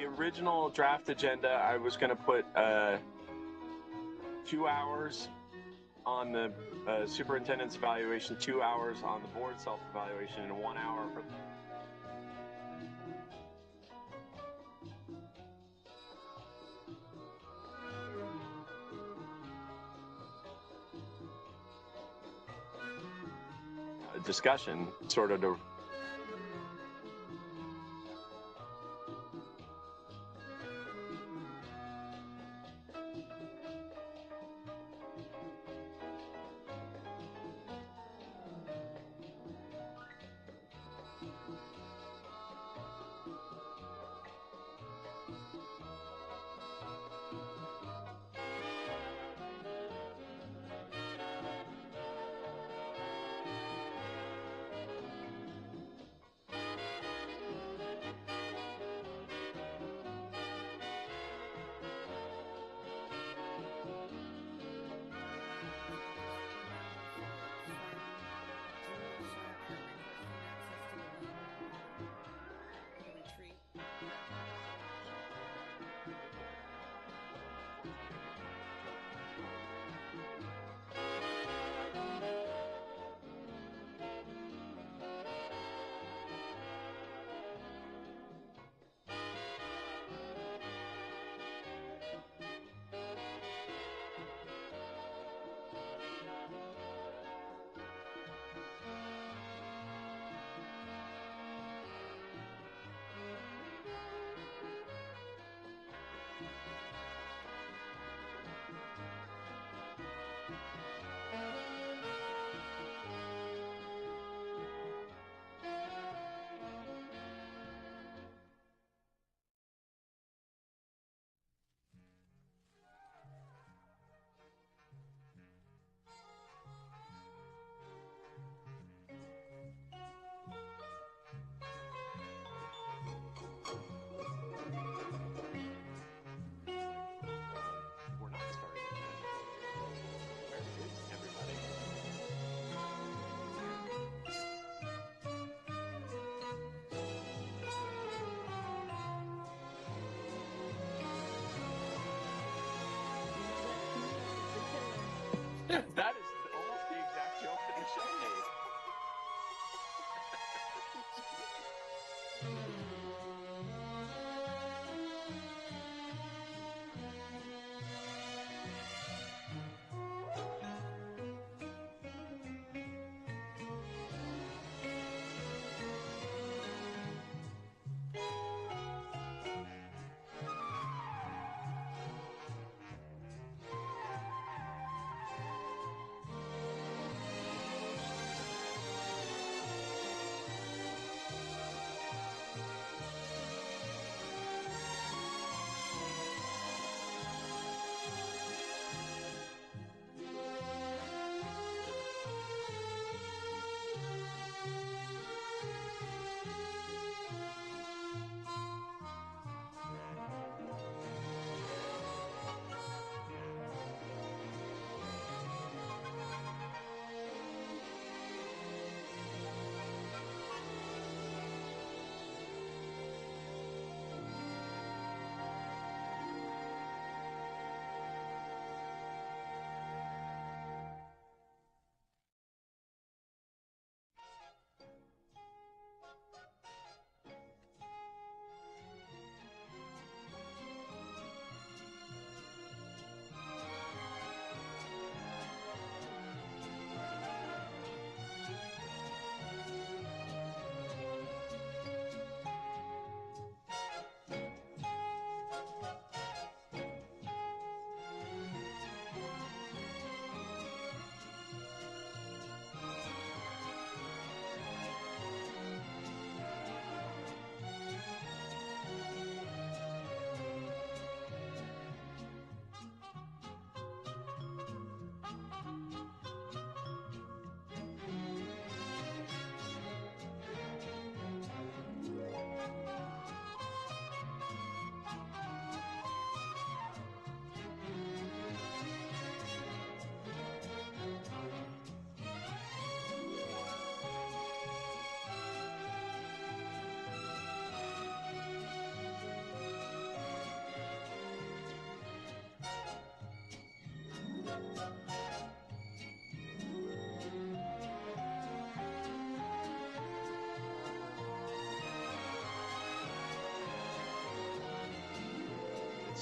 the original draft agenda, I was going to put 2 hours on the superintendent's evaluation, 2 hours on the board self-evaluation, and 1 hour for discussion, sort of to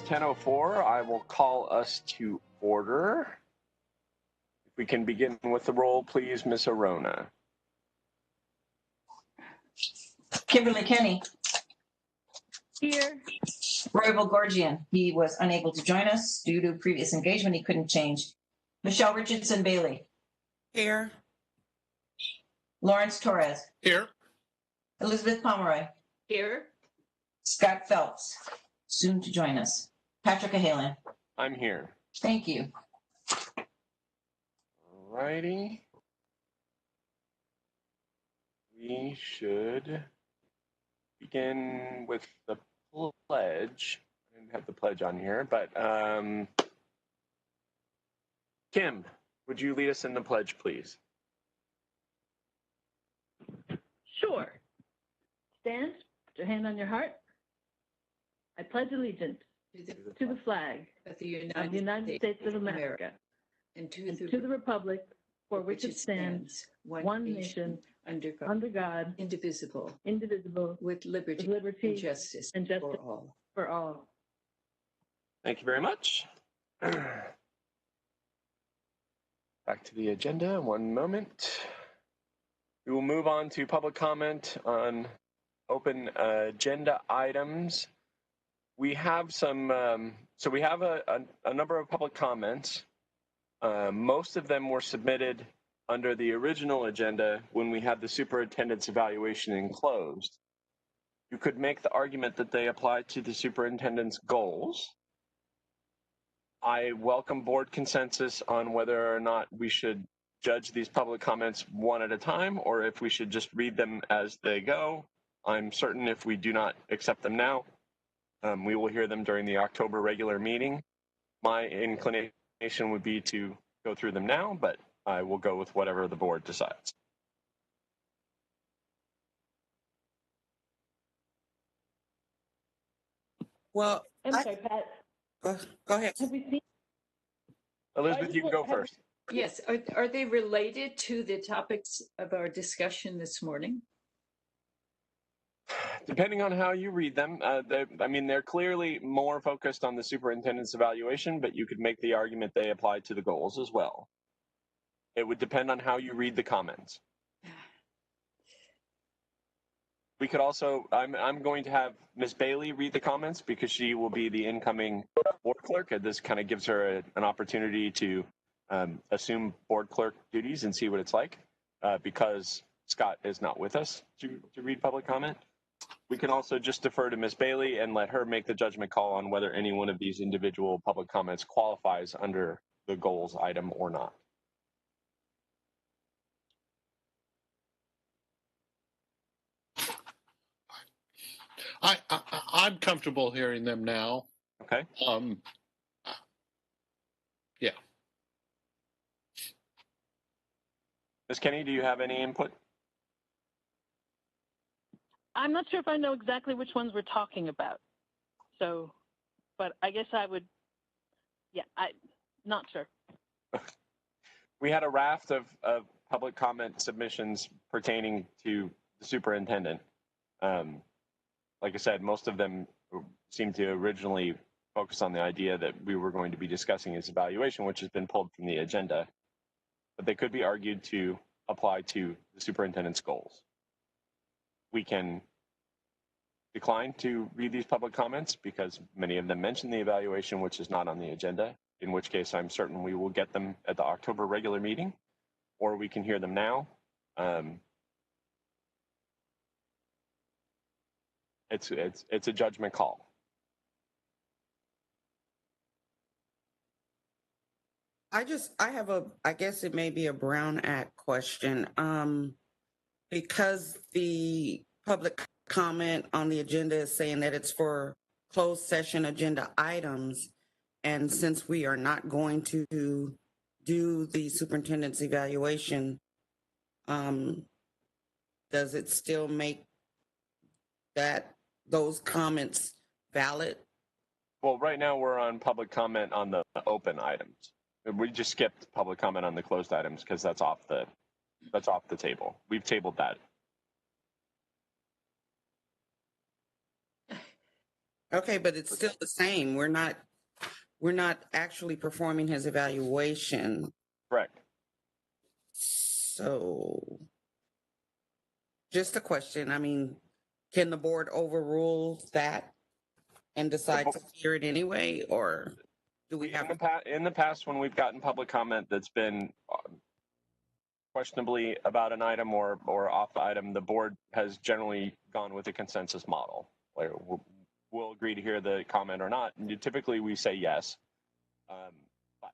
It's 10:04. I will call us to order. If we can begin with the roll, please, Ms. Arona. Kimberly Kenny. Here. Royal Gorgian. He was unable to join us due to previous engagement. He couldn't change. Michelle Richardson Bailey. Here. Lawrence Torres. Here. Elizabeth Pomeroy. Here. Scott Phelps, soon to join us. Patrick Ahalan. I'm here. Thank you. All righty. We should begin with the pledge. I didn't have the pledge on here, but Kim, would you lead us in the pledge, please? Sure. Stand, put your hand on your heart. I pledge allegiance to the flag of the United States of America and to the republic for which it stands, one nation, under God, indivisible, with with liberty liberty and justice for all. Thank you very much. Back to the agenda, one moment. We will move on to public comment on open agenda items. We have some, so we have a number of public comments. Most of them were submitted under the original agenda when we had the superintendent's evaluation enclosed. You could make the argument that they apply to the superintendent's goals. I welcome board consensus on whether or not we should judge these public comments one at a time or if we should just read them as they go. I'm certain if we do not accept them now, we will hear them during the October regular meeting. My inclination would be to go through them now, but I will go with whatever the board decides. Well, I'm sorry, Pat. go ahead. Have we seen? Elizabeth, you can go first. Yes, are they related to the topics of our discussion this morning? Depending on how you read them, they're clearly more focused on the superintendent's evaluation, but you could make the argument they apply to the goals as well. It would depend on how you read the comments. We could also, I'm going to have Ms. Bailey read the comments because she will be the incoming board clerk. And this kind of gives her an opportunity to assume board clerk duties and see what it's like because Scott is not with us to read public comment. We can also just defer to Ms. Bailey and let her make the judgment call on whether any one of these individual public comments qualifies under the goals item or not. I'm comfortable hearing them now. Okay. Yeah. Ms. Kenny, do you have any input? I'm not sure if I know exactly which ones we're talking about. So, but I guess I would, yeah, I'm not sure. We had a raft of public comment submissions pertaining to the superintendent. Like I said, most of them seem to originally focus on the idea that we were going to be discussing his evaluation, which has been pulled from the agenda. But they could be argued to apply to the superintendent's goals. We can decline to read these public comments because many of them mention the evaluation, which is not on the agenda, in which case I'm certain we will get them at the October regular meeting, or we can hear them now. It's a judgment call. I guess it may be a Brown Act question. Because the public comment on the agenda is saying that it's for closed session agenda items, and since we are not going to do the superintendent's evaluation, does it still make those comments valid? Well, right now we're on public comment on the open items. We just skipped public comment on the closed items because that's off the table. We've tabled that. Okay, but it's still the same. We're not actually performing his evaluation. Correct. So just a question. I mean, can the board overrule that and decide to hear it anyway, or do we have In the past, when we've gotten public comment that's been questionably about an item or off item, the board has generally gone with a consensus model, where we'll agree to hear the comment or not. And typically, we say yes. But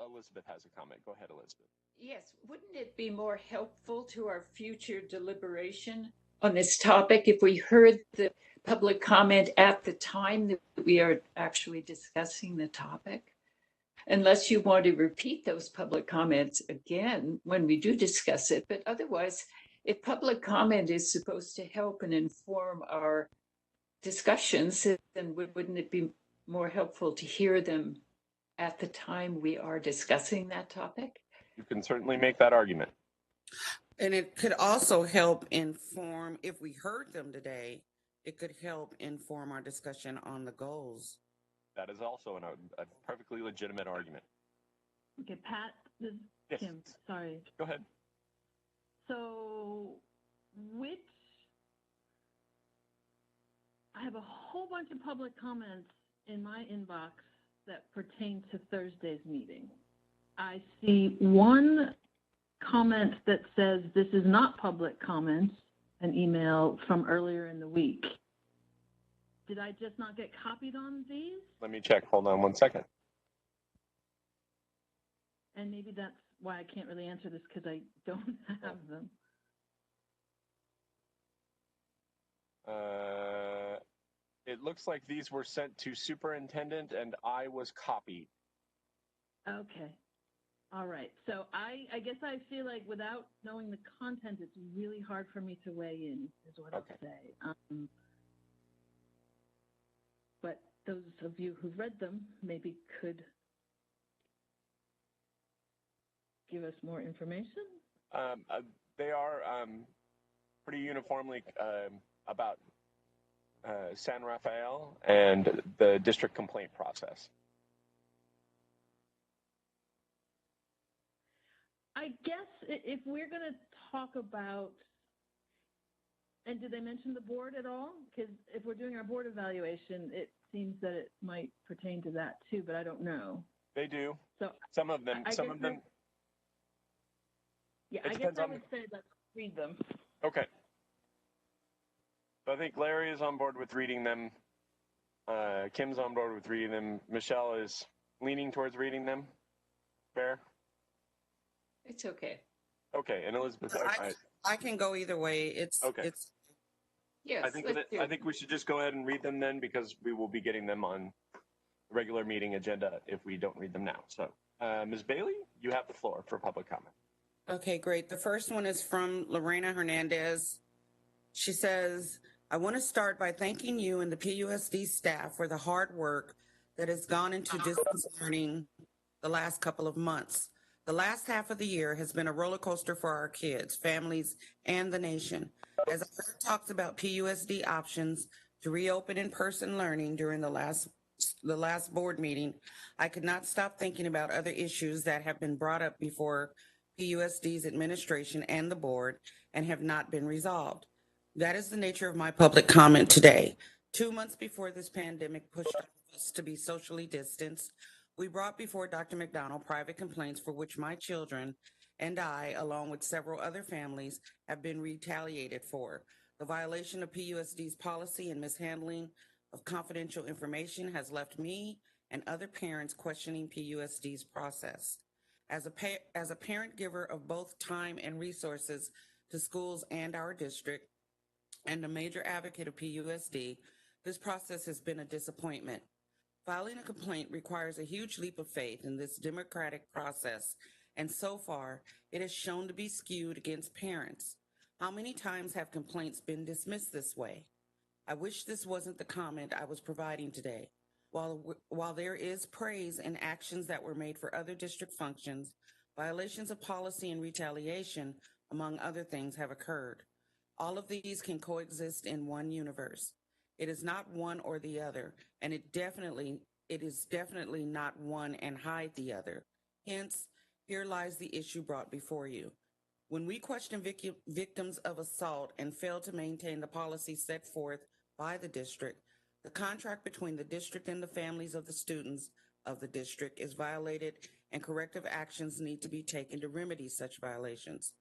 Elizabeth has a comment. Go ahead, Elizabeth. Yes, wouldn't it be more helpful to our future deliberation on this topic if we heard the public comment at the time that we are actually discussing the topic? Unless you want to repeat those public comments again when we do discuss it, but otherwise, if public comment is supposed to help and inform our discussions, then wouldn't it be more helpful to hear them at the time we are discussing that topic? You can certainly make that argument. And it could also help inform, if we heard them today, it could help inform our discussion on the goals. That is also a perfectly legitimate argument. Okay, Pat, this is Yes. Kim, sorry. Go ahead. So I have a whole bunch of public comments in my inbox that pertain to Thursday's meeting. I see one comment that says this is not public comment, an email from earlier in the week. Did I just not get copied on these? Let me check. Hold on 1 second. And maybe that's why I can't really answer this, because I don't have them. It looks like these were sent to superintendent and I was copied. Okay. All right. So I guess I feel like without knowing the content, it's really hard for me to weigh in, is what I'll say. But those of you who've read them maybe could give us more information. They are pretty uniformly about San Rafael and the district complaint process. I guess if we're going to talk about, and did they mention the board at all? Because if we're doing our board evaluation, it seems that it might pertain to that too, but I don't know. They do. So some of them. Yeah, I guess I would say let's read them. Okay. So I think Larry is on board with reading them. Kim's on board with reading them. Michelle is leaning towards reading them. Fair? It's okay. Okay, and Elizabeth, I can go either way. It's okay. Yes. I think we should just go ahead and read them then, because we will be getting them on the regular meeting agenda if we don't read them now. So, Ms. Bailey, you have the floor for public comment. Okay, great. The first one is from Lorena Hernandez. She says, I want to start by thanking you and the PUSD staff for the hard work that has gone into distance learning the last couple of months. The last half of the year has been a roller coaster for our kids, families, and the nation. As I heard talks about PUSD options to reopen in-person learning during the last board meeting, I could not stop thinking about other issues that have been brought up before PUSD's administration and the board and have not been resolved. That is the nature of my public comment today. 2 months before this pandemic pushed us to be socially distanced, we brought before Dr. McDonald private complaints for which my children and I, along with several other families, have been retaliated for. The violation of PUSD's policy and mishandling of confidential information has left me and other parents questioning PUSD's process. As a parent giver of both time and resources to schools and our district, and a major advocate of PUSD, this process has been a disappointment. Filing a complaint requires a huge leap of faith in this democratic process, and so far, it has shown to be skewed against parents. How many times have complaints been dismissed this way? I wish this wasn't the comment I was providing today. While there is praise and actions that were made for other district functions, violations of policy and retaliation, among other things, have occurred. All of these can coexist in one universe. It is not one or the other, and it is definitely not one and hide the other. Hence, here lies the issue brought before you. When we question victims of assault and fail to maintain the policy set forth by the district, the contract between the district and the families of the students of the district is violated, and corrective actions need to be taken to remedy such violations.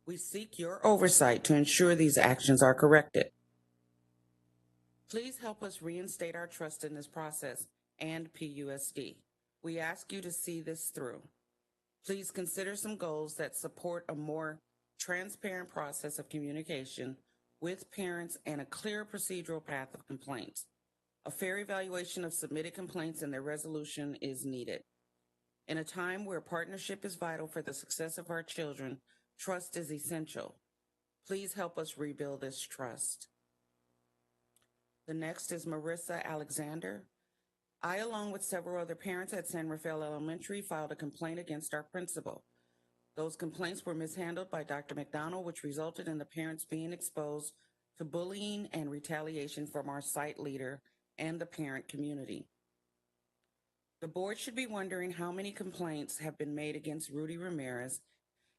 We seek your oversight to ensure these actions are corrected. Please help us reinstate our trust in this process and PUSD. We ask you to see this through. Please consider some goals that support a more transparent process of communication with parents and a clear procedural path of complaints. A fair evaluation of submitted complaints and their resolution is needed. In a time where partnership is vital for the success of our children, trust is essential. Please help us rebuild this trust. The next is Marissa Alexander. I, along with several other parents at San Rafael Elementary, filed a complaint against our principal. Those complaints were mishandled by Dr. McDonald, which resulted in the parents being exposed to bullying and retaliation from our site leader and the parent community. The board should be wondering how many complaints have been made against Rudy Ramirez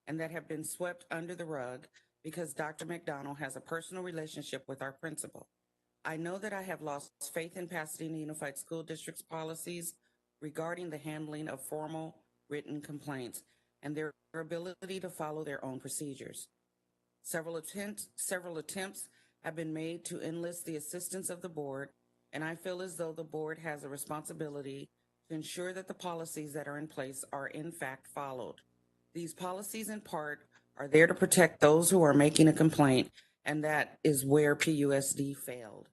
and that have been swept under the rug because Dr. McDonald has a personal relationship with our principal. I know that I have lost faith in Pasadena Unified School District's policies regarding the handling of formal written complaints and their ability to follow their own procedures. Several attempts have been made to enlist the assistance of the board, and I feel as though the board has a responsibility to ensure that the policies that are in place are in fact followed. These policies, in part, are there to protect those who are making a complaint, and that is where PUSD failed.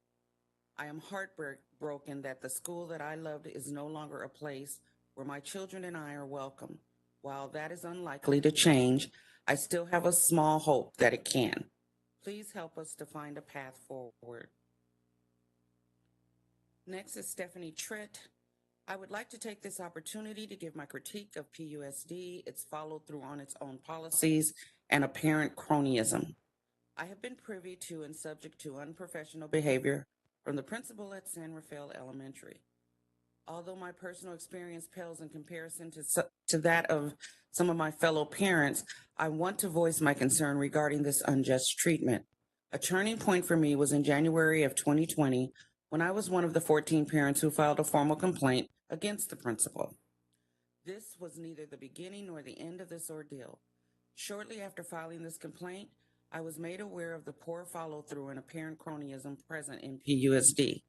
I am heartbroken that the school that I loved is no longer a place where my children and I are welcome. While that is unlikely to change, I still have a small hope that it can. Please help us to find a path forward. Next is Stephanie Tritt. I would like to take this opportunity to give my critique of PUSD, its follow-through on its own policies, and apparent cronyism. I have been privy to and subject to unprofessional behavior from the principal at San Rafael Elementary. Although my personal experience pales in comparison to that of some of my fellow parents, I want to voice my concern regarding this unjust treatment. A turning point for me was in January of 2020, when I was one of the 14 parents who filed a formal complaint against the principal. This was neither the beginning nor the end of this ordeal. Shortly after filing this complaint, I was made aware of the poor follow-through and apparent cronyism present in PUSD.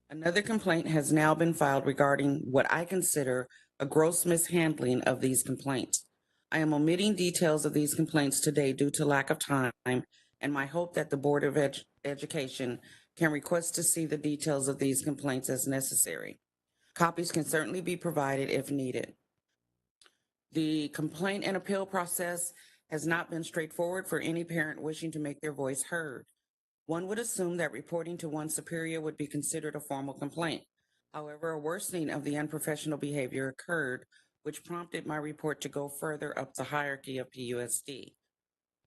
Another complaint has now been filed regarding what I consider a gross mishandling of these complaints. I am omitting details of these complaints today due to lack of time, and my hope that the Board of Education can request to see the details of these complaints as necessary. Copies can certainly be provided if needed. The complaint and appeal process has not been straightforward for any parent wishing to make their voice heard. One would assume that reporting to one's superior would be considered a formal complaint. However, a worsening of the unprofessional behavior occurred, which prompted my report to go further up the hierarchy of PUSD.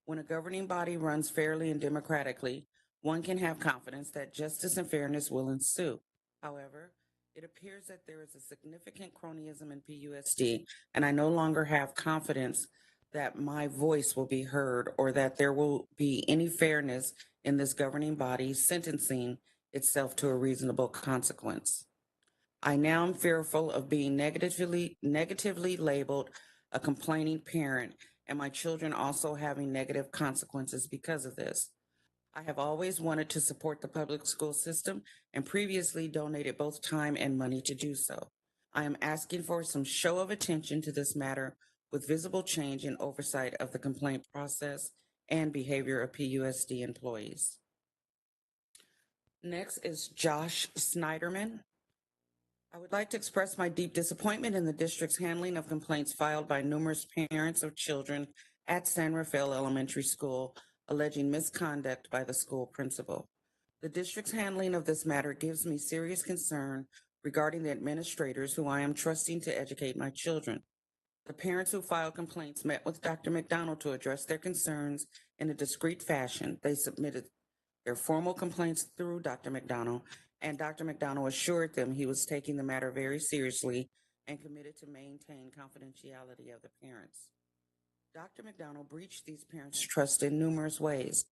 When a governing body runs fairly and democratically, one can have confidence that justice and fairness will ensue. However, it appears that there is a significant cronyism in PUSD, and I no longer have confidence that my voice will be heard or that there will be any fairness in this governing body sentencing itself to a reasonable consequence. I now am fearful of being negatively labeled a complaining parent, and my children also having negative consequences because of this. I have always wanted to support the public school system and previously donated both time and money to do so. I am asking for some show of attention to this matter with visible change and oversight of the complaint process and behavior of PUSD employees. Next is Josh Snyderman. I would like to express my deep disappointment in the district's handling of complaints filed by numerous parents of children at San Rafael Elementary School alleging misconduct by the school principal. The district's handling of this matter gives me serious concern regarding the administrators who I am trusting to educate my children. The parents who filed complaints met with Dr. McDonald to address their concerns in a discreet fashion. They submitted their formal complaints through Dr. McDonald, and Dr. McDonald assured them he was taking the matter very seriously and committed to maintain confidentiality of the parents. Dr. McDonald breached these parents' trust in numerous ways.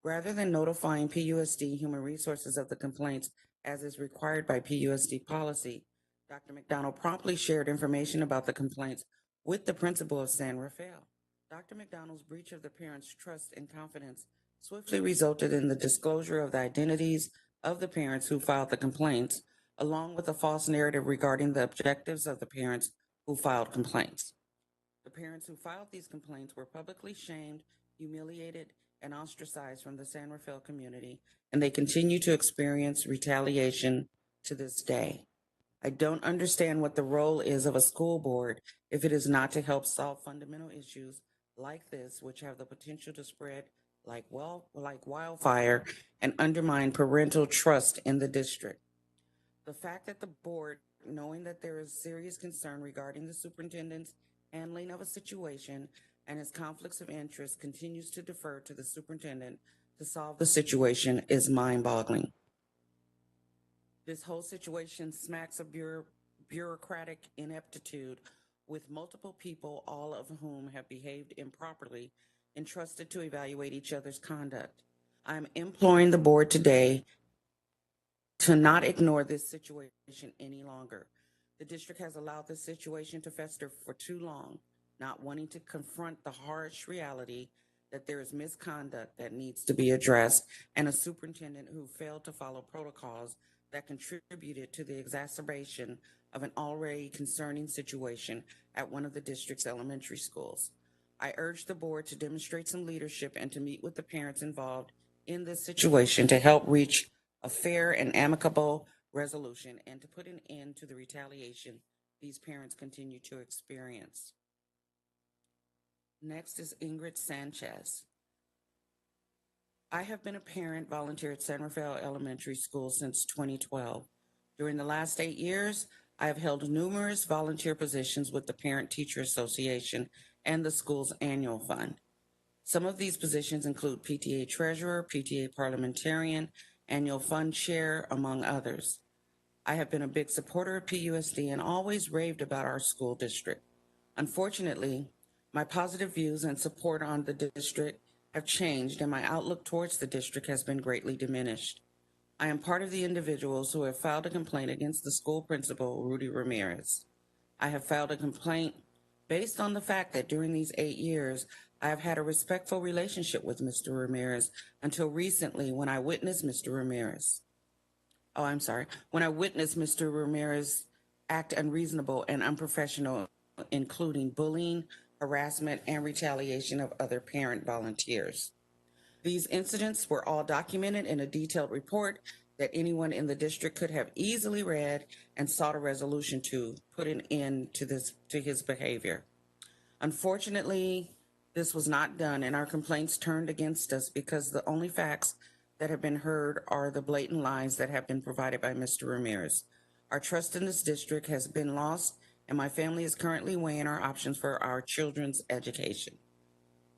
Rather than notifying PUSD Human Resources of the complaints as is required by PUSD policy, Dr. McDonald promptly shared information about the complaints with the principal of San Rafael. Dr. McDonald's breach of the parents' trust and confidence swiftly resulted in the disclosure of the identities of the parents who filed the complaints, along with a false narrative regarding the objectives of the parents who filed complaints. The parents who filed these complaints were publicly shamed, humiliated, and ostracized from the San Rafael community, and they continue to experience retaliation to this day. I don't understand what the role is of a school board if it is not to help solve fundamental issues like this, which have the potential to spread like wildfire and undermine parental trust in the district. The fact that the board, knowing that there is serious concern regarding the superintendent's handling of a situation and his conflicts of interest, continues to defer to the superintendent to solve the situation is mind-boggling. This whole situation smacks of bureaucratic ineptitude, with multiple people, all of whom have behaved improperly, entrusted to evaluate each other's conduct. I'm imploring the board today to not ignore this situation any longer. The district has allowed this situation to fester for too long, not wanting to confront the harsh reality that there is misconduct that needs to be addressed and a superintendent who failed to follow protocols that contributed to the exacerbation of an already concerning situation at one of the district's elementary schools. I urge the board to demonstrate some leadership and to meet with the parents involved in this situation to help reach a fair and amicable resolution and to put an end to the retaliation these parents continue to experience. Next is Ingrid Sanchez. I have been a parent volunteer at San Rafael Elementary School since 2012. During the last 8 years, I have held numerous volunteer positions with the Parent Teacher Association and the school's annual fund. Some of these positions include PTA Treasurer, PTA Parliamentarian, Annual Fund Chair, among others. I have been a big supporter of PUSD and always raved about our school district. Unfortunately, my positive views and support on the district have changed and my outlook towards the district has been greatly diminished. I am part of the individuals who have filed a complaint against the school principal, Rudy Ramirez. I have filed a complaint based on the fact that during these 8 years, I have had a respectful relationship with Mr. Ramirez until recently when I witnessed Mr. Ramirez act unreasonable and unprofessional, including bullying, harassment, and retaliation of other parent volunteers. These incidents were all documented in a detailed report that anyone in the district could have easily read and sought a resolution to put an end to his behavior. Unfortunately, this was not done, and our complaints turned against us because the only facts that have been heard are the blatant lies that have been provided by Mr. Ramirez. Our trust in this district has been lost, and my family is currently weighing our options for our children's education.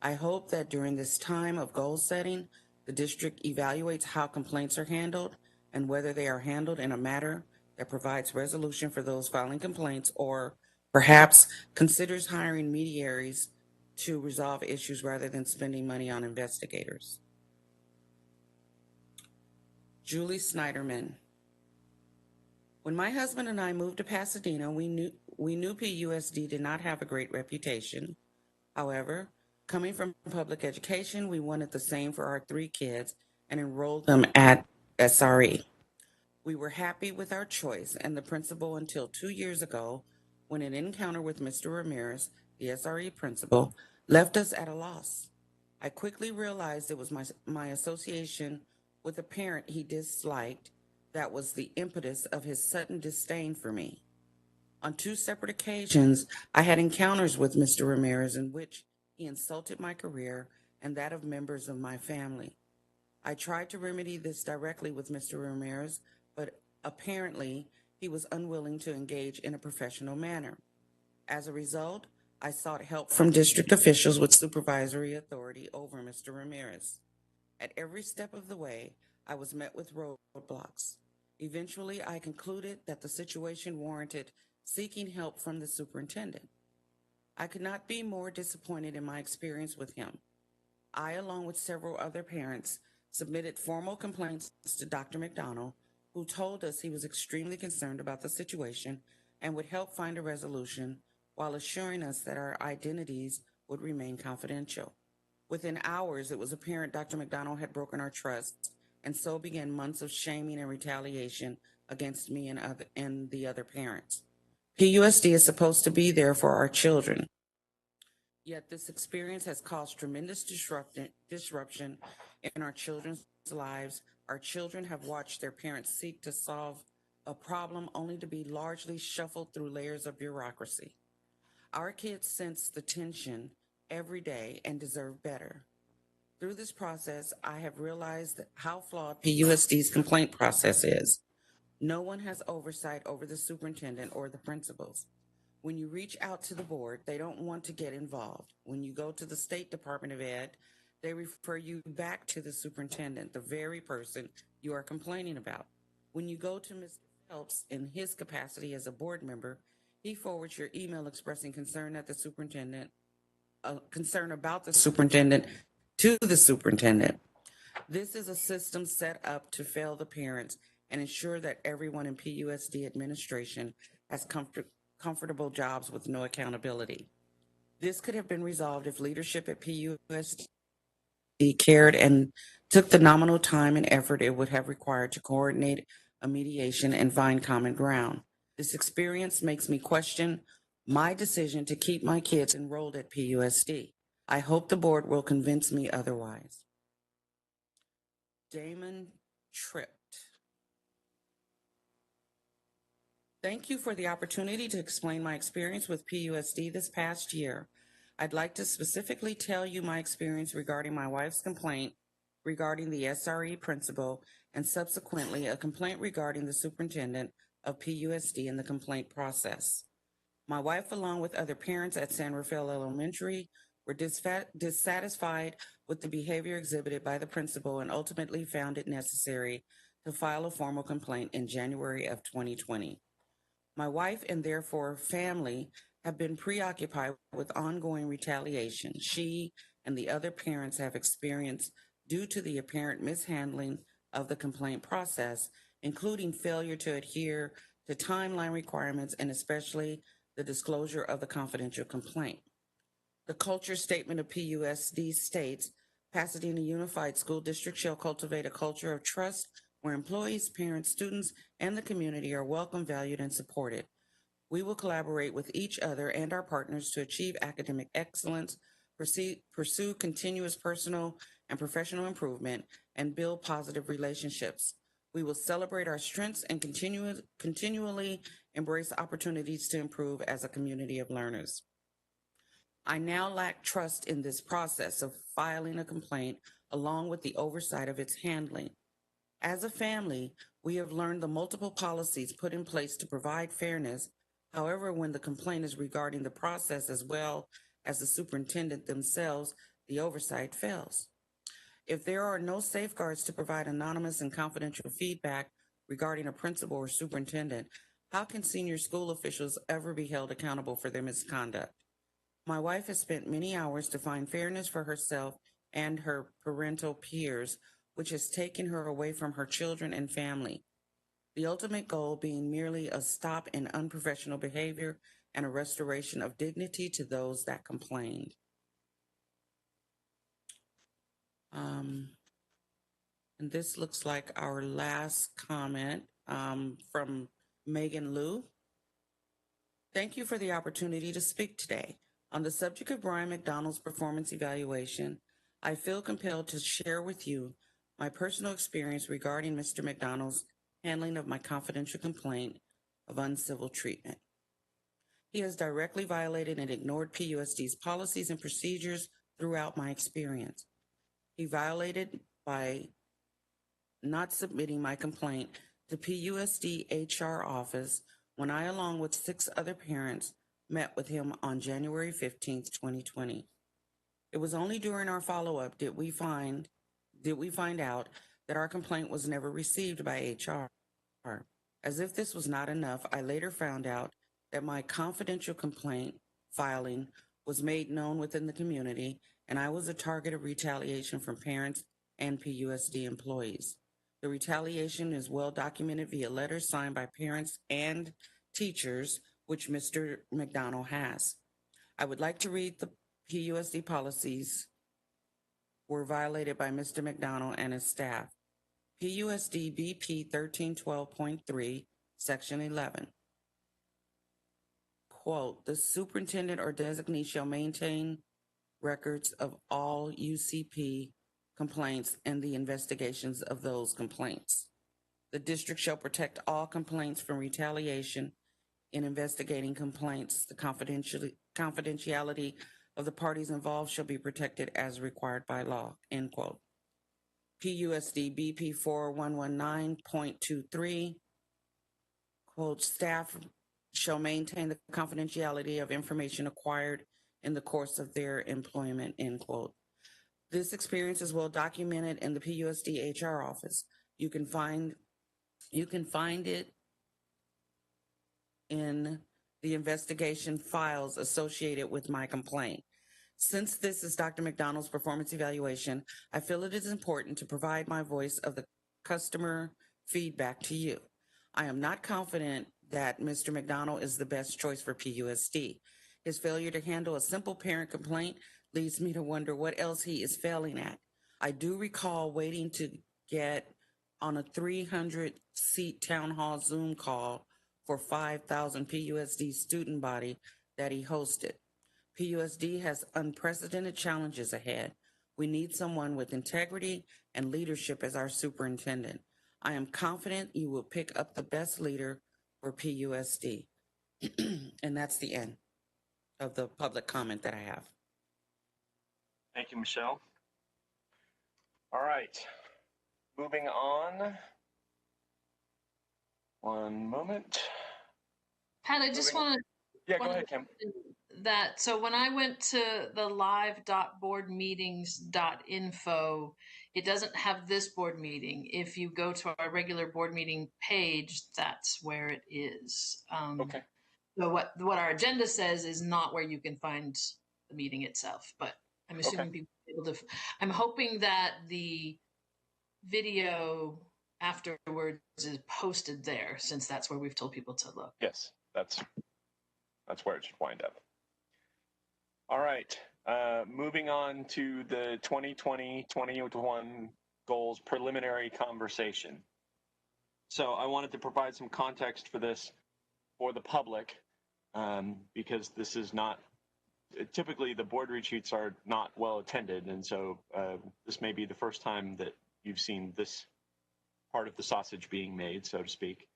I hope that during this time of goal setting, the district evaluates how complaints are handled and whether they are handled in a manner that provides resolution for those filing complaints, or perhaps considers hiring mediaries to resolve issues rather than spending money on investigators. Julie Snyderman. When my husband and I moved to Pasadena, we knew PUSD did not have a great reputation. However, coming from public education, we wanted the same for our 3 kids and enrolled them at SRE. We were happy with our choice and the principal until 2 years ago, when an encounter with Mr. Ramirez, the SRE principal, left us at a loss. I quickly realized it was my association with a parent he disliked that was the impetus of his sudden disdain for me. On 2 separate occasions, I had encounters with Mr. Ramirez in which he insulted my career and that of members of my family. I tried to remedy this directly with Mr. Ramirez, but apparently he was unwilling to engage in a professional manner. As a result, I sought help from district officials with supervisory authority over Mr. Ramirez. At every step of the way, I was met with roadblocks. Eventually, I concluded that the situation warranted seeking help from the superintendent. I could not be more disappointed in my experience with him. I, along with several other parents, submitted formal complaints to Dr. McDonald, who told us he was extremely concerned about the situation and would help find a resolution while assuring us that our identities would remain confidential. Within hours, it was apparent Dr. McDonald had broken our trust, and so began months of shaming and retaliation against me and the other parents. PUSD is supposed to be there for our children. Yet this experience has caused tremendous disruption in our children's lives. Our children have watched their parents seek to solve a problem only to be largely shuffled through layers of bureaucracy. Our kids sense the tension every day and deserve better. Through this process, I have realized how flawed PUSD's complaint process is. No one has oversight over the superintendent or the principals. When you reach out to the board, they don't want to get involved. When you go to the State Department of Ed, they refer you back to the superintendent, the very person you are complaining about. When you go to Mr. Phelps in his capacity as a board member, he forwards your email expressing concern about the superintendent to the superintendent. This is a system set up to fail the parents and ensure that everyone in PUSD administration has comfortable jobs with no accountability. This could have been resolved if leadership at PUSD cared and took the nominal time and effort it would have required to coordinate a mediation and find common ground. This experience makes me question my decision to keep my kids enrolled at PUSD. I hope the board will convince me otherwise. Damon Tripp. Thank you for the opportunity to explain my experience with PUSD this past year. I'd like to specifically tell you my experience regarding my wife's complaint regarding the SRE principal and subsequently a complaint regarding the superintendent of PUSD in the complaint process. My wife, along with other parents at San Rafael Elementary, were dissatisfied with the behavior exhibited by the principal and ultimately found it necessary to file a formal complaint in January of 2020. My wife and therefore family have been preoccupied with ongoing retaliation she and the other parents have experienced due to the apparent mishandling of the complaint process, including failure to adhere to timeline requirements and especially the disclosure of the confidential complaint. The culture statement of PUSD states, Pasadena Unified School District shall cultivate a culture of trust where employees, parents, students, and the community are welcome, valued, and supported. We will collaborate with each other and our partners to achieve academic excellence, pursue continuous personal and professional improvement, and build positive relationships. We will celebrate our strengths and continually embrace opportunities to improve as a community of learners. I now lack trust in this process of filing a complaint along with the oversight of its handling. As a family, we have learned the multiple policies put in place to provide fairness. However, when the complaint is regarding the process as well as the superintendent themselves, the oversight fails. If there are no safeguards to provide anonymous and confidential feedback regarding a principal or superintendent, how can senior school officials ever be held accountable for their misconduct? My wife has spent many hours to find fairness for herself and her parental peers, which has taken her away from her children and family. The ultimate goal being merely a stop in unprofessional behavior and a restoration of dignity to those that complained. And this looks like our last comment from Megan Liu. Thank you for the opportunity to speak today. On the subject of Brian McDonald's performance evaluation, I feel compelled to share with you my personal experience regarding Mr. McDonald's handling of my confidential complaint of uncivil treatment. He has directly violated and ignored PUSD's policies and procedures throughout my experience. He violated by not submitting my complaint to PUSD HR office when I, along with 6 other parents, met with him on January 15th, 2020. It was only during our follow-up did we find did we find out that our complaint was never received by HR. As if this was not enough, I later found out that my confidential complaint filing was made known within the community, and I was a target of retaliation from parents and PUSD employees. The retaliation is well documented via letters signed by parents and teachers, which Mr. McDonald has. I would like to read the PUSD policies were violated by Mr. McDonald and his staff. PUSD BP 1312.3, Section 11. Quote, the superintendent or designee shall maintain records of all UCP complaints and the investigations of those complaints. The district shall protect all complaints from retaliation in investigating complaints. The confidentiality of the parties involved shall be protected as required by law, end quote. PUSD BP 4119.23, quote, staff shall maintain the confidentiality of information acquired in the course of their employment, end quote. This experience is well documented in the PUSD HR office. You can find it in the investigation files associated with my complaint. Since this is Dr. McDonald's performance evaluation, I feel it is important to provide my voice of the customer feedback to you. I am not confident that Mr. McDonald is the best choice for PUSD. His failure to handle a simple parent complaint leads me to wonder what else he is failing at. I do recall waiting to get on a 300-seat town hall Zoom call for 5,000 PUSD student body that he hosted. PUSD has unprecedented challenges ahead. We need someone with integrity and leadership as our superintendent. I am confident you will pick up the best leader for PUSD. And that's the end of the public comment that I have. Thank you, Michelle. All right, moving on. One moment. Pat, I just want to. Yeah, go ahead, Kim. That so when I went to the live.boardmeetings.info, it doesn't have this board meeting. If you go to our regular board meeting page, that's where it is. Okay. So what our agenda says is not where you can find the meeting itself, but I'm assuming people will be able to. I'm hoping that the video afterwards is posted there, since that's where we've told people to look. Yes, that's where it should wind up. All right, moving on to the 2020-2021 goals preliminary conversation. So I wanted to provide some context for this for the public, because this is not, typically the board retreats are not well attended, and so this may be the first time that you've seen this part of the sausage being made, so to speak.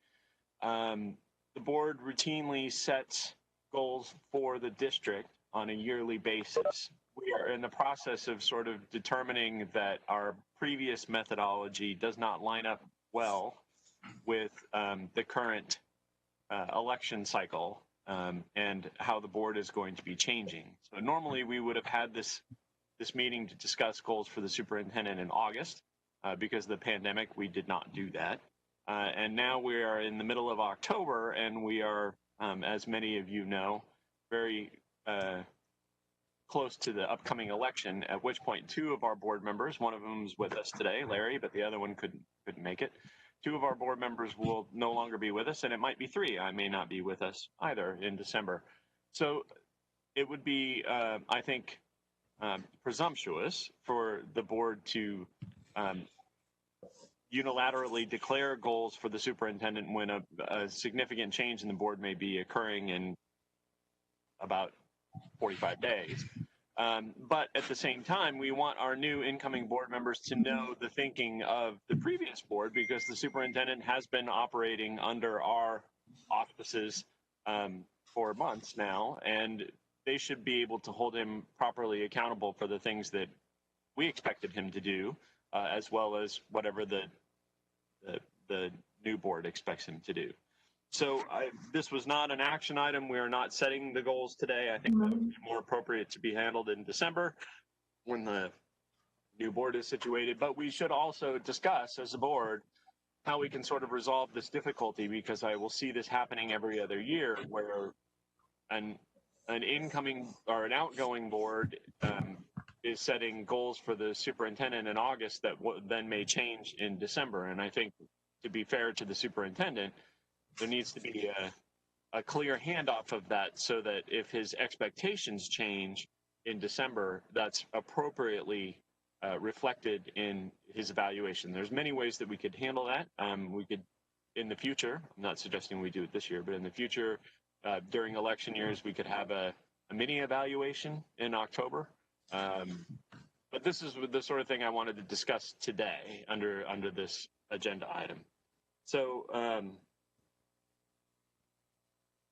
The board routinely sets goals for the district on a yearly basis. We are in the process of sort of determining that our previous methodology does not line up well with the current election cycle and how the board is going to be changing. So normally we would have had this meeting to discuss goals for the superintendent in August. Because of the pandemic, we did not do that. And now we are in the middle of October, and we are, as many of you know, very close to the upcoming election, at which point two of our board members, one of them is with us today, Larry, but the other one couldn't make it. Two of our board members will no longer be with us, and it might be three. I may not be with us either in December. So it would be, I think, presumptuous for the board to unilaterally declare goals for the superintendent when a significant change in the board may be occurring in about 45 days. But at the same time, we want our new incoming board members to know the thinking of the previous board, because the superintendent has been operating under our auspices for months now, and they should be able to hold him properly accountable for the things that we expected him to do, as well as whatever the new board expects him to do. So this was not an action item. We are not setting the goals today. I think that would be more appropriate to be handled in December when the new board is situated. But we should also discuss as a board how we can sort of resolve this difficulty, because I will see this happening every other year where an incoming or an outgoing board is setting goals for the superintendent in August that then may change in December. And I think, to be fair to the superintendent, there needs to be a clear handoff of that, so that if his expectations change in December, that's appropriately reflected in his evaluation. There's many ways that we could handle that. We could, in the future, I'm not suggesting we do it this year, but in the future, during election years, we could have a mini evaluation in October. But this is the sort of thing I wanted to discuss today under this agenda item. So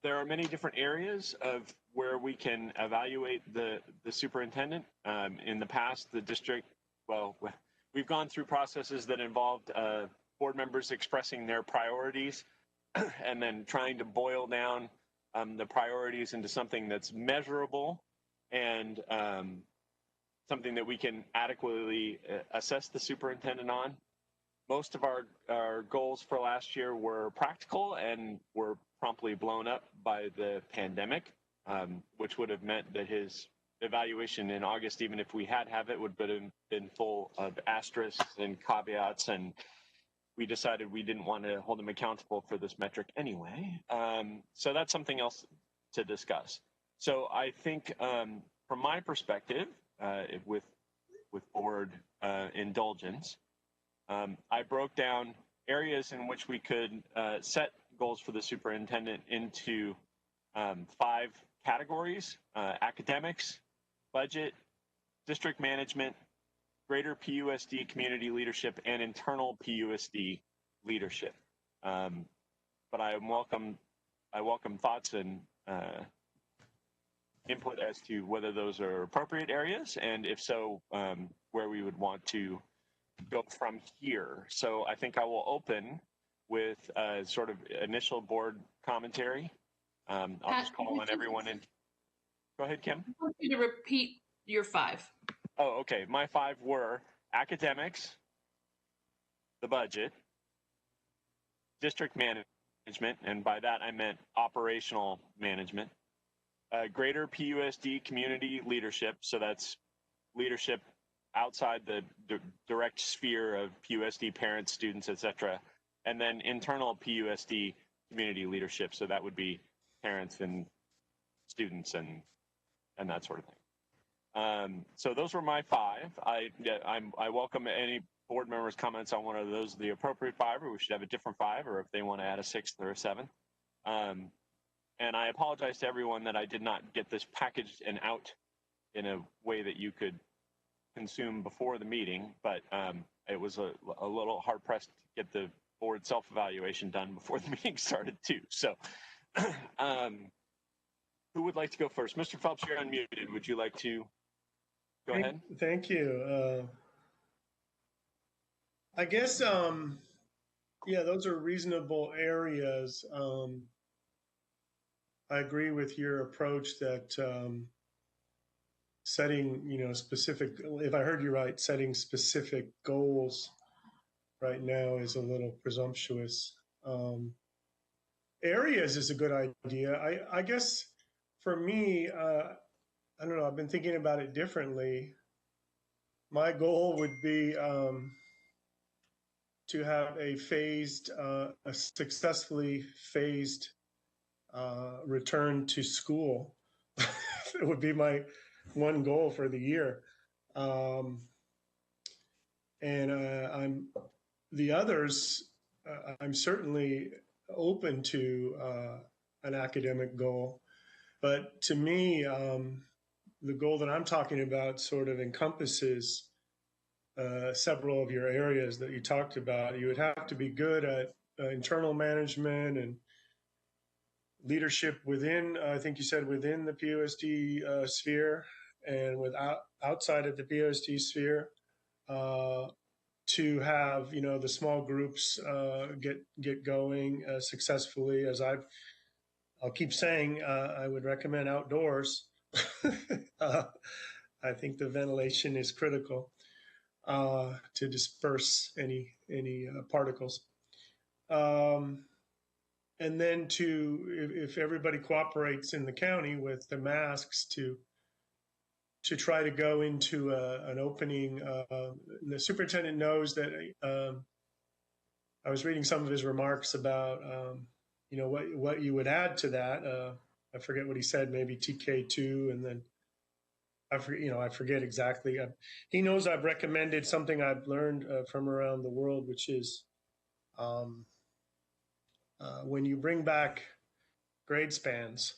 there are many different areas of where we can evaluate the superintendent. In the past, the district, well, we've gone through processes that involved board members expressing their priorities and then trying to boil down the priorities into something that's measurable and something that we can adequately assess the superintendent on. Most of our goals for last year were practical and were promptly blown up by the pandemic, which would have meant that his evaluation in August, even if we had it, would have been full of asterisks and caveats, and we decided we didn't want to hold him accountable for this metric anyway. So that's something else to discuss. So I think from my perspective, with board indulgence, I broke down areas in which we could set goals for the superintendent into 5 categories: academics, budget, district management, greater PUSD community leadership, and internal PUSD leadership. But I welcome thoughts and input as to whether those are appropriate areas, and if so, where we would want to go from here. So I think I will open with sort of initial board commentary. I'll just call on everyone in. Go ahead, Kim. I want you to repeat your 5. Oh, okay. My 5 were academics, the budget, district management, and by that I meant operational management, greater PUSD community leadership, so that's leadership outside the direct sphere of PUSD parents, students, etc., and then internal PUSD community leadership, so that would be parents and students and that sort of thing. So those were my 5. I welcome any board members' comments on one of those, the appropriate 5, or we should have a different 5, or if they want to add a 6th or a 7th. And I apologize to everyone that I did not get this packaged and out in a way that you could consume before the meeting, but it was a little hard pressed to get the board self-evaluation done before the meeting started too. So who would like to go first? Mr. Phelps, you're unmuted. Would you like to go ahead? Thank you. I guess, yeah, those are reasonable areas. I agree with your approach that setting, specific, if I heard you right, setting specific goals right now is a little presumptuous. Areas is a good idea. I guess for me, I don't know, I've been thinking about it differently. My goal would be to have a successfully phased return to school. It would be my one goal for the year. And the others, I'm certainly open to an academic goal. But to me, the goal that I'm talking about sort of encompasses several of your areas that you talked about. You would have to be good at internal management and leadership within, I think you said within the PUSD sphere, and outside of the PUSD sphere, to have the small groups get going successfully. As I'll keep saying, I would recommend outdoors. I think the ventilation is critical. to disperse any particles. And then if everybody cooperates in the county with the masks to try to go into an opening. The superintendent knows that I was reading some of his remarks about what you would add to that. I forget what he said, maybe TK2, and then I forget exactly. He knows I've recommended something I've learned from around the world, which is when you bring back grade spans.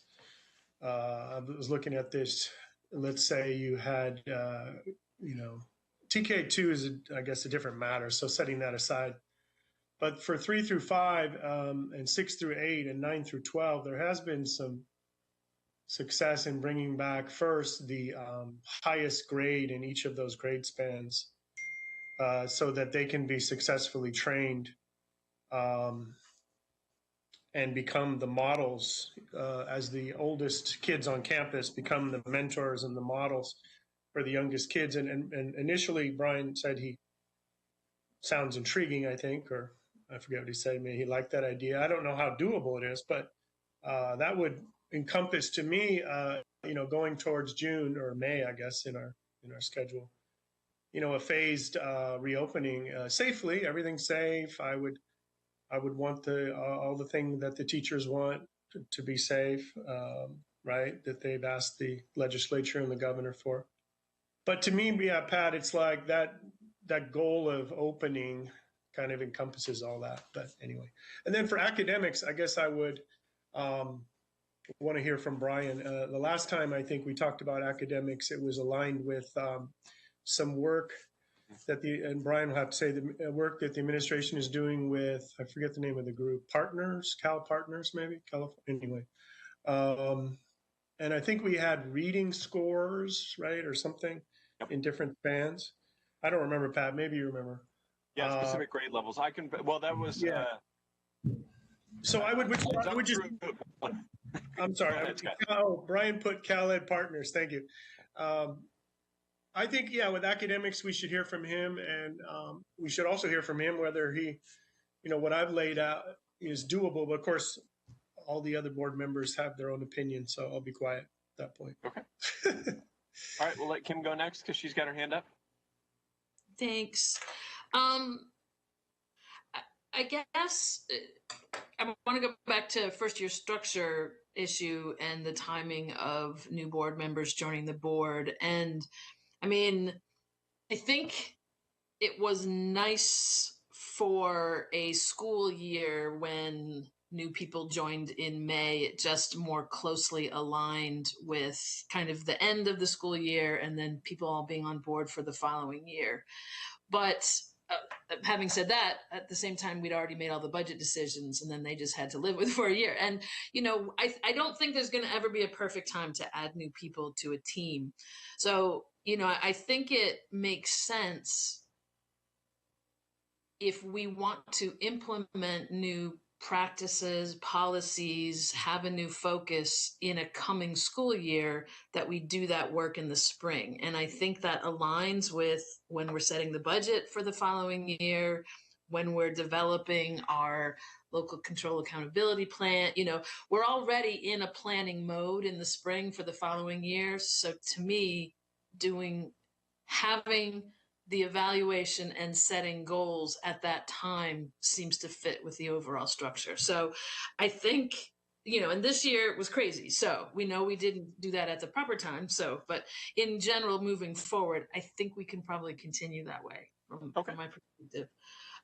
I was looking at this. Let's say you had, TK2 is, I guess, a different matter. So setting that aside. But for 3 through 5 and 6 through 8 and 9 through 12, there has been some success in bringing back first the highest grade in each of those grade spans so that they can be successfully trained and become the models as the oldest kids on campus become the mentors and the models for the youngest kids. And initially, Brian said he sounds intriguing, I think, or I forget what he said. Maybe he liked that idea. I don't know how doable it is, but that would encompass to me, going towards June or May, I guess, in our schedule, a phased reopening safely, everything's safe. I would want all the things that the teachers want to be safe, right? That they've asked the legislature and the governor for. But to me, yeah, Pat, it's like that goal of opening kind of encompasses all that. But anyway, and then for academics, I guess I would want to hear from Brian. The last time I think we talked about academics, it was aligned with some work and Brian will have to say the work that the administration is doing with, I forget the name of the group, Cal Partners, maybe, California, anyway. And I think we had reading scores, right, or something in different spans. I don't remember, Pat, maybe you remember. Yeah, specific grade levels. That was. Yeah. So I would just, I'm sorry. Brian put Cal Ed Partners, thank you. I think, yeah, with academics, we should hear from him, and we should also hear from him whether he, what I've laid out is doable. But of course, all the other board members have their own opinion, so I'll be quiet at that point. Okay. All right, we'll let Kim go next because she's got her hand up. Thanks. I guess I want to go back to first year structure issue and the timing of new board members joining the board. And I mean, I think it was nice for a school year when new people joined in May. It just more closely aligned with kind of the end of the school year and then people all being on board for the following year. But having said that, at the same time, we'd already made all the budget decisions and then they just had to live with for a year. And, I don't think there's going to ever be a perfect time to add new people to a team. So, I think it makes sense if we want to implement new practices, policies, have a new focus in a coming school year, that we do that work in the spring. And I think that aligns with when we're setting the budget for the following year, when we're developing our local control accountability plan. We're already in a planning mode in the spring for the following year. So to me, having the evaluation and setting goals at that time seems to fit with the overall structure. So I think, and this year was crazy. So we know we didn't do that at the proper time. So, but in general, moving forward, I think we can probably continue that way from my perspective.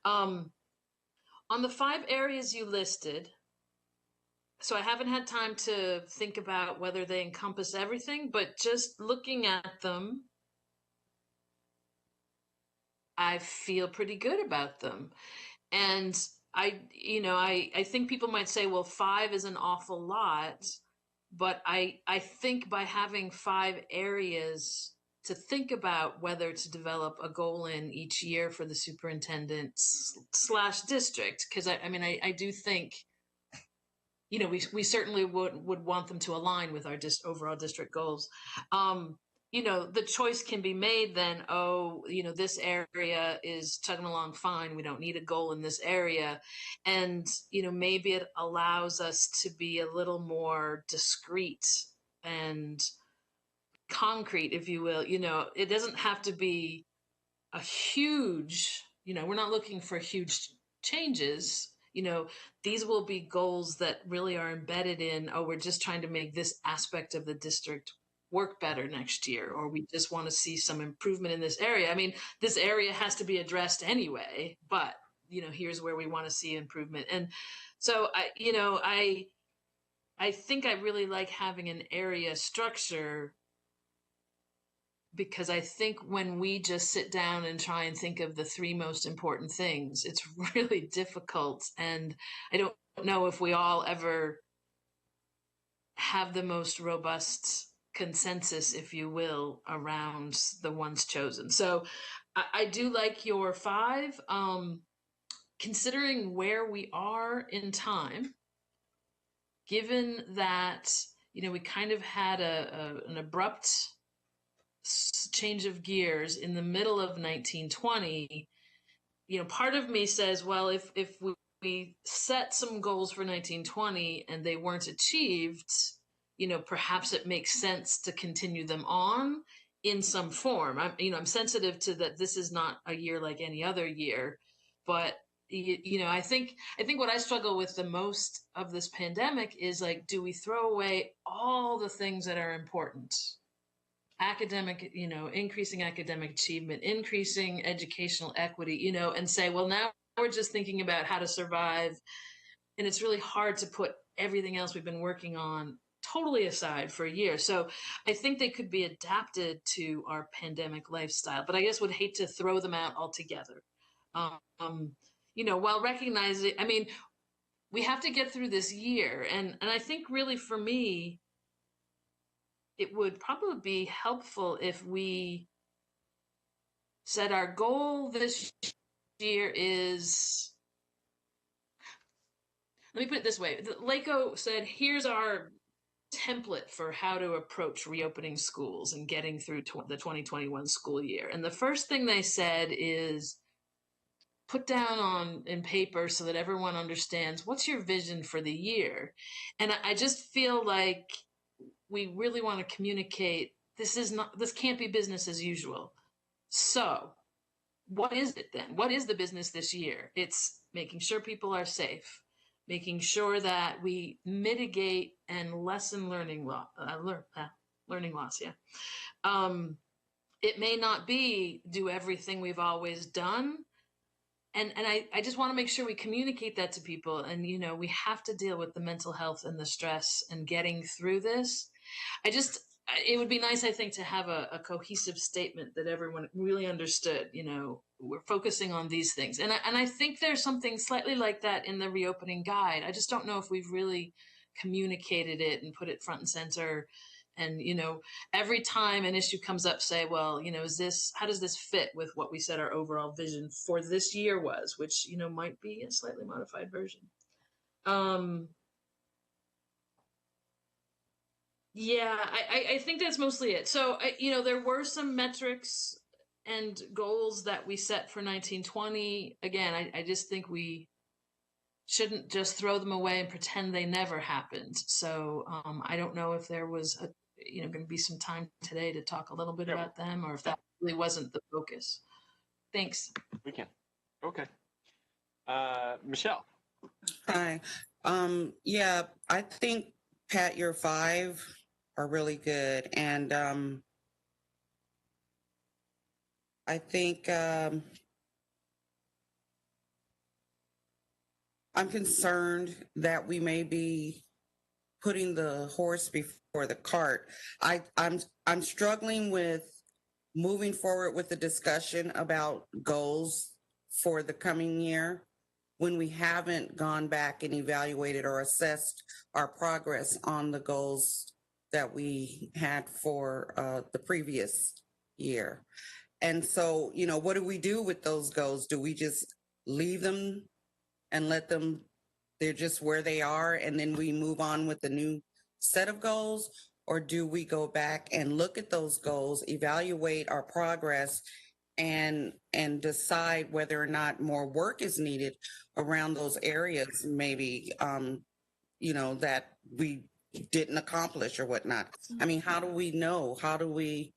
On the 5 areas you listed, so I haven't had time to think about whether they encompass everything, but just looking at them, I feel pretty good about them. And I think people might say, well, 5 is an awful lot, but I think by having 5 areas to think about whether to develop a goal in each year for the superintendent / district, because I do think, we certainly would want them to align with our overall district goals. you know, the choice can be made then, oh, you know, this area is chugging along fine. We don't need a goal in this area. And, you know, maybe it allows us to be a little more discreet and concrete, if you will. You know, it doesn't have to be a huge, you know, we're not looking for huge changes. You know, these will be goals that really are embedded in, oh, we're just trying to make this aspect of the district work better next year, or we just want to see some improvement in this area. I mean, this area has to be addressed anyway, but, you know, here's where we want to see improvement. And so I think I really like having an area structure, because I think when we just sit down and try and think of the three most important things, it's really difficult. And I don't know if we all ever have the most robust consensus, if you will, around the ones chosen. So I do like your 5. Considering where we are in time, given that, you know, we kind of had an abrupt change of gears in the middle of 1920, you know, part of me says, well, if we set some goals for 1920 and they weren't achieved, you know, perhaps it makes sense to continue them on in some form. I'm sensitive to that. This is not a year like any other year, but you know, I think what I struggle with the most of this pandemic is, like, do we throw away all the things that are important? Academic, you know, increasing academic achievement, increasing educational equity, you know, and say, well, now we're just thinking about how to survive. And it's really hard to put everything else we've been working on totally aside for a year. So I think they could be adapted to our pandemic lifestyle, but I guess would hate to throw them out altogether. You know, while recognizing, I mean, we have to get through this year. And I think really for me, it would probably be helpful if we said our goal this year is, let me put it this way. LACO said, here's our template for how to approach reopening schools and getting through the 2021 school year. And the first thing they said is, put down in paper so that everyone understands, what's your vision for the year? And I just feel like we really want to communicate, this can't be business as usual. So what is it then? What is the business this year? It's making sure people are safe, making sure that we mitigate and lessen learning loss. Yeah. It may not be do everything we've always done. And I just want to make sure we communicate that to people. And, you know, we have to deal with the mental health and the stress and getting through this. It would be nice, I think, to have a cohesive statement that everyone really understood. You know, we're focusing on these things. And I think there's something slightly like that in the reopening guide. I just don't know if we've really communicated it and put it front and center. And, you know, every time an issue comes up, say, well, you know, how does this fit with what we said our overall vision for this year was, which, you know, might be a slightly modified version. Yeah, I think that's mostly it. So, you know, there were some metrics and goals that we set for 1920. Again, I just think we shouldn't just throw them away and pretend they never happened. So I don't know if there was going to be some time today to talk a little bit about them, or if that really wasn't the focus. Thanks. We can. Okay. Michelle. Hi. Yeah, I think, Pat, your 5 are really good. And I think I'm concerned that we may be putting the horse before the cart. I'm struggling with moving forward with the discussion about goals for the coming year when we haven't gone back and evaluated or assessed our progress on the goals that we had for the previous year. And so, you know, what do we do with those goals? Do we just leave them and let them, they're just where they are, and then we move on with the new set of goals? Or do we go back and look at those goals, evaluate our progress, and decide whether or not more work is needed around those areas, maybe, that we didn't accomplish or whatnot? I mean, how do we know? How do we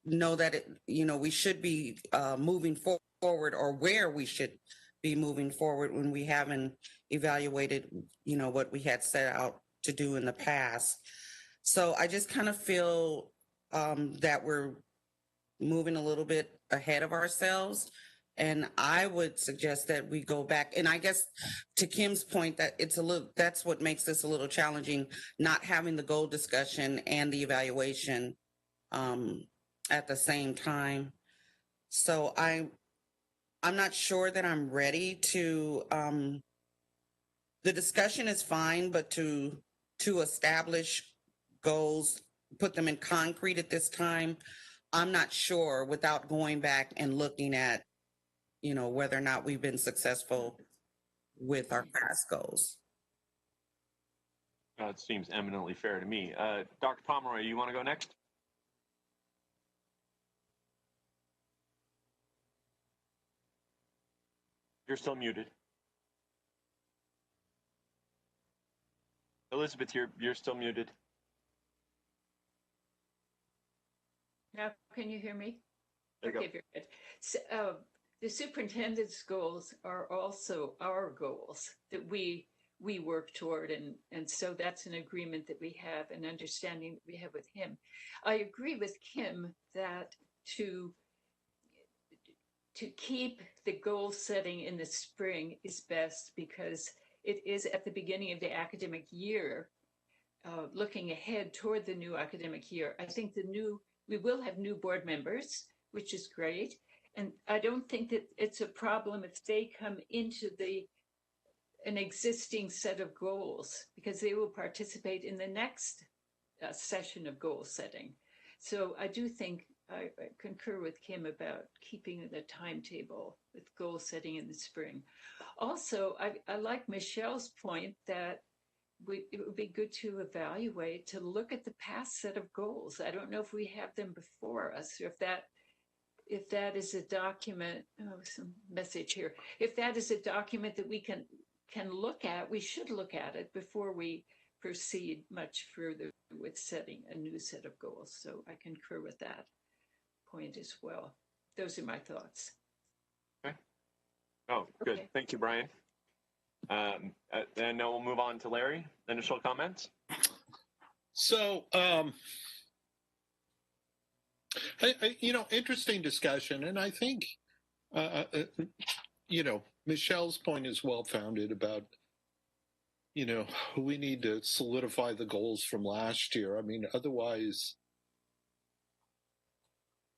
know that we should be moving forward, or where we should be moving forward when we haven't evaluated, what we had set out to do in the past? So I just kind of feel that we're moving a little bit ahead of ourselves. And I would suggest that we go back. And I guess to Kim's point, that that's what makes this a little challenging, not having the goal discussion and the evaluation at the same time. So I'm not sure that I'm ready to, the discussion is fine, but to establish goals, put them in concrete at this time, I'm not sure, without going back and looking at, whether or not we've been successful with our past goals. It seems eminently fair to me. Dr. Pomeroy, you want to go next? You're still muted. Elizabeth, you're still muted. Now, can you hear me? There you Okay, go. very good. So, the superintendent's goals are also our goals that we work toward, and so that's an agreement that we have, an understanding that we have with him. I agree with Kim that to keep the goal setting in the spring is best, because it is at the beginning of the academic year, looking ahead toward the new academic year. I think we will have new board members, which is great. And I don't think that it's a problem if they come into an existing set of goals, because they will participate in the next session of goal setting. So I do think I concur with Kim about keeping the timetable with goal setting in the spring. Also, I like Michelle's point that it would be good to evaluate, to look at the past set of goals. I don't know if we have them before us, or if that is a document, some message here. If that is a document that we can look at, we should look at it before we proceed much further with setting a new set of goals. So I concur with that point as well. Those are my thoughts. Okay. Oh, good. Okay. Thank you, Brian. And now we'll move on to Larry. Initial comments? So, interesting discussion. And I think, Michelle's point is well-founded about, we need to solidify the goals from last year. I mean, otherwise,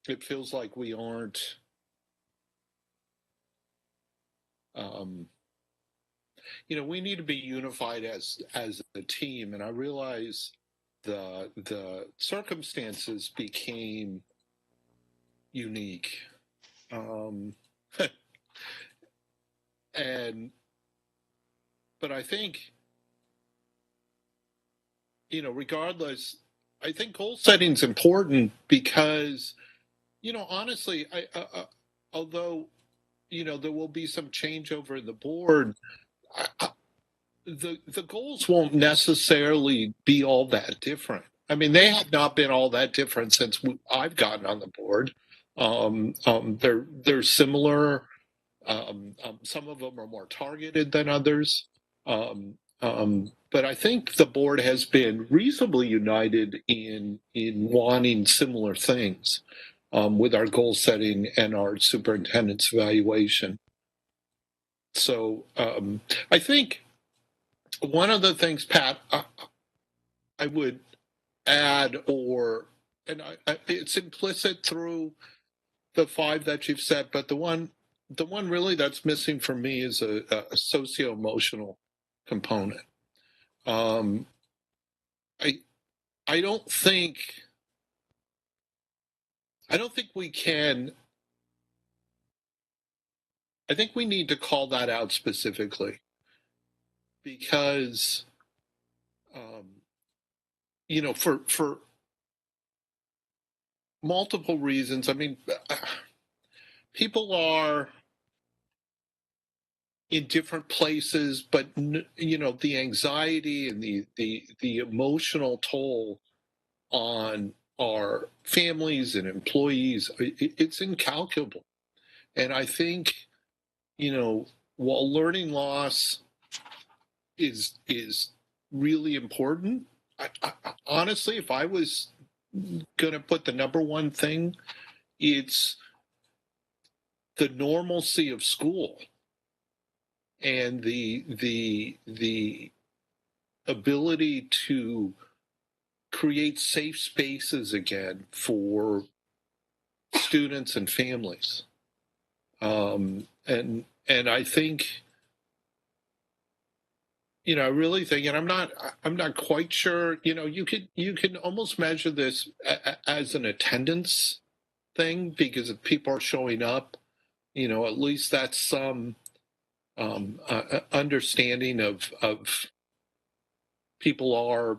it feels like we aren't, we need to be unified as a team. And I realize the circumstances became unique. But I think, regardless, I think goal setting is important because, honestly, although, there will be some changeover in the board, the goals won't necessarily be all that different. I mean, they have not been all that different since I've gotten on the board. They're similar. Some of them are more targeted than others. But I think the board has been reasonably united in wanting similar things with our goal setting and our superintendent's evaluation. So I think one of the things, Pat, I would add, it's implicit through the 5 that you've said, but the one really that's missing for me is a socio-emotional component. I don't think we can. I think we need to call that out specifically, because for multiple reasons. I mean, people are in different places, but the anxiety and the emotional toll on our families and employees, it's incalculable. And I think, while learning loss is really important, I, honestly, if I was going to put the number one thing, it's the normalcy of school and the ability to create safe spaces again for students and families. And I think, I really think, and I'm not quite sure, you can almost measure this as an attendance thing, because if people are showing up, at least that's some understanding of people are,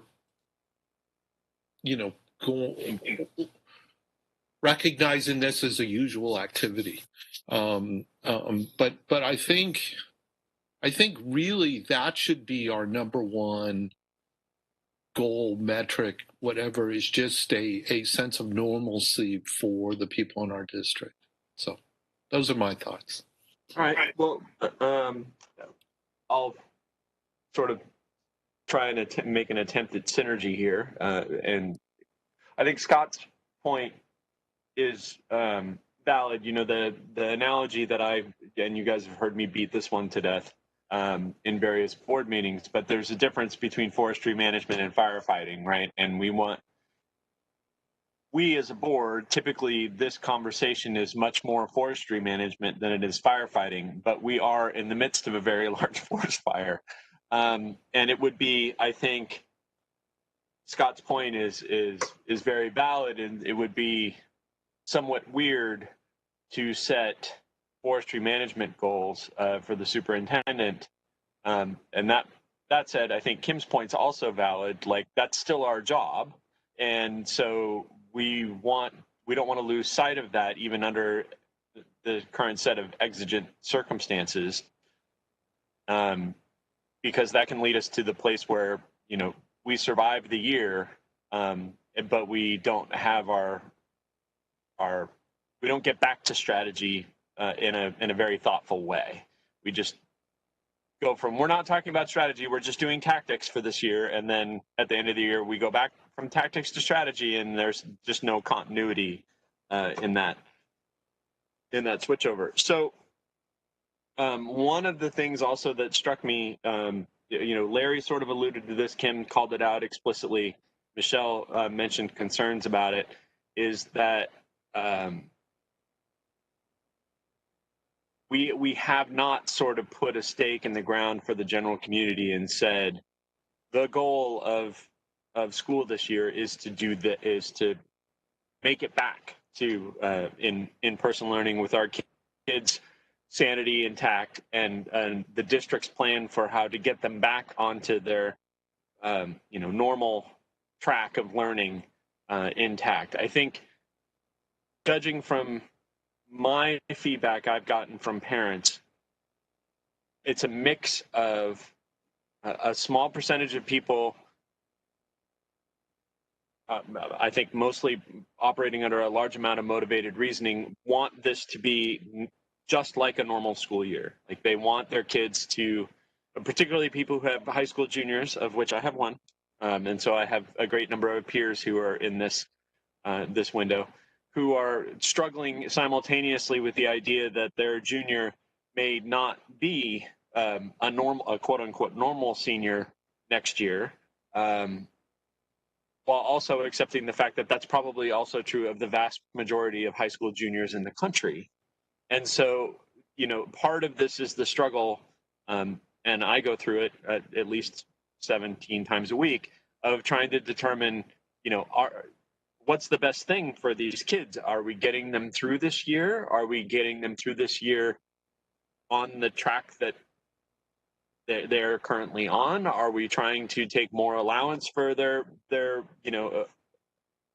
recognizing this as a usual activity. But I think really that should be our number one goal, metric, whatever, is just a sense of normalcy for the people in our district. So those are my thoughts. All right. Well, I'll sort of try and make an attempt at synergy here. And I think Scott's point is valid. The analogy that and you guys have heard me beat this one to death in various board meetings, but there's a difference between forestry management and firefighting, right? And we as a board, typically this conversation is much more forestry management than it is firefighting, but we are in the midst of a very large forest fire. And it would be, I think, Scott's point is very valid, and it would be somewhat weird to set forestry management goals for the superintendent. And that said, I think Kim's point's also valid. Like, that's still our job, and so we don't want to lose sight of that, even under the current set of exigent circumstances, because that can lead us to the place where we survive the year, but we don't have we don't get back to strategy in a very thoughtful way. We just go from, we're not talking about strategy, we're just doing tactics for this year, and then at the end of the year we go back from tactics to strategy, and there's just no continuity in that switchover. So one of the things also that struck me, Larry sort of alluded to this, Kim called it out explicitly, Michelle mentioned concerns about it, is that we have not sort of put a stake in the ground for the general community and said the goal of school this year is to make it back to in-person learning with our kids' sanity intact, and the district's plan for how to get them back onto their normal track of learning intact. I think, judging from my feedback I've gotten from parents, it's a mix of a small percentage of people, I think mostly operating under a large amount of motivated reasoning, want this to be just like a normal school year. Like, they want their kids to, particularly people who have high school juniors, of which I have one, and so I have a great number of peers who are in this window, who are struggling simultaneously with the idea that their junior may not be a quote unquote normal senior next year, while also accepting the fact that that's probably also true of the vast majority of high school juniors in the country. And so, part of this is the struggle, and I go through it at least 17 times a week, of trying to determine, what's the best thing for these kids? Are we getting them through this year? Are we getting them through this year on the track that they're currently on? Are we trying to take more allowance for their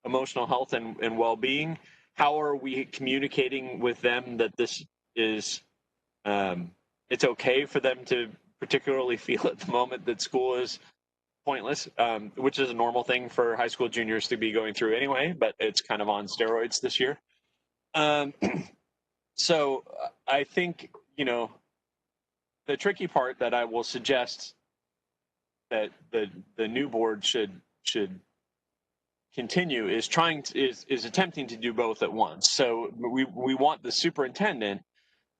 emotional health and well-being. How are we communicating with them that this is, it's okay for them to particularly feel at the moment that school is pointless, which is a normal thing for high school juniors to be going through anyway, but it's kind of on steroids this year. So I think, the tricky part that I will suggest that the new board should continue is is attempting to do both at once. So we want the superintendent,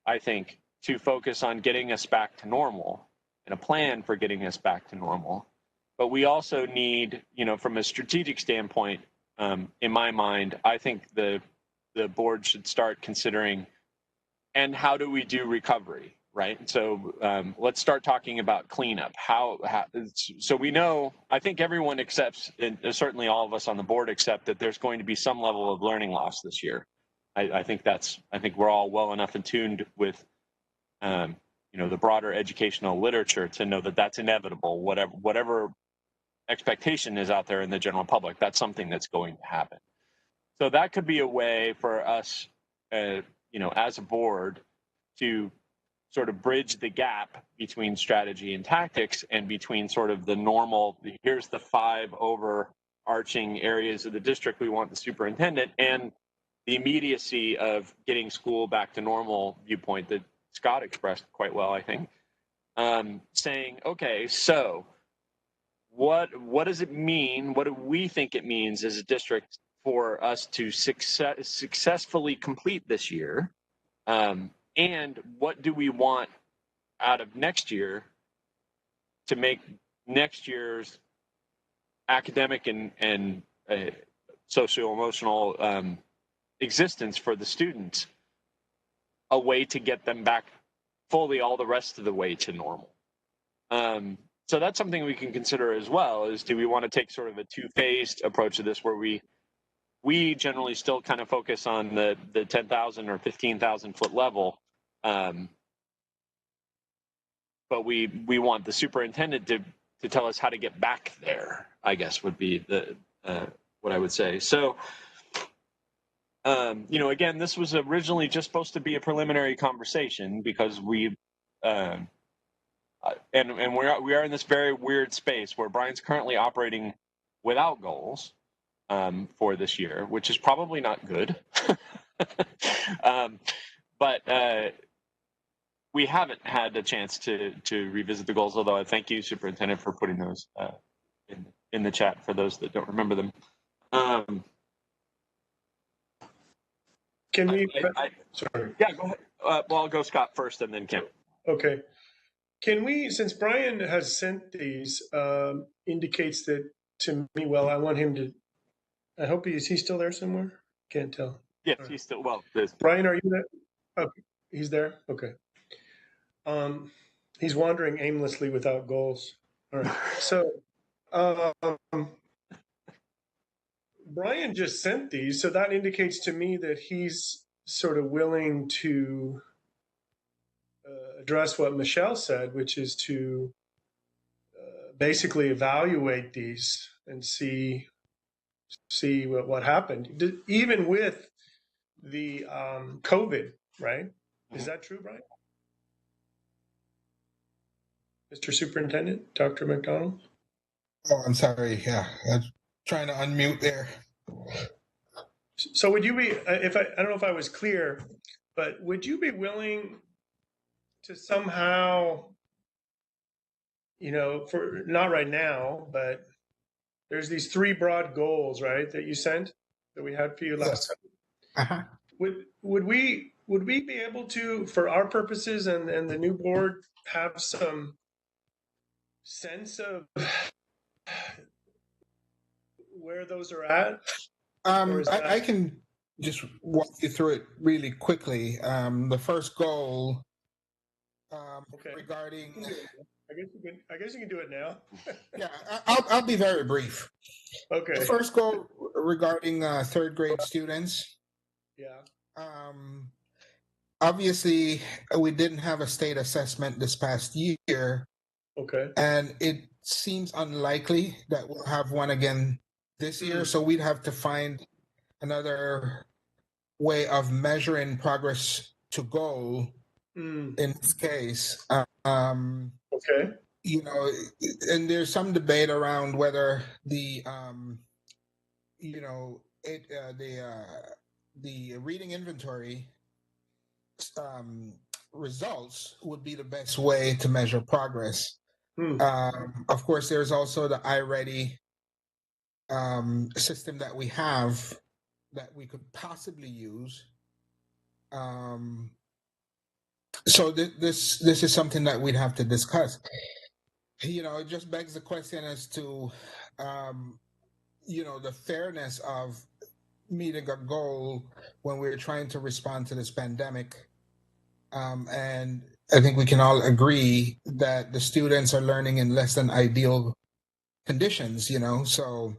I think, to focus on getting us back to normal and a plan for getting us back to normal. But we also need, from a strategic standpoint, in my mind, I think the board should start considering, and how do we do recovery, right? So let's start talking about cleanup. So we know, I think everyone accepts, and certainly all of us on the board accept, that there's going to be some level of learning loss this year. I think we're all well enough in tuned with, the broader educational literature to know that that's inevitable. Whatever expectation is out there in the general public, that's something that's going to happen. So that could be a way for us, as a board, to sort of bridge the gap between strategy and tactics, and between sort of the normal, here's the 5 overarching areas of the district we want the superintendent, and the immediacy of getting school back to normal viewpoint that Scott expressed quite well, I think, saying, okay, so what does it mean? What do we think it means as a district for us to successfully complete this year? And what do we want out of next year to make next year's academic and socio-emotional existence for the students a way to get them back fully all the rest of the way to normal? So that's something we can consider as well, is do we want to take sort of a two-phased approach to this, where we generally still kind of focus on the 10,000 or 15,000 foot level, but we want the superintendent to tell us how to get back there, I guess would be the what I would say. So, again, this was originally just supposed to be a preliminary conversation, because we are in this very weird space where Brian's currently operating without goals for this year, which is probably not good. But we haven't had a chance to revisit the goals, although I thank you, Superintendent, for putting those in the chat for those that don't remember them. Can we? Sorry. Yeah, go ahead. Well, I'll go Scott first, and then Kim. Okay. Can we, since Brian has sent these, indicates that to me, well, I want him to, I hope is he still there somewhere? Can't tell. Yes, he's still, Brian, are you there? Oh, he's there? Okay. He's wandering aimlessly without goals. All right. So, Brian just sent these, so that indicates to me that he's sort of willing to address what Michelle said, which is to basically evaluate these and see what happened, even with the COVID, right? Is that true, Brian? Mr. Superintendent, Dr. McDonald? Oh, I'm sorry. Yeah, I'm trying to unmute there. So would you be, I don't know if I was clear, but would you be willing to somehow, for not right now, but there's these 3 broad goals, right, that you sent, that we had for you last time. Uh-huh. Would we be able to, for our purposes and the new board, have some sense of where those are at? I can just walk you through it really quickly. The first goal regarding, I guess you can do it now. Yeah, I'll be very brief. Okay. The first goal regarding 3rd grade students. Yeah. Obviously, we didn't have a state assessment this past year. Okay. And it seems unlikely that we'll have one again this year. So we'd have to find another way of measuring progress to goal in this case. Okay. You know, and there's some debate around whether the you know the reading inventory results would be the best way to measure progress. Of course, there's also the iReady system that we have that we could possibly use. So this is something that we'd have to discuss. You know, it just begs the question as to, you know, the fairness of meeting a goal when we're trying to respond to this pandemic. And I think we can all agree that the students are learning in less than ideal conditions, you know, so.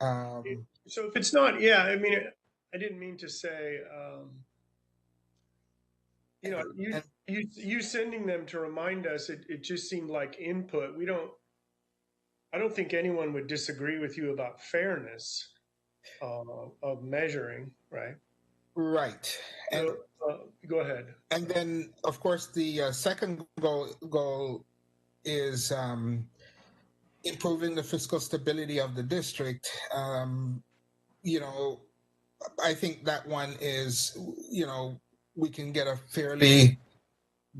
So if it's not, yeah, I mean, I didn't mean to say, you know, you sending them to remind us, it just seemed like input. I don't think anyone would disagree with you about fairness of measuring, right? Right. And so, go ahead. And then, of course, the second goal is improving the fiscal stability of the district. You know, I think that one is, you know, we can get a fairly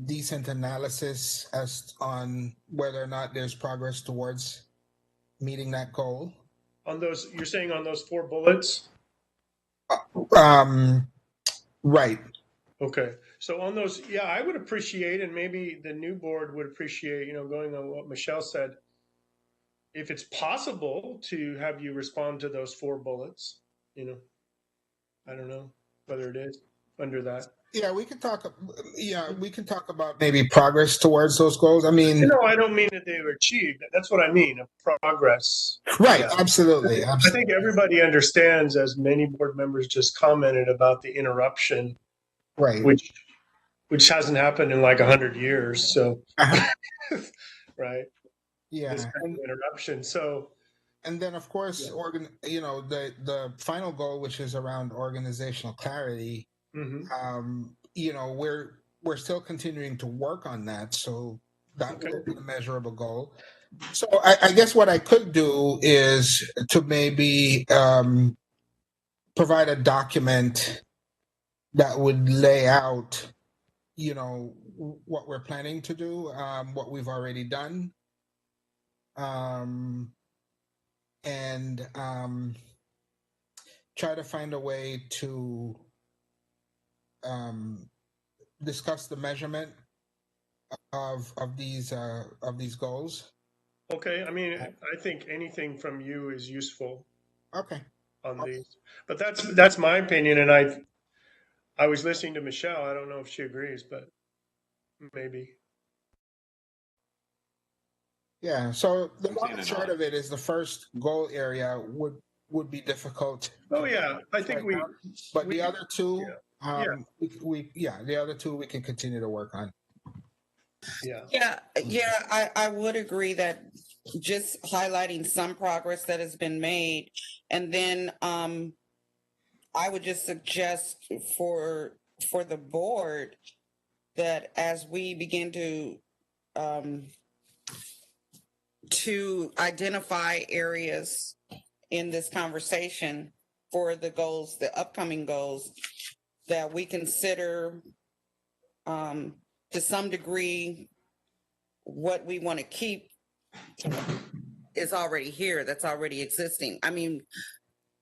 decent analysis as on whether or not there's progress towards meeting that goal. On those, you're saying on those 4 bullets? Right. Okay. So on those, yeah, I would appreciate, and maybe the new board would appreciate, you know, going on what Michelle said, if it's possible to have you respond to those 4 bullets, you know, I don't know whether it is under that. Yeah, we can talk. Yeah, we can talk about maybe progress towards those goals. I mean, no, I don't mean that they were achieved. That's what I mean. Progress. Right. Yeah. Absolutely. I think everybody understands, as many board members just commented about the interruption, right, which hasn't happened in like 100 years. So, right. Yeah. This kind of interruption. So. And then, of course, you know, the final goal, which is around organizational clarity. You know, we're still continuing to work on that, so that will be a measurable goal. So I guess what I could do is to maybe provide a document that would lay out, you know, what we're planning to do, what we've already done, and try to find a way to discuss the measurement of these goals. Okay, I mean, I think anything from you is useful. Okay. On these, but that's my opinion, and I was listening to Michelle. I don't know if she agrees, but maybe. Yeah. So the long and short of it is the first goal area would be difficult. Oh yeah, I think but the other two, yeah. The other two we can continue to work on. Yeah, I would agree that just highlighting some progress that has been made, and then I would just suggest for the board that as we begin to identify areas in this conversation for the goals, the upcoming goals, that we consider to some degree what we want to keep is already here, that's already existing. I mean,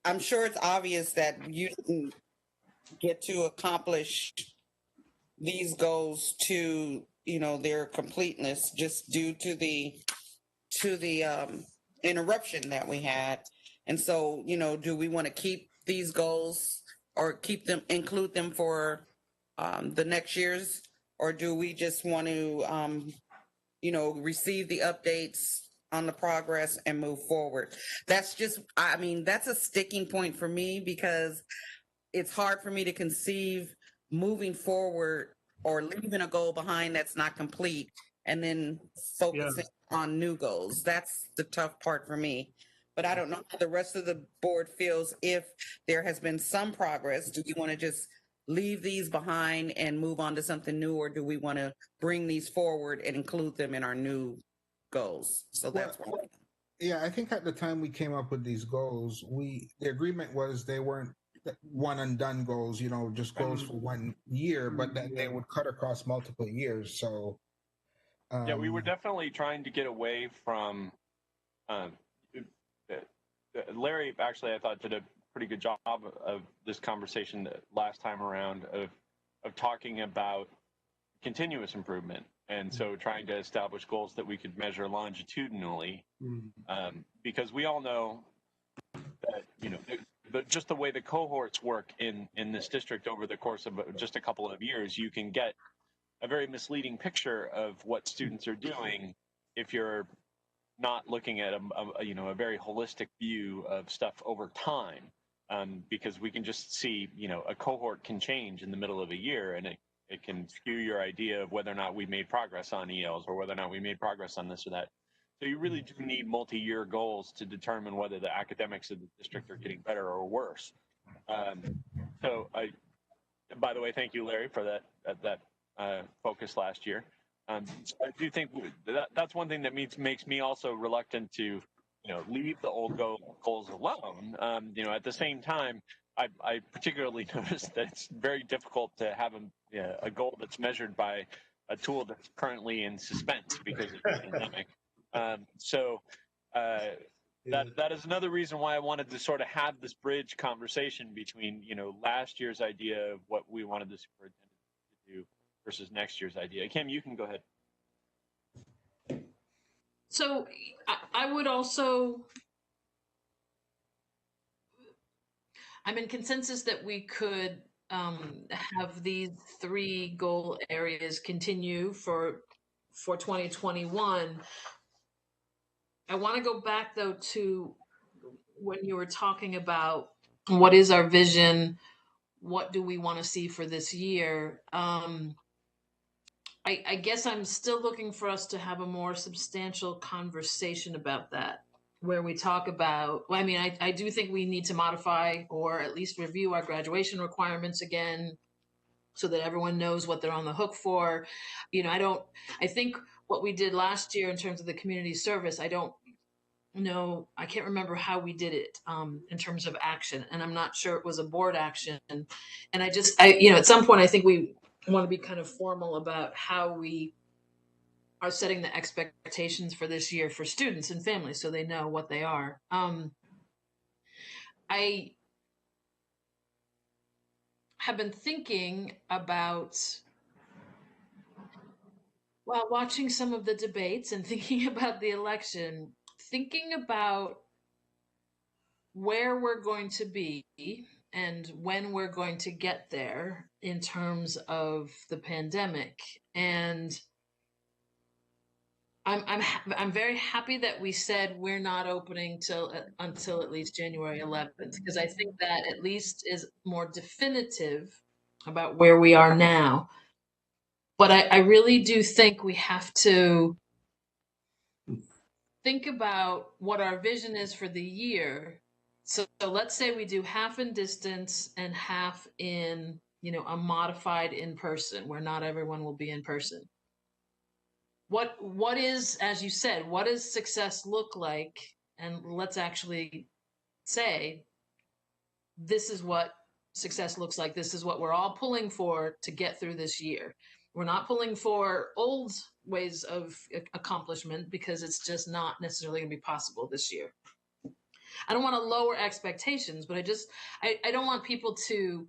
I'm sure it's obvious that you didn't get to accomplish these goals to, you know, their completeness just due to the interruption that we had. And so, you know, do we want to keep these goals or include them for the next year's, or do we just want to, you know, receive the updates on the progress and move forward? That's just, I mean, that's a sticking point for me, because it's hard for me to conceive moving forward or leaving a goal behind that's not complete and then focusing on new goals. That's the tough part for me. But I don't know how the rest of the board feels. If there has been some progress, do you want to just leave these behind and move on to something new, or do we want to bring these forward and include them in our new goals? So that's Well, yeah, I think at the time we came up with these goals, the agreement was they weren't one and done goals, just goals for 1 year, but that they would cut across multiple years. So yeah, we were definitely trying to get away from um, Larry. Actually, I thought did a pretty good job of this conversation last time around of talking about continuous improvement, and so trying to establish goals that we could measure longitudinally, because we all know that just the way the cohorts work in this district over the course of just a couple of years, you can get a very misleading picture of what students are doing if you're not looking at a very holistic view of stuff over time, because we can just see a cohort can change in the middle of a year, and it can skew your idea of whether or not we made progress on ELs or whether or not we made progress on this or that. So you really do need multi-year goals to determine whether the academics of the district are getting better or worse. By the way, thank you, Larry, for that focus last year. So I do think that's one thing that makes me also reluctant to, leave the old goals alone. At the same time, I particularly noticed that it's very difficult to have a goal that's measured by a tool that's currently in suspense because of the pandemic. That is another reason why I wanted to sort of have this bridge conversation between, last year's idea of what we wanted the superintendent to do versus next year's idea. Kim, you can go ahead. So I would also, I'm in consensus that we could have these 3 goal areas continue for 2021. I want to go back though to when you were talking about what is our vision, what do we want to see for this year. I guess I'm still looking for us to have a more substantial conversation about that, where we talk about, I do think we need to modify or at least review our graduation requirements again so that everyone knows what they're on the hook for. I think what we did last year in terms of the community service, I can't remember how we did it in terms of action, and I'm not sure it was a board action. And at some point, I think we want to be kind of formal about how we are setting the expectations for this year for students and families so they know what they are. I have been thinking about, while watching some of the debates and thinking about the election, thinking about where we're going to be and when we're going to get there in terms of the pandemic. And I'm very happy that we said we're not opening until at least January 11th, because I think that at least is more definitive about where we are now. But I really do think we have to think about what our vision is for the year. So let's say we do half in distance and half in, a modified in person, where not everyone will be in person. What is, as you said, what does success look like? And let's actually say, this is what success looks like. This is what we're all pulling for to get through this year. We're not pulling for old ways of accomplishment because it's just not necessarily going to be possible this year. I don't want to lower expectations, but I don't want people to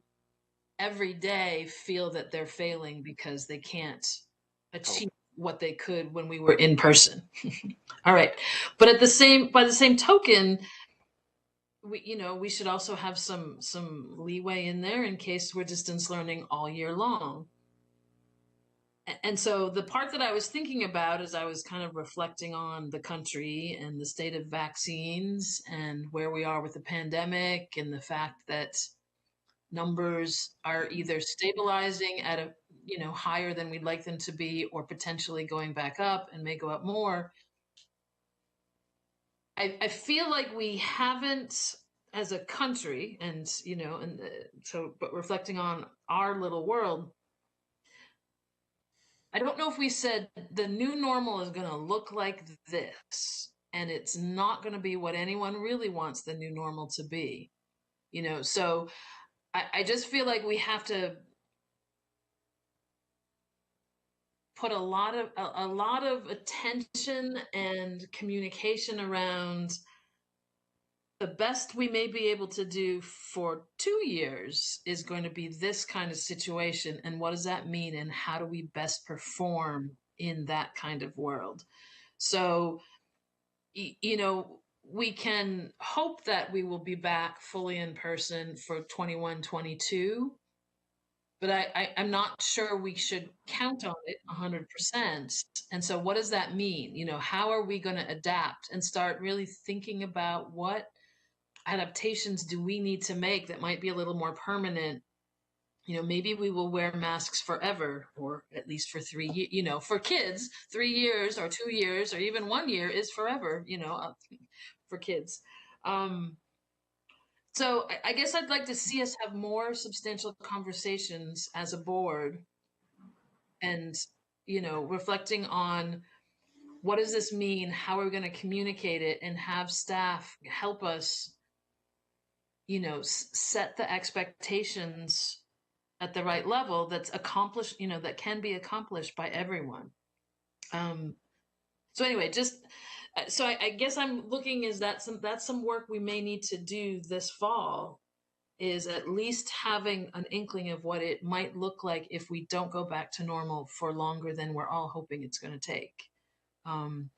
every day feel that they're failing because they can't achieve what they could when we were in person. All right. But by the same token, we should also have some leeway in there in case we're distance learning all year long. And so the part that I was thinking about as I was kind of reflecting on the country and the state of vaccines and where we are with the pandemic and the fact that numbers are either stabilizing at a higher than we'd like them to be, or potentially going back up and may go up more. I feel like we haven't, as a country, and but reflecting on our little world, I don't know if we said the new normal is going to look like this, and it's not going to be what anyone really wants the new normal to be. So I just feel like we have to put a lot of attention and communication around the best we may be able to do for 2 years is going to be this kind of situation. And what does that mean? And how do we best perform in that kind of world? So, we can hope that we will be back fully in person for 21, 22, but I'm not sure we should count on it 100%. And so what does that mean? How are we going to adapt and start really thinking about what adaptations do we need to make that might be a little more permanent? Maybe we will wear masks forever, or at least for 3 years. For kids, 3 years or 2 years or even 1 year is forever, for kids. So I guess I'd like to see us have more substantial conversations as a board and, reflecting on what does this mean? How are we going to communicate it, and have staff help us, set the expectations at the right level that's accomplished, that can be accomplished by everyone. So anyway, so I guess I'm looking is that's some work we may need to do this fall, is at least having an inkling of what it might look like if we don't go back to normal for longer than we're all hoping it's going to take. And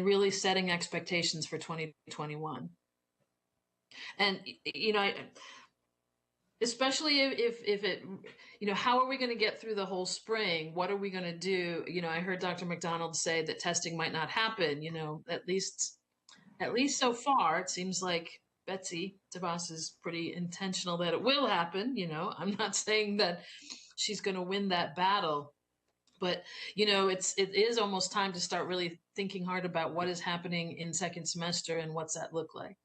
really setting expectations for 2021. And, especially if it, how are we going to get through the whole spring? What are we going to do? I heard Dr. McDonald say that testing might not happen, at least so far. It seems like Betsy DeVos is pretty intentional that it will happen. I'm not saying that she's going to win that battle, but it is almost time to start really thinking hard about what is happening in second semester and what's that look like.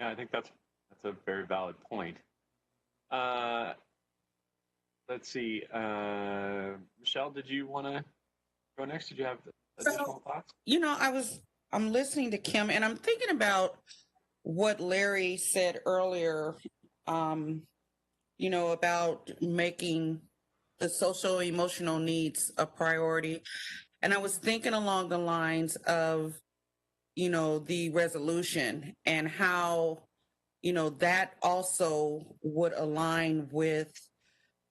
Yeah, I think that's a very valid point. Let's see. Michelle, did you want to go next? Did you have additional thoughts? I'm listening to Kim, and I'm thinking about what Larry said earlier, about making the social emotional needs a priority. And I was thinking along the lines of, the resolution and how, that also would align with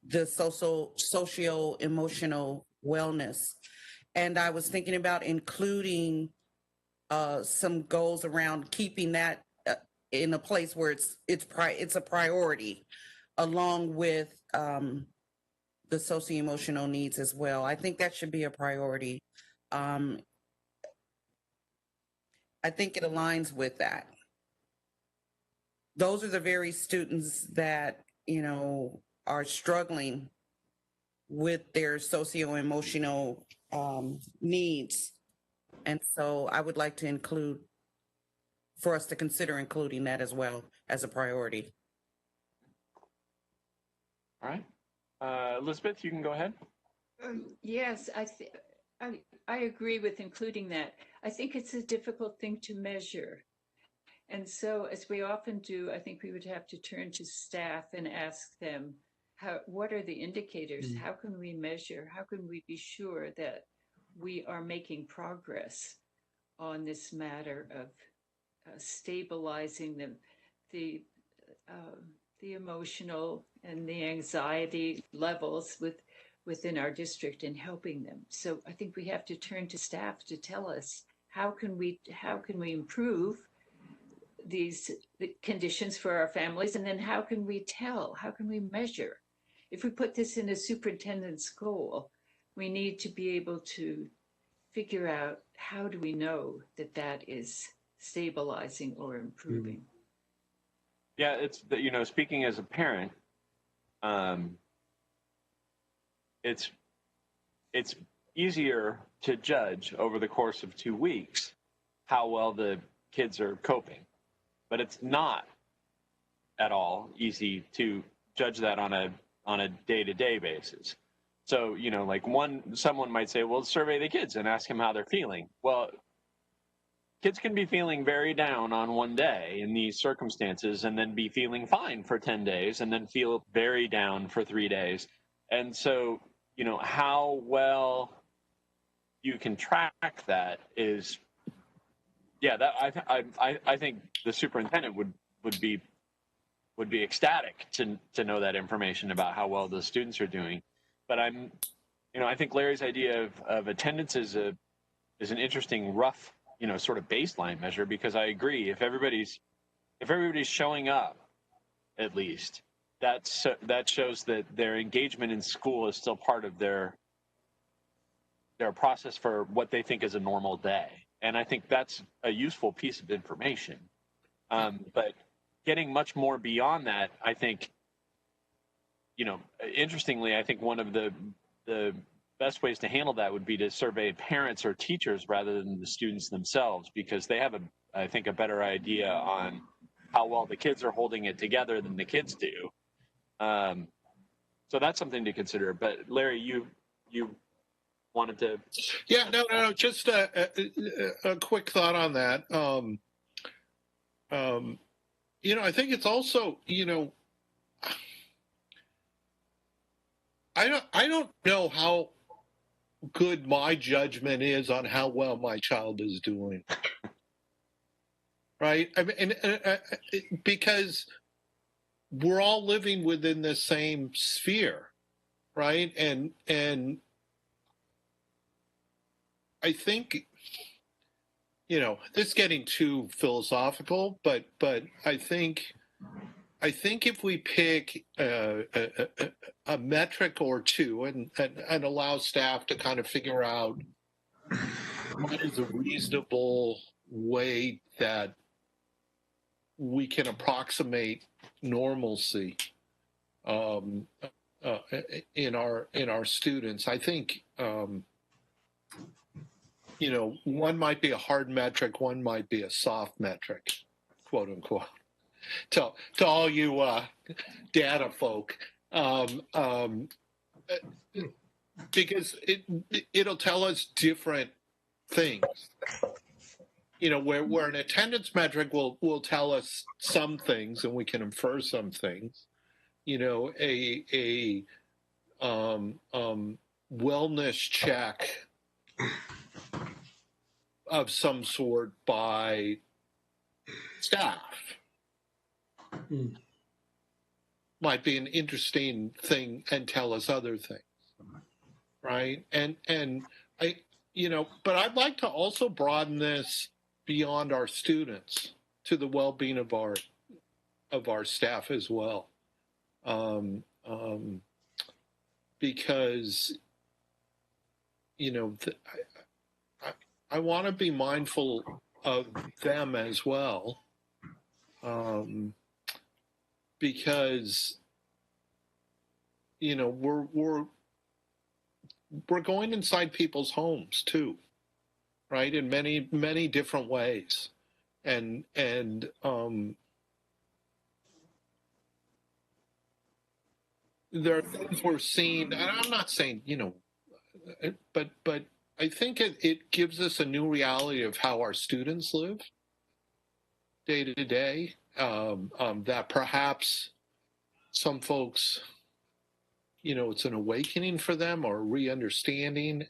the socio-emotional wellness. And I was thinking about including some goals around keeping that in a place where it's a priority, along with the socio-emotional needs as well. I think that should be a priority. I think it aligns with that. Those are the very students that, are struggling with their socio-emotional needs. And so I would like to for us to consider including that as well as a priority. All right. Elizabeth, you can go ahead. Yes, I agree with including that. I think it's a difficult thing to measure. And so, as we often do, I think we would have to turn to staff and ask them, what are the indicators? How can we measure? How can we be sure that we are making progress on this matter of stabilizing the emotional and the anxiety levels within our district and helping them? So I think we have to turn to staff to tell us how can we improve these conditions for our families, and then how can we measure? If we put this in a superintendent's goal, we need to be able to figure out how do we know that is stabilizing or improving. Yeah, it's speaking as a parent, it's easier to judge over the course of 2 weeks how well the kids are coping. But it's not at all easy to judge that on a day-to-day basis. So, you know, like someone might say, well, survey the kids and ask them how they're feeling. Well, kids can be feeling very down on one day in these circumstances and then be feeling fine for 10 days and then feel very down for 3 days. And so, you know, how well you can track that is, yeah, that I think the superintendent would be ecstatic to know that information about how well the students are doing. But I think Larry's idea of attendance is an interesting rough, you know, sort of baseline measure, because I agree, if everybody's showing up, at least that shows that their engagement in school is still part of their process for what they think is a normal day. And I think that's a useful piece of information. But getting much more beyond that, I think, you know, interestingly, I think one of the best ways to handle that would be to survey parents or teachers rather than the students themselves, because they have I think a better idea on how well the kids are holding it together than the kids do. So that's something to consider. But Larry, you wanted to? Yeah, no, just a quick thought on that. You know, I think it's also, you know, I don't know how good my judgment is on how well my child is doing. Right? I mean, because we're all living within the same sphere, right? And I think, you know, this is getting too philosophical, but I think if we pick a metric or two and allow staff to kind of figure out what is a reasonable way that we can approximate normalcy in our students, I think you know, one might be a hard metric, one might be a soft metric, quote unquote. To all you data folk, because it'll tell us different things. You know, where an attendance metric will tell us some things and we can infer some things. You know, a wellness check of some sort by staff might be an interesting thing and tell us other things, right? And I, you know, but I'd like to also broaden this beyond our students to the well-being of our staff as well, because, you know, I want to be mindful of them as well, because, you know, we're going inside people's homes too, right? In many different ways, and there are things we're seeing, and I'm not saying, you know, but I think it gives us a new reality of how our students live day to day, that perhaps some folks, you know, it's an awakening for them or re-understanding,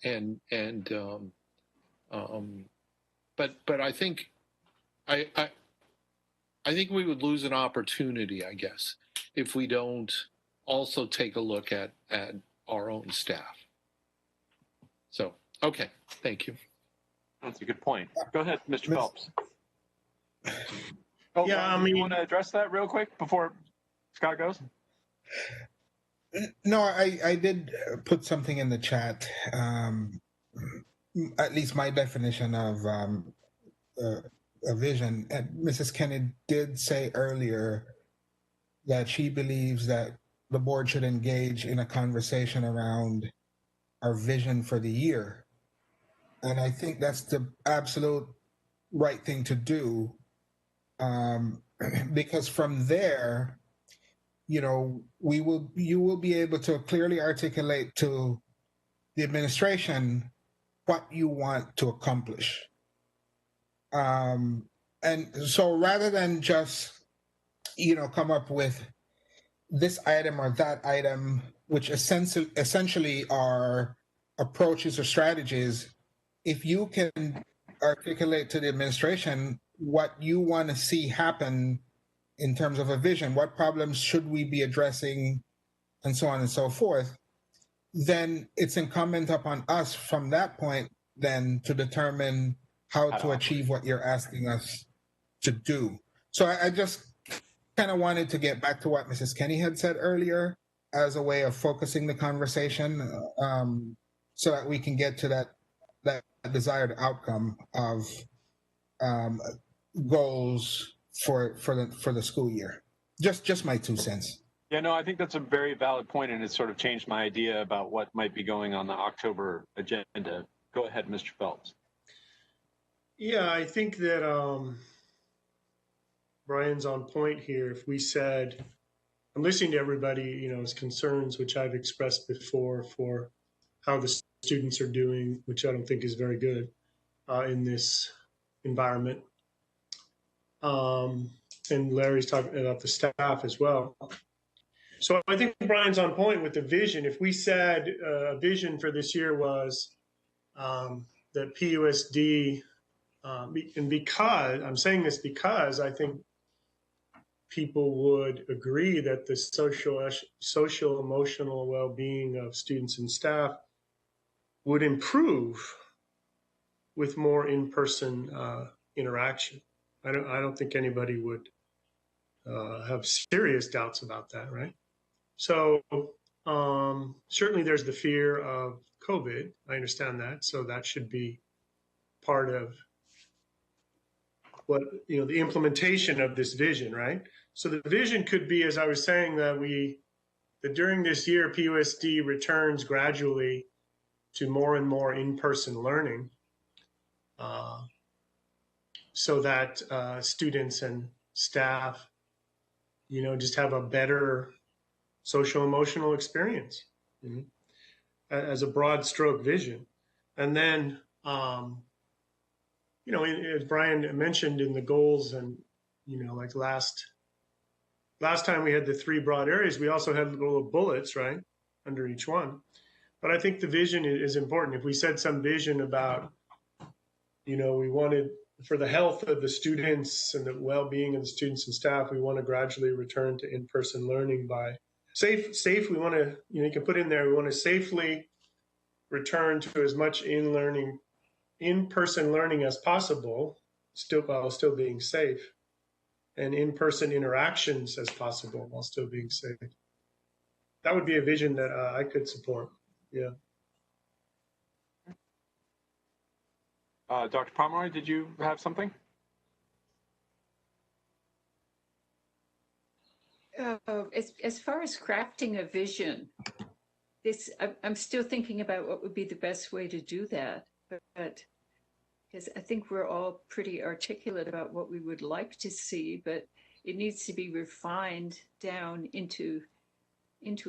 but I think I think we would lose an opportunity, I guess, if we don't also take a look at our own staff. So, okay, thank you. That's a good point. Go ahead, Mr. Phelps. Oh, Yeah, Ron, you want to address that real quick before Scott goes? No, I did put something in the chat. At least my definition of a vision. And Mrs. Kennedy did say earlier that she believes that the board should engage in a conversation around our vision for the year. And I think that's the absolute right thing to do, because from there, you know, you will be able to clearly articulate to the administration what you want to accomplish. And so rather than just, you know, come up with this item or that item, which essentially are approaches or strategies, if you can articulate to the administration what you want to see happen in terms of a vision, what problems should we be addressing, and so on and so forth, then it's incumbent upon us from that point then to determine how to achieve what you're asking us to do. So I just kind of wanted to get back to what Mrs. Kenny had said earlier as a way of focusing the conversation, so that we can get to that desired outcome of goals for the school year. Just my 2 cents. Yeah, no, I think that's a very valid point, and it's sort of changed my idea about what might be going on the October agenda. Go ahead, Mr. Phelps. Yeah, I think that Brian's on point here. If we said, I'm listening to everybody, you know, his concerns, which I've expressed before, for how the students are doing, which I don't think is very good in this environment. And Larry's talking about the staff as well. So I think Brian's on point with the vision. If we said a vision for this year was that PUSD, and because I'm saying this because I think people would agree that the social emotional well-being of students and staff would improve with more in-person interaction. I don't think anybody would have serious doubts about that, right? So certainly there's the fear of COVID. I understand that. So that should be part of what, you know, the implementation of this vision, right? So the vision could be, as I was saying, that during this year, PUSD returns gradually to more and more in-person learning, so that students and staff, you know, just have a better social emotional experience, as a broad stroke vision. And then, you know, as Brian mentioned in the goals, and, you know, like last time we had the 3 broad areas, we also had little bullets, right, under each one. But I think the vision is important. If we said some vision about, you know, we wanted, for the health of the students and the well-being of the students and staff, we want to gradually return to in-person learning by safe. We want to, you know, you can put in there, we want to safely return to as much in-person learning as possible, while still being safe, and in-person interactions as possible while still being safe. That would be a vision that I could support. Yeah. Dr. Pomeroy, did you have something? As far as crafting a vision, I'm still thinking about what would be the best way to do that. But because I think we're all pretty articulate about what we would like to see, but it needs to be refined down into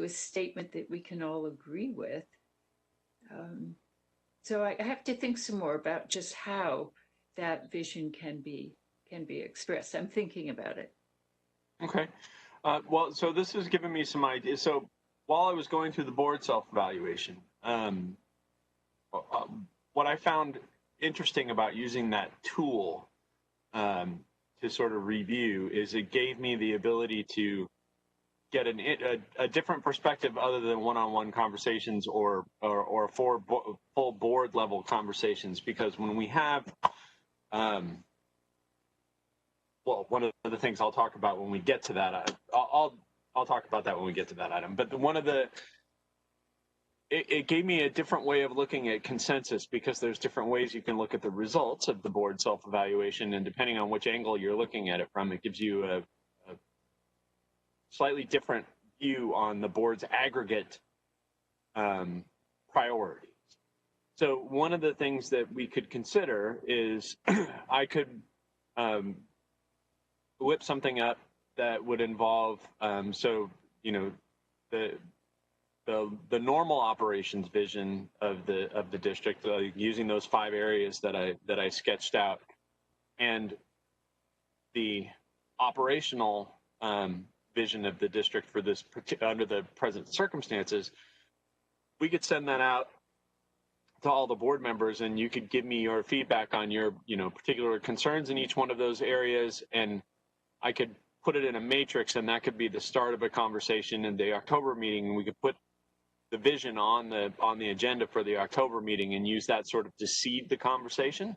a statement that we can all agree with. So I have to think some more about just how that vision can be expressed. I'm thinking about it. Okay. Well, so this has given me some ideas. So while I was going through the board self-evaluation, what I found interesting about using that tool to sort of review is it gave me the ability to get a different perspective other than one-on-one conversations or full board level conversations. Because when we have, well, one of the things I'll talk about when we get to that, I'll talk about that when we get to that item. But it gave me a different way of looking at consensus, because there's different ways you can look at the results of the board self-evaluation, and depending on which angle you're looking at it from, it gives you a slightly different view on the board's aggregate priorities. So one of the things that we could consider is I could whip something up that would involve, so, you know, the normal operations vision of the district, using those 5 areas that I sketched out, and the operational vision of the district for this under the present circumstances. We could send that out to all the board members, and you could give me your feedback on your, you know, particular concerns in each one of those areas, and I could put it in a matrix, and that could be the start of a conversation in the October meeting, and we could put the vision on the agenda for the October meeting and use that sort of to seed the conversation.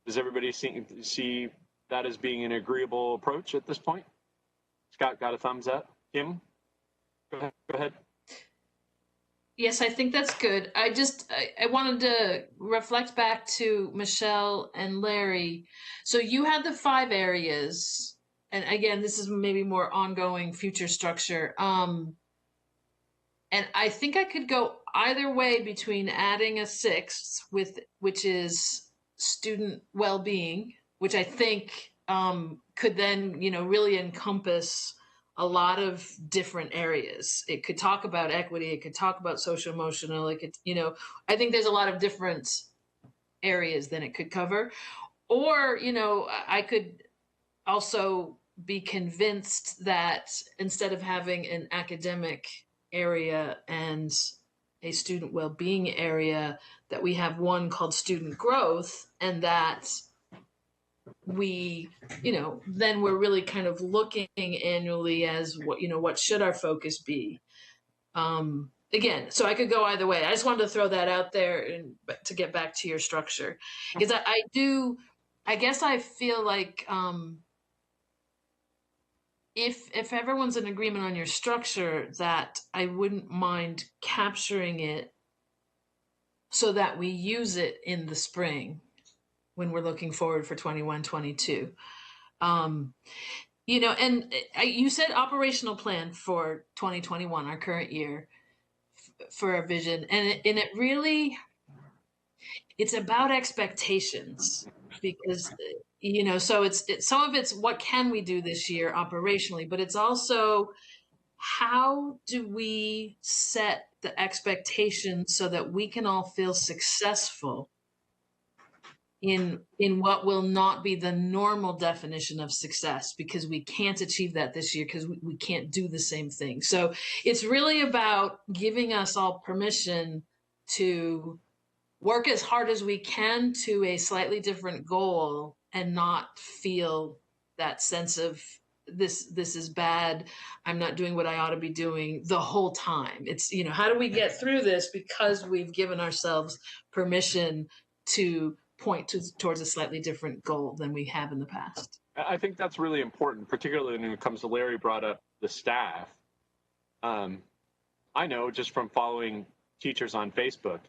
Does everybody see that as being an agreeable approach at this point? Scott got a thumbs up. Kim, go ahead. Yes, I think that's good. I wanted to reflect back to Michelle and Larry. So you had the 5 areas, and again, this is maybe more ongoing future structure. And I think I could go either way between adding a 6th which is student well-being, which I think could then, you know, really encompass a lot of different areas. It could talk about equity. It could talk about social emotional. It could, you know, I think there's a lot of different areas that it could cover. Or, you know, I could also be convinced that instead of having an academic area and a student well-being area, that we have one called student growth, and that we, you know, then we're really kind of looking annually as what, you know, what should our focus be? Again, so I could go either way. I just wanted to throw that out there and to get back to your structure, because I guess I feel like if everyone's in agreement on your structure, that I wouldn't mind capturing it so that we use it in the spring when we're looking forward for 21-22. You know, and you said operational plan for 2021, our current year, for our vision, and it really, it's about expectations, because, you know, so it's some of it's what can we do this year operationally, but it's also how do we set the expectations so that we can all feel successful in what will not be the normal definition of success, because we can't achieve that this year because we can't do the same thing. So it's really about giving us all permission to work as hard as we can to a slightly different goal and not feel that sense of this is bad, I'm not doing what I ought to be doing the whole time. It's, you know, how do we get through this because we've given ourselves permission to point towards a slightly different goal than we have in the past. I think that's really important, particularly when it comes to Larry brought up the staff. I know just from following teachers on Facebook,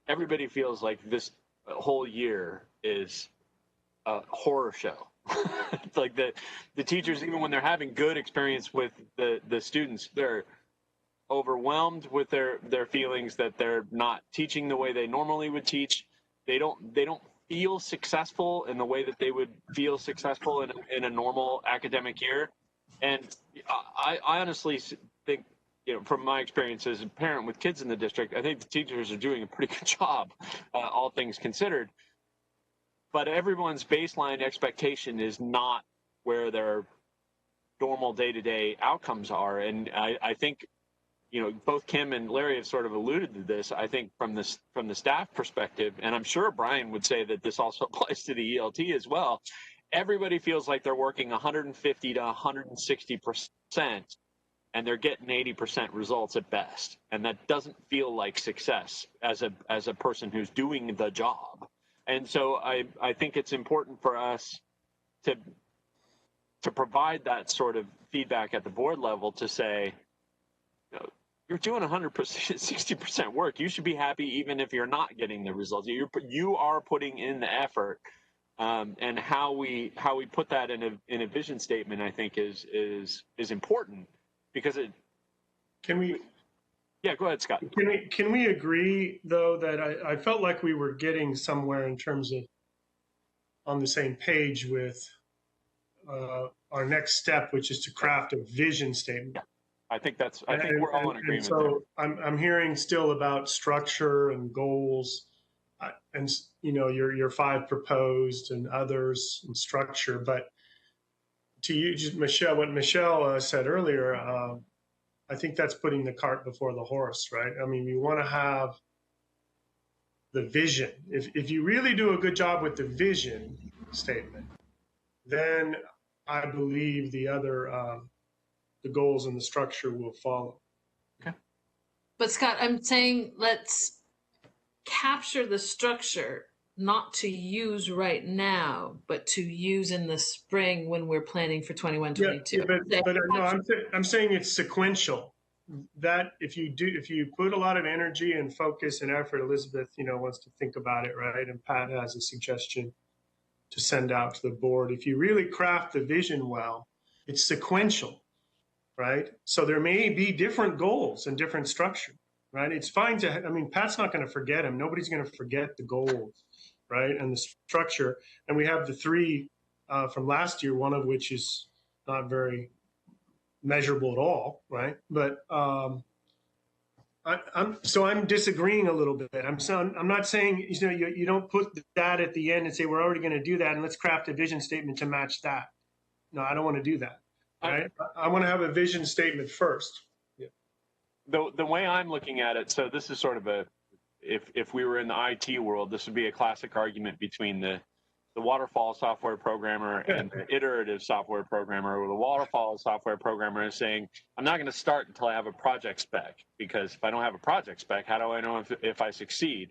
everybody feels like this whole year is a horror show. It's like the teachers, even when they're having good experience with the students, they're overwhelmed with their feelings that they're not teaching the way they normally would teach. They don't feel successful in the way that they would feel successful in a normal academic year. And I honestly think, you know, from my experience as a parent with kids in the district, I think the teachers are doing a pretty good job, all things considered. But everyone's baseline expectation is not where their normal day-to-day outcomes are. And I think, you know, both Kim and Larry have sort of alluded to this. I think from the staff perspective, and I'm sure Brian would say that this also applies to the ELT as well, everybody feels like they're working 150 to 160%, and they're getting 80% results at best. And that doesn't feel like success as a person who's doing the job. And so I think it's important for us to provide that sort of feedback at the board level to say, you know, you're doing 100%, 60% work. You should be happy even if you're not getting the results. You are putting in the effort, and how we put that in a vision statement, I think is important, because it. Can we? Yeah, go ahead, Scott. Can we agree though that I felt like we were getting somewhere in terms of on the same page with our next step, which is to craft a vision statement. Yeah. I think we're all in agreement there. So I'm hearing still about structure and goals, and your 5 proposed and others and structure. But to you, Michelle, what Michelle said earlier, I think that's putting the cart before the horse, right? I mean, you want to have the vision. If you really do a good job with the vision statement, then I believe the other the goals and the structure will follow. Okay. But Scott, I'm saying let's capture the structure, not to use right now, but to use in the spring when we're planning for 21-22. Yeah, but no, I'm saying it's sequential. That if you put a lot of energy and focus and effort, Elizabeth, wants to think about it, right? And Pat has a suggestion to send out to the board. If you really craft the vision well, it's sequential, right? So there may be different goals and different structure, right? It's fine Pat's not going to forget them. Nobody's going to forget the goals, right? And the structure. And we have the 3 from last year, one of which is not very measurable at all, right? But I'm disagreeing a little bit. I'm not saying you don't put that at the end and say we're already going to do that and let's craft a vision statement to match that. No, I don't want to do that. Right? I want to have a vision statement first. Yeah. The way I'm looking at it, so this is sort of if we were in the IT world, this would be a classic argument between the waterfall software programmer and the iterative software programmer, or the waterfall software programmer is saying, I'm not going to start until I have a project spec, because if I don't have a project spec, how do I know if I succeed?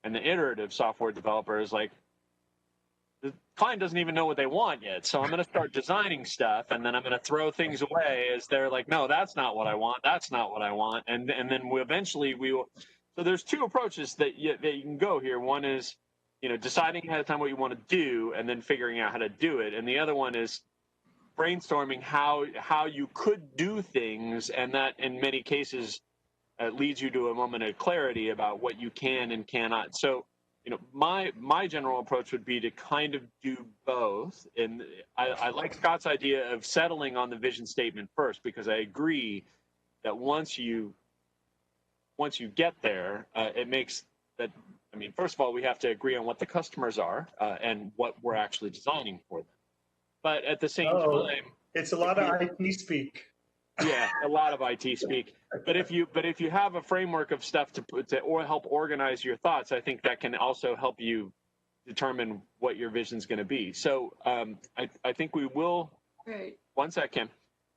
And the iterative software developer is like, the client doesn't even know what they want yet, so I'm going to start designing stuff, and then I'm going to throw things away as they're like, no, that's not what I want, that's not what I want, and then we will. So there's 2 approaches that you can go here. One is deciding ahead of time what you want to do and then figuring out how to do it. And the other one is brainstorming how you could do things, and that in many cases leads you to a moment of clarity about what you can and cannot. So, my general approach would be to kind of do both. And I like Scott's idea of settling on the vision statement first, because I agree that once you get there, it makes that. I mean, first of all, we have to agree on what the customers are and what we're actually designing for them. But at the same time, it's a lot of IT speak. Yeah, a lot of IT speak. But if you have a framework of stuff to help organize your thoughts, I think that can also help you determine what your vision is going to be. So I think we will. Right. One sec, Kim.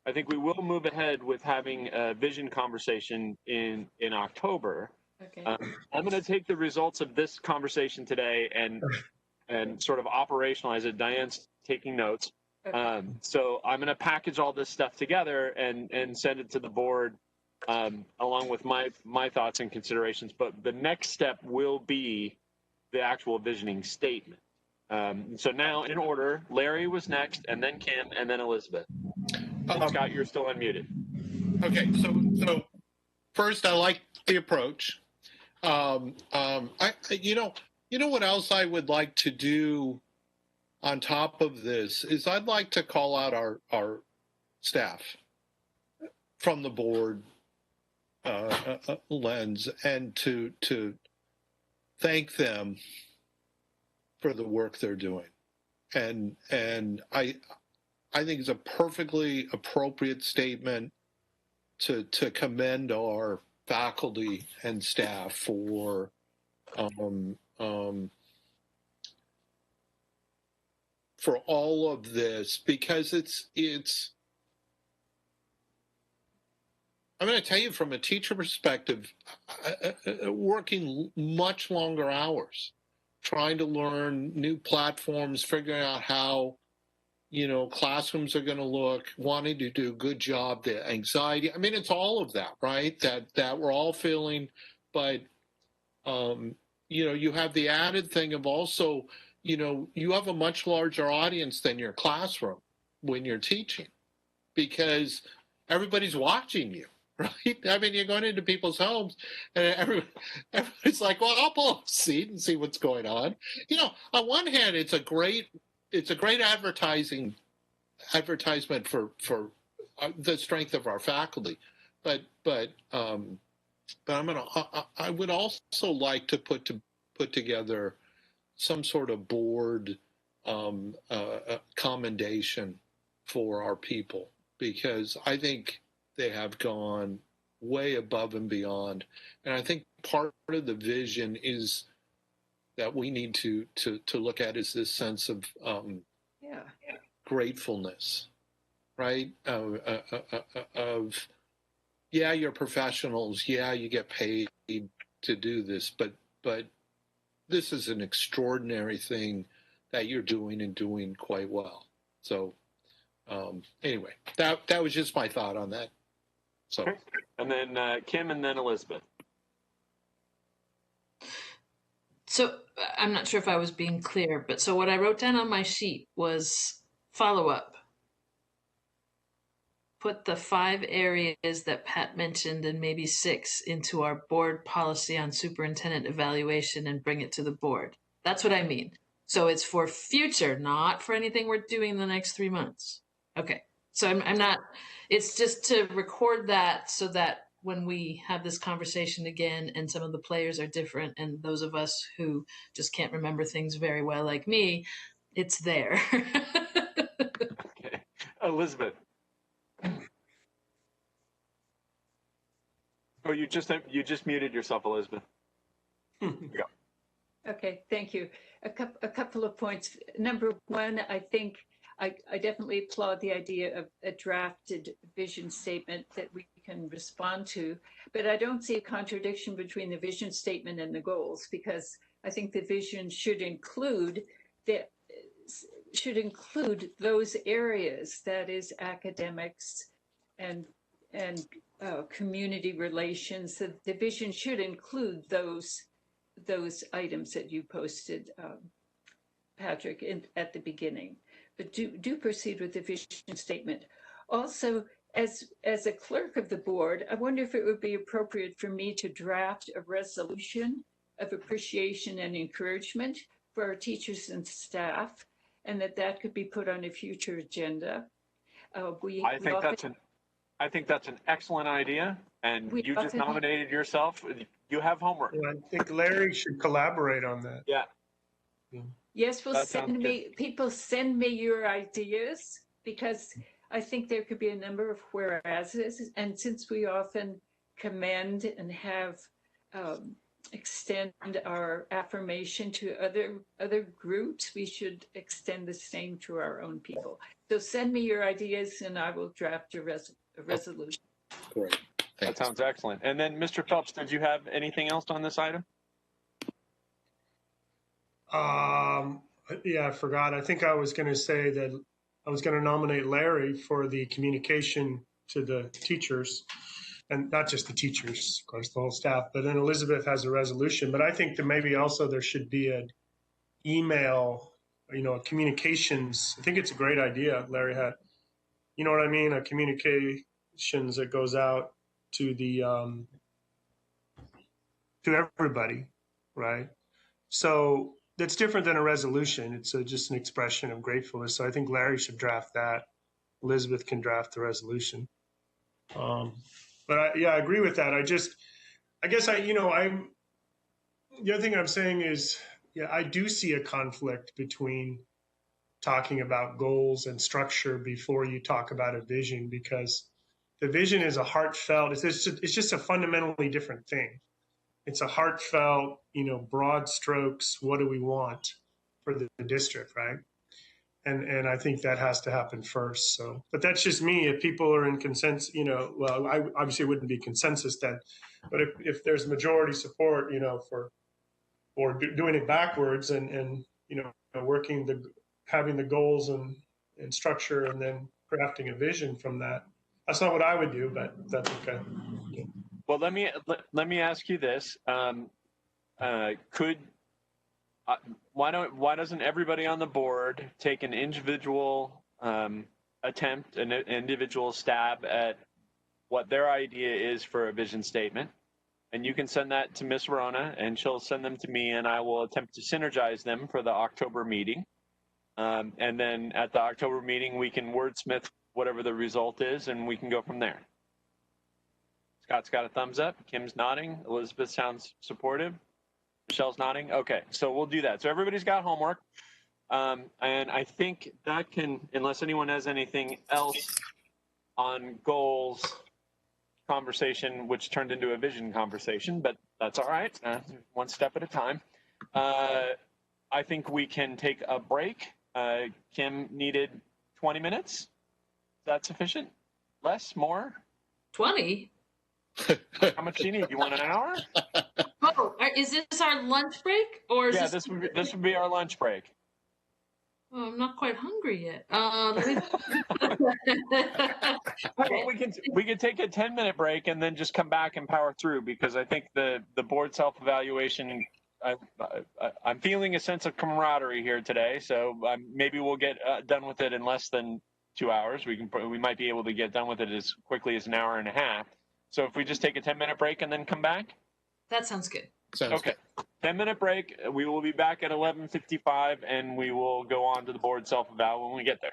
I think we will move ahead with having a vision conversation in October. Okay. I'm going to take the results of this conversation today and sort of operationalize it. Diane's taking notes. Okay. So I'm going to package all this stuff together and send it to the board along with my thoughts and considerations. But the next step will be the actual visioning statement. So now, in order, Larry was next, and then Kim, and then Elizabeth. Scott, you're still unmuted. Okay, so first, I like the approach. You know what else I would like to do on top of this is I'd like to call out our staff from the board lens and to thank them for the work they're doing. And I think it's a perfectly appropriate statement to commend our faculty and staff for all of this, because it's I'm going to tell you from a teacher perspective, working much longer hours, trying to learn new platforms, figuring out how classrooms are going to look, wanting to do a good job, the anxiety. I mean, it's all of that, right? That we're all feeling, but you have the added thing of also, you have a much larger audience than your classroom when you're teaching, because everybody's watching you. right? I mean, you're going into people's homes, and everybody's like, "Well, I'll pull up a seat and see what's going on." You know, on one hand, it's a great advertisement for the strength of our faculty, but I would also like to put together some sort of board commendation for our people, because I think they have gone way above and beyond, and I think part of the vision is that we need to look at is this sense of gratefulness, right? Of yeah, you're professionals. Yeah, you get paid to do this, but this is an extraordinary thing that you're doing and doing quite well. So anyway, that was just my thought on that. So, okay. And then Kim, and then Elizabeth. So I'm not sure if I was being clear, but so what I wrote down on my sheet was follow up. Put the 5 areas that Pat mentioned and maybe 6 into our board policy on superintendent evaluation and bring it to the board. That's what I mean. So it's for future, not for anything we're doing in the next 3 months. Okay. So I'm not, it's just to record that so that when we have this conversation again and some of the players are different and those of us who just can't remember things very well like me, it's there. Okay. Elizabeth. Oh, you just muted yourself, Elizabeth. Go. Okay, thank you. A couple of points. Number one, I think I definitely applaud the idea of a drafted vision statement that we can respond to, but I don't see a contradiction between the vision statement and the goals, because I think the vision should include those areas, that is academics and community relations. The vision should include those items that you posted, Patrick, at the beginning. But do proceed with the vision statement. Also, as a clerk of the board, I wonder if it would be appropriate for me to draft a resolution of appreciation and encouragement for our teachers and staff, and that could be put on a future agenda. I think that's an excellent idea, and you just nominated yourself. You have homework. Yeah, I think Larry should collaborate on that. Yeah. Yes, well, people send me your ideas, because I think there could be a number of whereases, and since we often commend and have extend our affirmation to other groups, we should extend the same to our own people. So send me your ideas and I will draft a resolution. Great. That sounds excellent. And then Mr. Phelps, did you have anything else on this item? Yeah, I forgot. I think I was going to say that I was going to nominate Larry for the communication to the teachers, and not just the teachers, of course, the whole staff, but then Elizabeth has a resolution. But I think that maybe also there should be an email, a communications. I think it's a great idea Larry had. You know what I mean? A communications that goes out to the to everybody, right? So that's different than a resolution. It's just an expression of gratefulness. So I think Larry should draft that. Elizabeth can draft the resolution. But I agree with that. I guess the other thing I'm saying is, I do see a conflict between talking about goals and structure before you talk about a vision, because the vision is a heartfelt, it's just a fundamentally different thing. It's a heartfelt, broad strokes, what do we want for the district, right? And I think that has to happen first. So, but that's just me. If people are in consensus, well, I obviously it wouldn't be consensus then, but if there's majority support, for doing it backwards and having the goals and structure and then crafting a vision from that. That's not what I would do, but that's okay. Well, let me ask you this: why doesn't everybody on the board take an individual attempt, an individual stab at what their idea is for a vision statement. And you can send that to Miss Rona, and she'll send them to me, and I will attempt to synergize them for the October meeting. And then at the October meeting, we can wordsmith whatever the result is, and we can go from there. Scott's got a thumbs up. Kim's nodding. Elizabeth sounds supportive. Michelle's nodding. Okay, so we'll do that. So everybody's got homework. And I think that can, unless anyone has anything else on goals conversation, which turned into a vision conversation, but that's all right. One step at a time. I think we can take a break. Kim needed 20 minutes. Is that sufficient? Less? More? 20? How much do you need? You want an hour? Oh, is this our lunch break? Or is Yeah, this this would be our lunch break. Oh, I'm not quite hungry yet. Let me... Well, we can take a 10-minute break and then just come back and power through, because I think the board self-evaluation, I'm feeling a sense of camaraderie here today. So maybe we'll get done with it in less than 2 hours. We might be able to get done with it as quickly as an hour and a half. So if we just take a 10-minute break and then come back. That sounds good. Okay. 10-minute break. We will be back at 11:55, and we will go on to the board self-eval when we get there.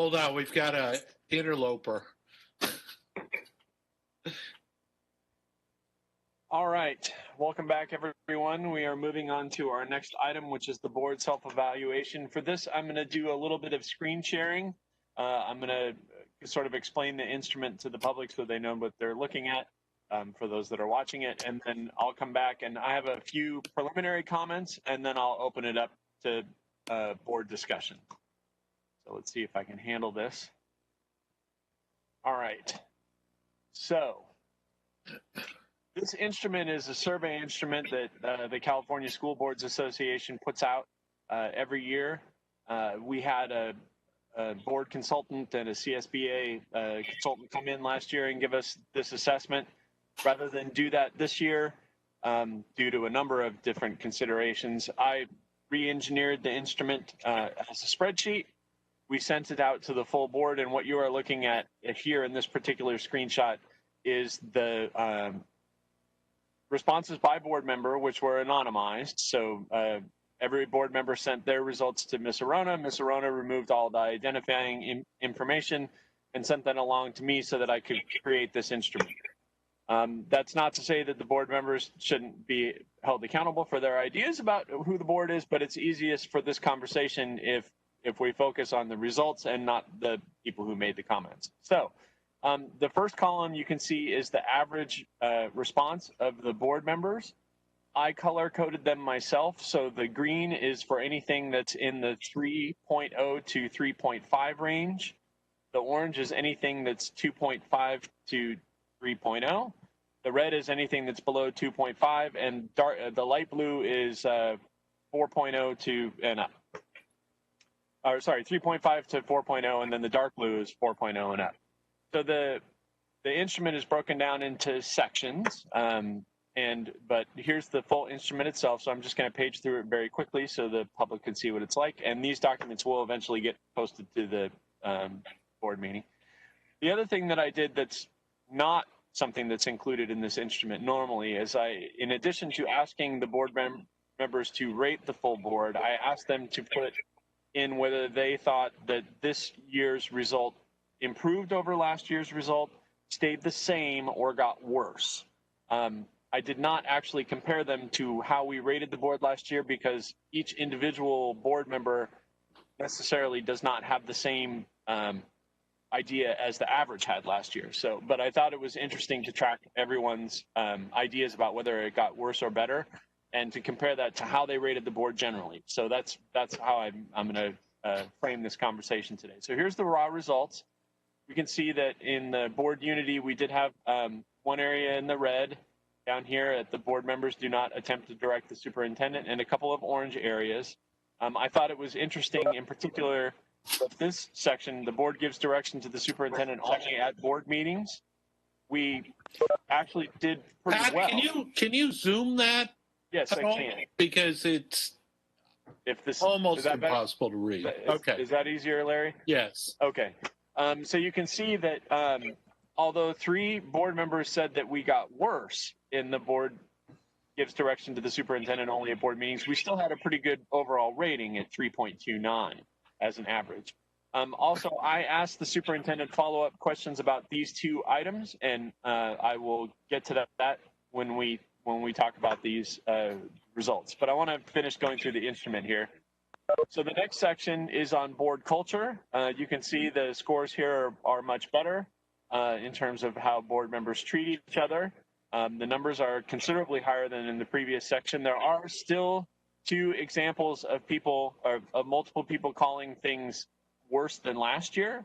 Hold on, we've got a interloper. All right, welcome back, everyone. We are moving on to our next item, which is the board self-evaluation. For this, I'm going to do a little bit of screen sharing. I'm going to sort of explain the instrument to the public so they know what they're looking at for those that are watching it, and then I'll come back and I have a few preliminary comments, and then I'll open it up to board discussion. So let's see if I can handle this. All right, so this instrument is a survey instrument that the California School Boards Association puts out every year. We had a board consultant and a CSBA consultant come in last year and give us this assessment. Rather than do that this year, due to a number of different considerations, I re-engineered the instrument as a spreadsheet. We sent it out to the full board, and what you are looking at here in this particular screenshot is the responses by board member, which were anonymized. So every board member sent their results to Ms. Arona. Ms. Arona removed all the identifying information and sent that along to me so that I could create this instrument. That's not to say that the board members shouldn't be held accountable for their ideas about who the board is, but it's easiest for this conversation if we focus on the results and not the people who made the comments. So the first column you can see is the average response of the board members. I color coded them myself. So the green is for anything that's in the 3.0 to 3.5 range. The orange is anything that's 2.5 to 3.0. The red is anything that's below 2.5, and the light blue is 4.0 to and up. Or sorry, 3.5 to 4.0, and then the dark blue is 4.0 and up. So the instrument is broken down into sections, but here's the full instrument itself. So I'm just going to page through it very quickly so the public can see what it's like. And these documents will eventually get posted to the board meeting. The other thing that I did that's not something that's included in this instrument normally is in addition to asking the board members to rate the full board, I asked them to put in whether they thought that this year's result improved over last year's result, stayed the same, or got worse. I did not actually compare them to how we rated the board last year because each individual board member necessarily does not have the same idea as the average had last year. So, but I thought it was interesting to track everyone's ideas about whether it got worse or better, and to compare that to how they rated the board generally. So that's how I'm going to frame this conversation today. So here's the raw results. We can see that in the board unity, we did have one area in the red down here at the board members do not attempt to direct the superintendent, and a couple of orange areas. I thought it was interesting in particular that this section, the board gives direction to the superintendent only at board meetings. We actually did pretty Pat, well. Can you zoom that? Yes, I can. Because it's almost impossible to read. Okay. Is that easier, Larry? Yes. Okay. So you can see that although 3 board members said that we got worse in the board gives direction to the superintendent only at board meetings, we still had a pretty good overall rating at 3.29 as an average. Also, I asked the superintendent follow-up questions about these 2 items, and I will get to that when we talk about these results. But I want to finish going through the instrument here. So the next section is on board culture. You can see the scores here are much better in terms of how board members treat each other. The numbers are considerably higher than in the previous section. There are still 2 examples of multiple people calling things worse than last year.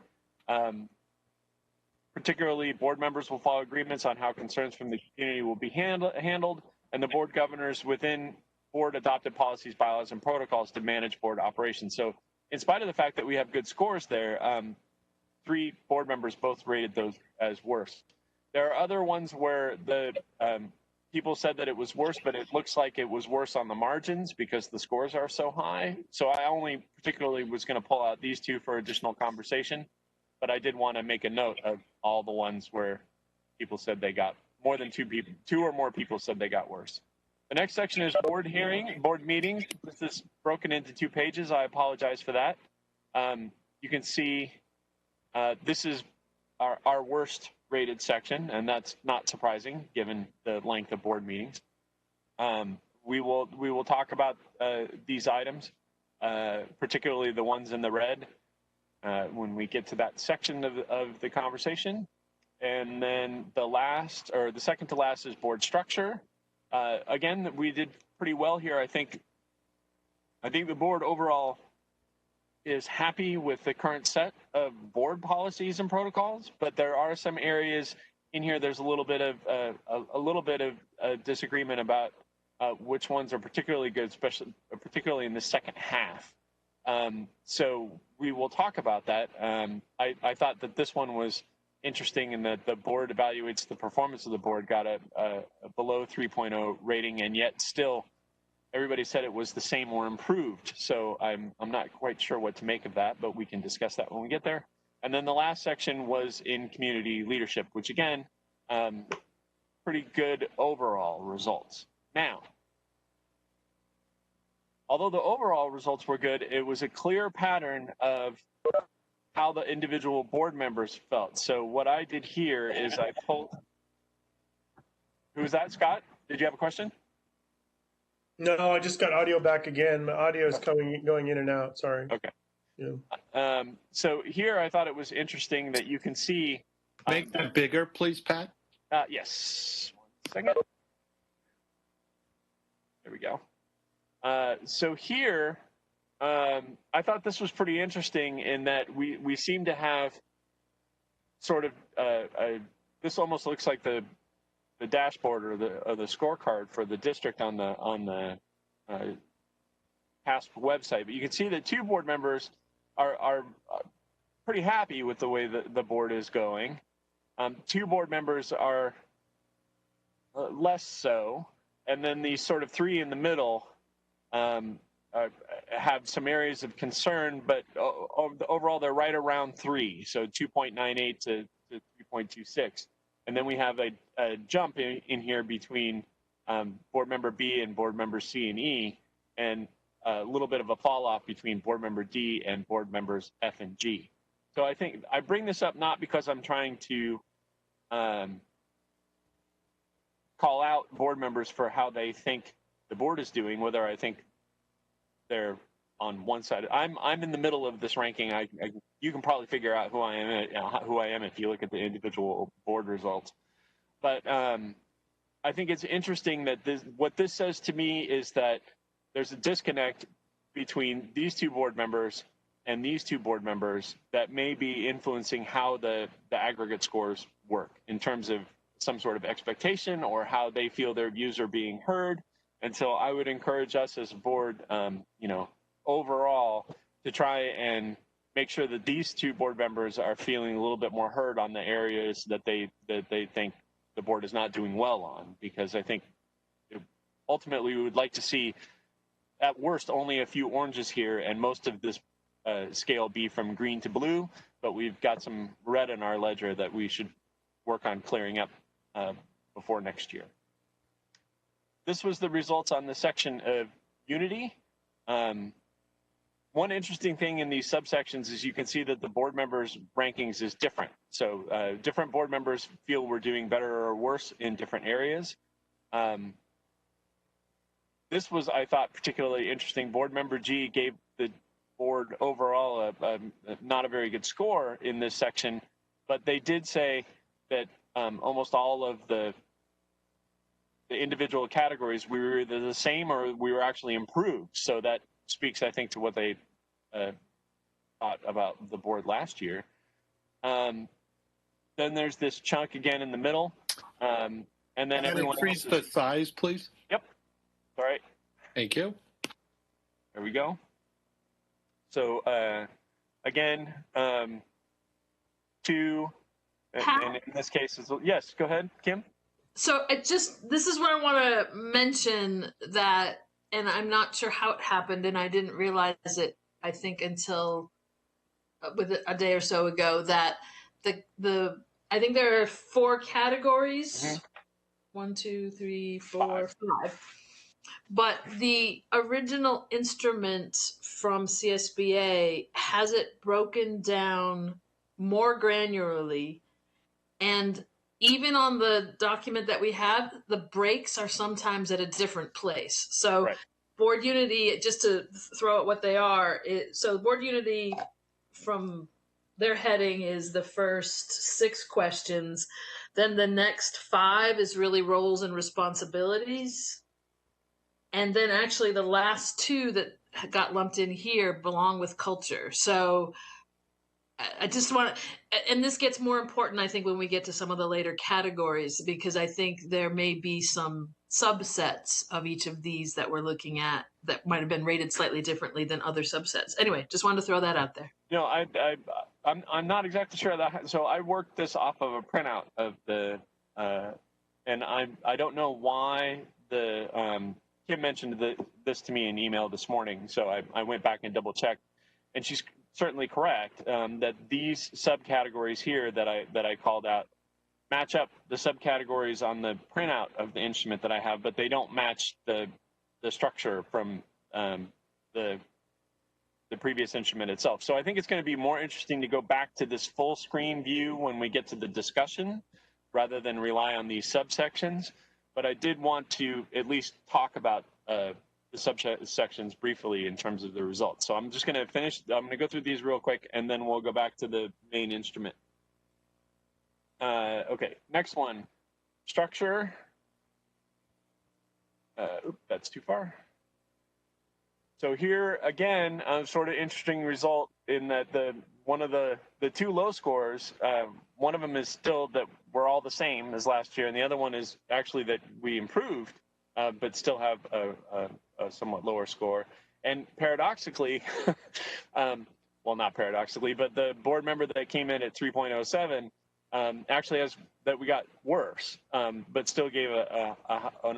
Particularly, board members will follow agreements on how concerns from the community will be handled, and the board governors within board adopted policies, bylaws, and protocols to manage board operations. So in spite of the fact that we have good scores there, 3 board members both rated those as worse. There are other ones where the people said that it was worse, but it looks like it was worse on the margins because the scores are so high. So I only particularly was going to pull out these 2 for additional conversation, but I did want to make a note of all the ones where people said they got more than 2 or more people said they got worse. The next section is board meetings. This is broken into 2 pages. I apologize for that. You can see This is our worst rated section, and that's not surprising given the length of board meetings. We will talk about these items, particularly the ones in the red, when we get to that section of the conversation. And then the second to last is board structure. Again, we did pretty well here. I think the board overall is happy with the current set of board policies and protocols, but there are some areas in here. There's a little bit of disagreement about which ones are particularly good, particularly in the second half. So we will talk about that. I thought that this one was interesting in that the board evaluates the performance of the board, got a below 3.0 rating, and yet still everybody said it was the same or improved. So I'm not quite sure what to make of that, but we can discuss that when we get there. And then the last section was in community leadership, which again, pretty good overall results. Now, although the overall results were good, it was a clear pattern of how the individual board members felt. So what I did here is I pulled. Who was that, Scott? Did you have a question? No, I just got audio back again. My audio is going in and out. Sorry. Okay. Yeah. So here I thought it was interesting that you can see. Make that bigger, please, Pat. Yes. 1 second. There we go. So here, I thought this was pretty interesting in that we seem to have sort of this almost looks like the dashboard or the scorecard for the district on the PASP website. But you can see that 2 board members are pretty happy with the way the board is going. 2 board members are less so, and then these sort of 3 in the middle have some areas of concern, but overall they're right around 3, so 2.98 to 3.26. And then we have a jump in here between board member B and board member C and E, and a little bit of a fall off between board member D and board members F and G. So I think I bring this up not because I'm trying to call out board members for how they think the board is doing, whether I think they're on one side. I'm in the middle of this ranking. You can probably figure out who I am if you look at the individual board results. But I think it's interesting that what this says to me is that there's a disconnect between these 2 board members and these 2 board members that may be influencing how the aggregate scores work in terms of some sort of expectation or how they feel their views are being heard. And so I would encourage us as a board, overall, to try and make sure that these 2 board members are feeling a little bit more heard on the areas that they think the board is not doing well on. Because I think ultimately we would like to see, at worst, only a few oranges here, and most of this scale be from green to blue. But we've got some red in our ledger that we should work on clearing up before next year. This was the results on the section of unity. One interesting thing in these subsections is you can see that the board members' rankings is different. So different board members feel we're doing better or worse in different areas. This was, I thought, particularly interesting. Board member G gave the board overall not a very good score in this section, but they did say that almost all of the individual categories, we were either the same or we were actually improved. So that speaks, I think, to what they thought about the board last year. Then there's this chunk again in the middle. And then everyone increase the size, please. Yep. All right. Thank you. There we go. So again, 2, and in this case, yes, go ahead, Kim. So this is where I want to mention that, and I'm not sure how it happened, and I didn't realize it, I think, until with a day or so ago, that I think there are 4 categories. Mm-hmm. 1, 2, 3, 4, 5. But the original instrument from CSBA has it broken down more granularly. And even on the document that we have, the breaks are sometimes at a different place. So Right. Board Unity, just to throw out what they are, so Board Unity from their heading is the first 6 questions. Then the next 5 is really roles and responsibilities. And then actually the last 2 that got lumped in here belong with culture. So I just want to, and this gets more important, I think, when we get to some of the later categories, because I think there may be some subsets of each of these that we're looking at that might have been rated slightly differently than other subsets. Anyway, just wanted to throw that out there. You know, I'm not exactly sure that. So I worked this off of a printout of the, and I don't know why the Kim mentioned this to me in email this morning. So I went back and double checked, and she's certainly correct that these subcategories here that I called out match up the subcategories on the printout of the instrument that I have, but they don't match the structure from the previous instrument itself. So I think it's going to be more interesting to go back to this full screen view when we get to the discussion rather than rely on these subsections. But I did want to at least talk about the subsections briefly in terms of the results. So I'm just going to finish. I'm going to go through these real quick, and then we'll go back to the main instrument. Okay, next one, structure. Oops, that's too far. So here again, sort of interesting result in that one of the 2 low scores, one of them is still that we're all the same as last year, and the other one is actually that we improved, but still have a somewhat lower score. And paradoxically, well, not paradoxically, but the board member that came in at 3.07 actually has that we got worse, but still gave a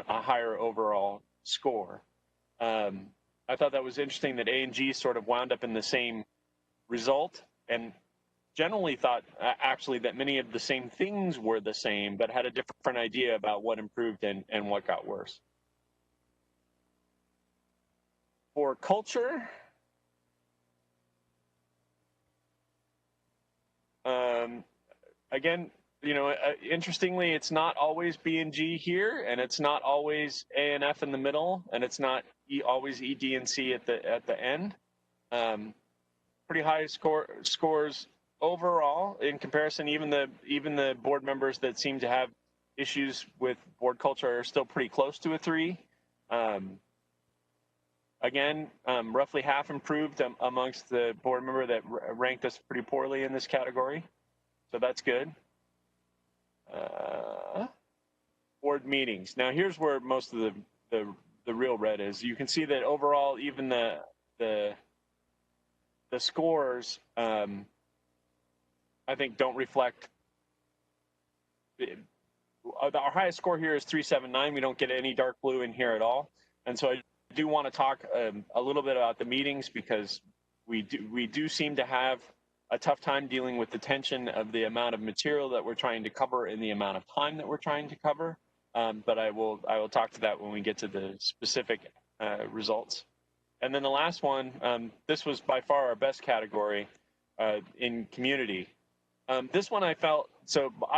higher overall score. I thought that was interesting that A and G sort of wound up in the same result, and generally thought actually that many of the same things were the same, but had a different idea about what improved and what got worse. For culture, again, you know, interestingly, it's not always B and G here, and it's not always A and F in the middle, and it's not always E, D, and C at the end. Pretty high scores overall in comparison. Even the board members that seem to have issues with board culture are still pretty close to a 3. Again, roughly half improved amongst the board member that ranked us pretty poorly in this category, so that's good. Board meetings. Now here's where most of the real red is. You can see that overall, even the scores, I think, don't reflect. Our highest score here is 379. We don't get any dark blue in here at all, and so I do want to talk a little bit about the meetings, because we do seem to have a tough time dealing with the tension of the amount of material that we're trying to cover and the amount of time that we're trying to cover. But I will talk to that when we get to the specific results. And then the last one, this was by far our best category in community. This one I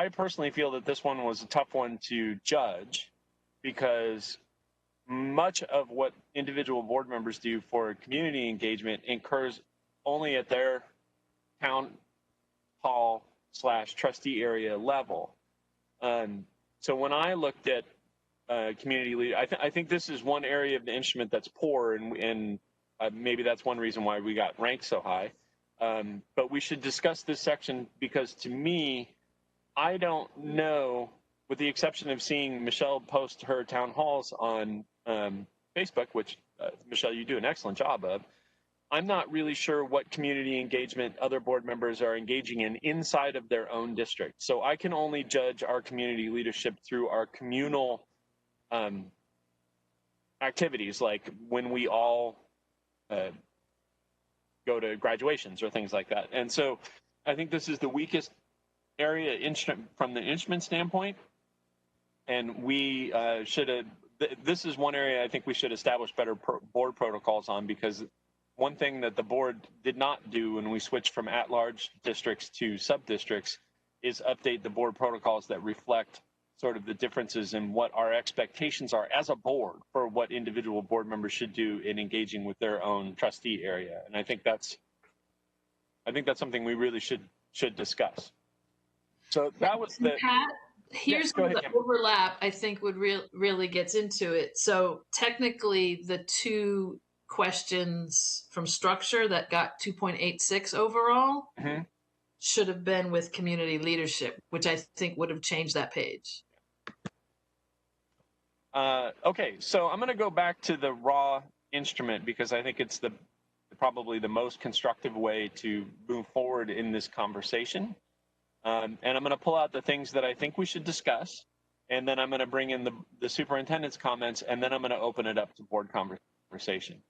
personally feel that this one was a tough one to judge, because much of what individual board members do for community engagement incurs only at their town hall / trustee area level. So when I looked at community leader, I think this is one area of the instrument that's poor, and maybe that's one reason why we got ranked so high. But we should discuss this section, because to me, I don't know, with the exception of seeing Michelle post her town halls on Facebook, which Michelle, you do an excellent job of, I'm not really sure what community engagement other board members are engaging in inside of their own district. So I can only judge our community leadership through our communal activities, like when we all go to graduations or things like that. And so I think this is the weakest area from the instrument standpoint. And we should have, this is one area I think we should establish better board protocols on, because one thing that the board did not do when we switched from at-large districts to sub-districts is update the board protocols that reflect sort of the differences in what our expectations are as a board for what individual board members should do in engaging with their own trustee area. And I think that's something we really should discuss. So that was the. Pat, here's go where ahead, the Kim. overlap I think would really gets into it. So technically, the two questions from structure that got 2.86 overall should have been with community leadership, which I think would have changed that page. Okay, so I'm going to go back to the raw instrument because I think it's probably the most constructive way to move forward in this conversation. And I'm going to pull out the things that I think we should discuss, and then I'm going to bring in the superintendent's comments, and then I'm going to open it up to board conversation.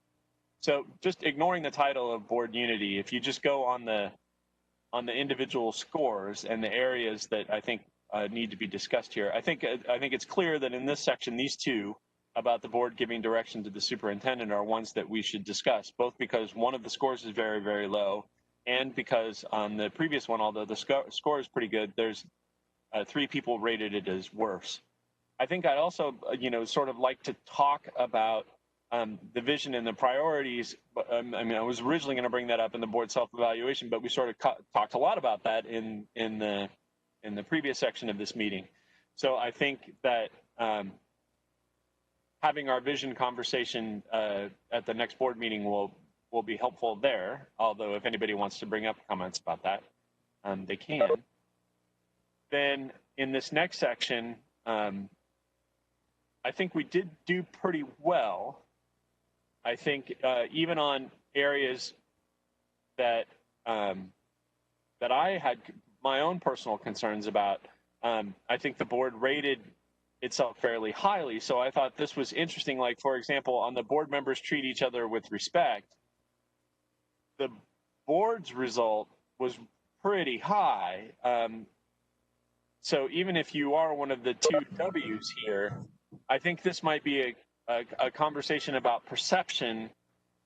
So just ignoring the title of Board Unity, if you just go on the individual scores and the areas that I think need to be discussed here, I think it's clear that in this section, these two about the board giving direction to the superintendent are ones that we should discuss, both because one of the scores is very, very low, and because on the previous one, although the score is pretty good, there's 3 people rated it as worse. I think I'd also, sort of like to talk about the vision and the priorities. I mean, I was originally going to bring that up in the board self-evaluation, but we sort of talked a lot about that in the previous section of this meeting. So I think that having our vision conversation at the next board meeting will be helpful there. Although if anybody wants to bring up comments about that, they can. Then in this next section, I think we did do pretty well. I think even on areas that that I had my own personal concerns about, I think the board rated itself fairly highly. So I thought this was interesting. Like, for example, on the board members treat each other with respect, the board's result was pretty high. So even if you are one of the 2 W's here, I think this might be a conversation about perception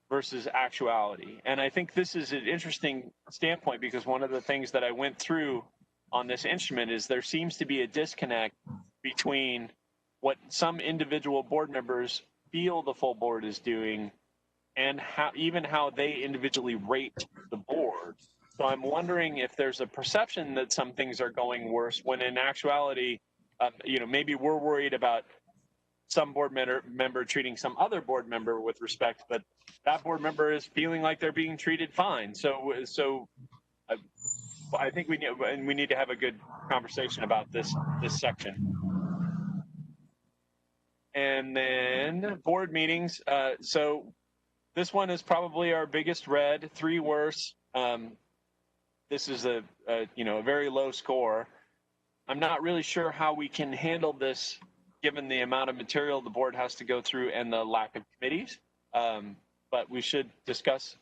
versus actuality. And I think this is an interesting standpoint because one of the things that I went through on this instrument is there seems to be a disconnect between what some individual board members feel the full board is doing and how they individually rate the board. So I'm wondering if there's a perception that some things are going worse when in actuality, maybe we're worried about some board member treating some other board member with respect, but that board member is feeling like they're being treated fine. So I think we need to have a good conversation about this section. And then board meetings. So this one is probably our biggest red, 3 worse. This is a very low score. I'm not really sure how we can handle this given the amount of material the board has to go through and the lack of committees. But we should discuss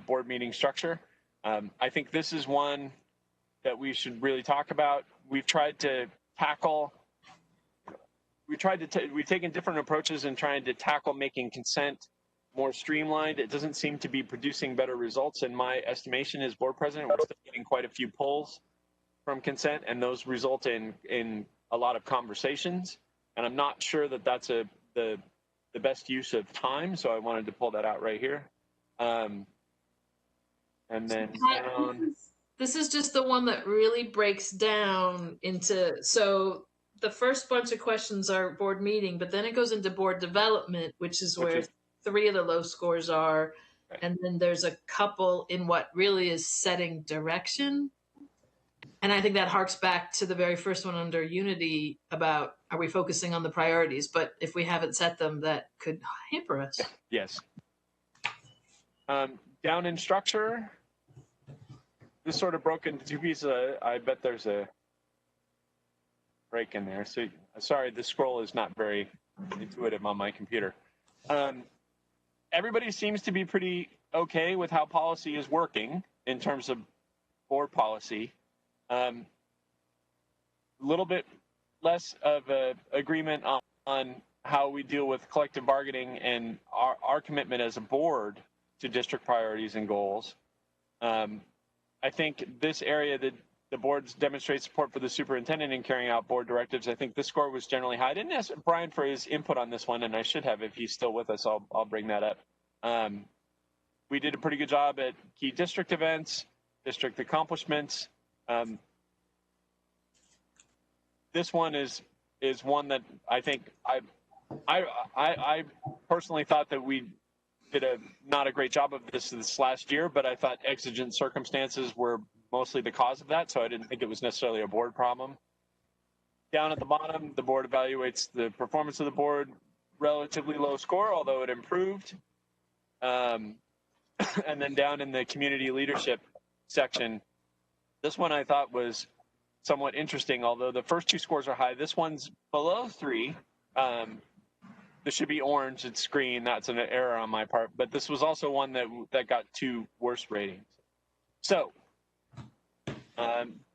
board meeting structure. I think this is one that we should really talk about. We've tried to tackle, we've taken different approaches in trying to tackle making consent more streamlined. It doesn't seem to be producing better results in my estimation as board president. We're still getting quite a few pulls from consent, and those result in a lot of conversations. And I'm not sure that that's the best use of time, so I wanted to pull that out right here. And then this is just the one that really breaks down into, so the first bunch of questions are board meeting, but then it goes into board development, which is where 3 of the low scores are. Right. And then there's a couple in what really is setting direction. And I think that harks back to the very first one under Unity about, are we focusing on the priorities? But if we haven't set them, that could hamper us. Yes. Down in structure, this sort of broke into 2 pieces. I bet there's a break in there. So sorry, the scroll is not very intuitive on my computer. Everybody seems to be pretty okay with how policy is working in terms of board policy. A little bit less of an agreement on how we deal with collective bargaining and our commitment as a board to district priorities and goals. I think this area that the boards demonstrate support for the superintendent in carrying out board directives. I think this score was generally high. I didn't ask Brian for his input on this one, and I should have. If he's still with us, I'll bring that up. We did a pretty good job at key district events, district accomplishments. This one is one that I think I personally thought that we did not a great job of this last year, but I thought exigent circumstances were mostly the cause of that, so I didn't think it was necessarily a board problem. Down at the bottom, the board evaluates the performance of the board, relatively low score, although it improved. And then down in the community leadership section, this one I thought was somewhat interesting, although the first two scores are high. This one's below 3. This should be orange, it's green. That's an error on my part, but this was also one that got 2 worse ratings. So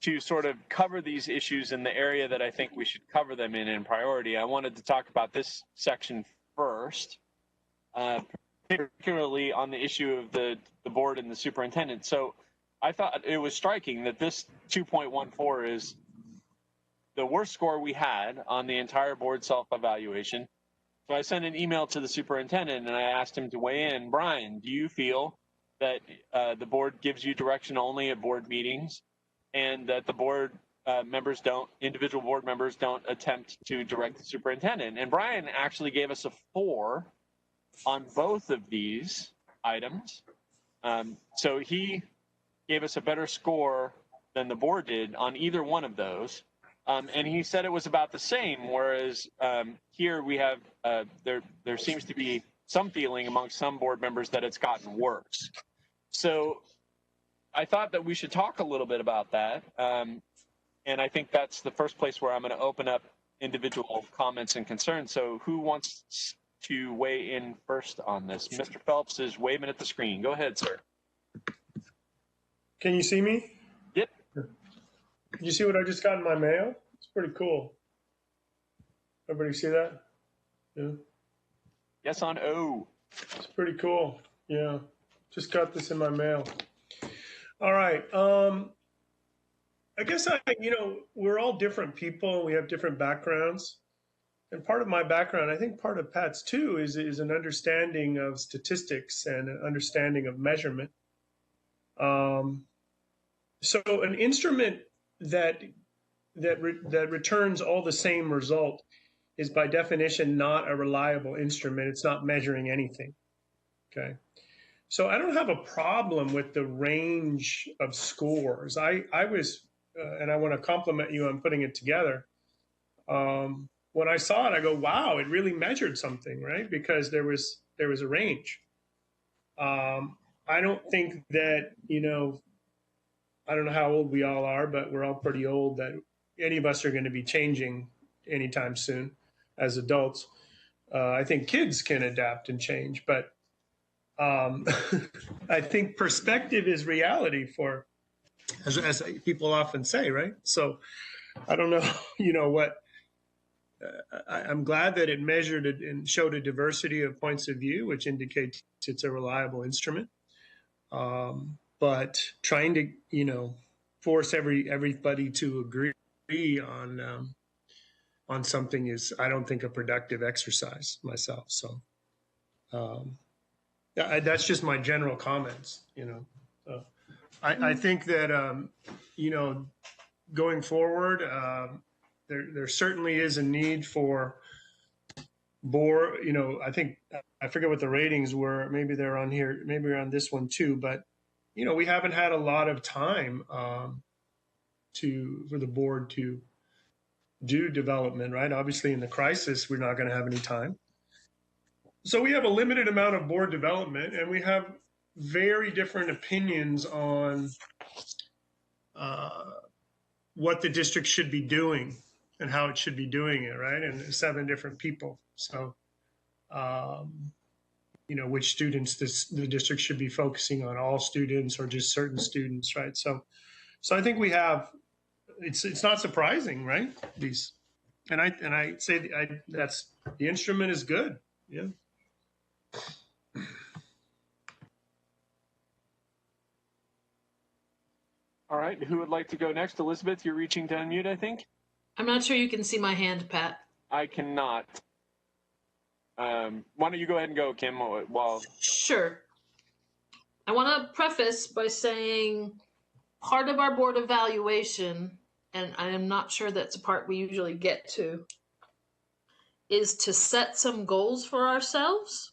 to sort of cover these issues in the area that I think we should cover them in priority, I wanted to talk about this section first, particularly on the issue of the board and the superintendent. So I thought it was striking that this 2.14 is the worst score we had on the entire board self-evaluation. So I sent an email to the superintendent and I asked him to weigh in. Brian, do you feel that the board gives you direction only at board meetings, and that the board individual board members don't attempt to direct the superintendent? And Brian actually gave us a 4 on both of these items. So he gave us a better score than the board did on either one of those. And he said it was about the same, whereas here we have, there seems to be some feeling amongst some board members that it's gotten worse. So I thought that we should talk a little bit about that. And I think that's the first place where I'm going to open up individual comments and concerns. So who wants to weigh in first on this? Mr. Phelps is waving at the screen. Go ahead, sir. Can you see me? Yep. Did you see what I just got in my mail? It's pretty cool. Everybody see that? Yeah. Yes on O. It's pretty cool. Yeah. Just got this in my mail. All right. I guess we're all different people. We have different backgrounds. And part of my background, I think part of Pat's too, is an understanding of statistics and an understanding of measurement. So an instrument that returns all the same result is by definition not a reliable instrument. It's not measuring anything. Okay. So I don't have a problem with the range of scores. I was, and I want to compliment you on putting it together. When I saw it, I go, wow, it really measured something, right? Because there was a range. I don't think that, I don't know how old we all are, but we're all pretty old, that any of us are going to be changing anytime soon as adults. I think kids can adapt and change, but I think perspective is reality for, as people often say, right? So I don't know, what, I'm glad that it measured it and showed a diversity of points of view, which indicates it's a reliable instrument. But trying to, force everybody to agree on something is, I don't think, a productive exercise myself. So that's just my general comments. I think that going forward, there certainly is a need for board. I think, I forget what the ratings were. Maybe they're on here. Maybe they're on this one too. But we haven't had a lot of time for the board to do development, right? Obviously, in the crisis, we're not going to have any time. So we have a limited amount of board development, and we have very different opinions on what the district should be doing and how it should be doing it, right? And 7 different people. So, which students the district should be focusing on, all students or just certain students, right? So I think we have, it's not surprising, right? And I say that's, the instrument is good. Yeah. All right, who would like to go next? Elizabeth, you're reaching to unmute, I think. I'm not sure you can see my hand, Pat. I cannot. Why don't you go ahead and go, Kim, while... Sure. I want to preface by saying part of our board evaluation, and I am not sure that's a part we usually get to, is to set some goals for ourselves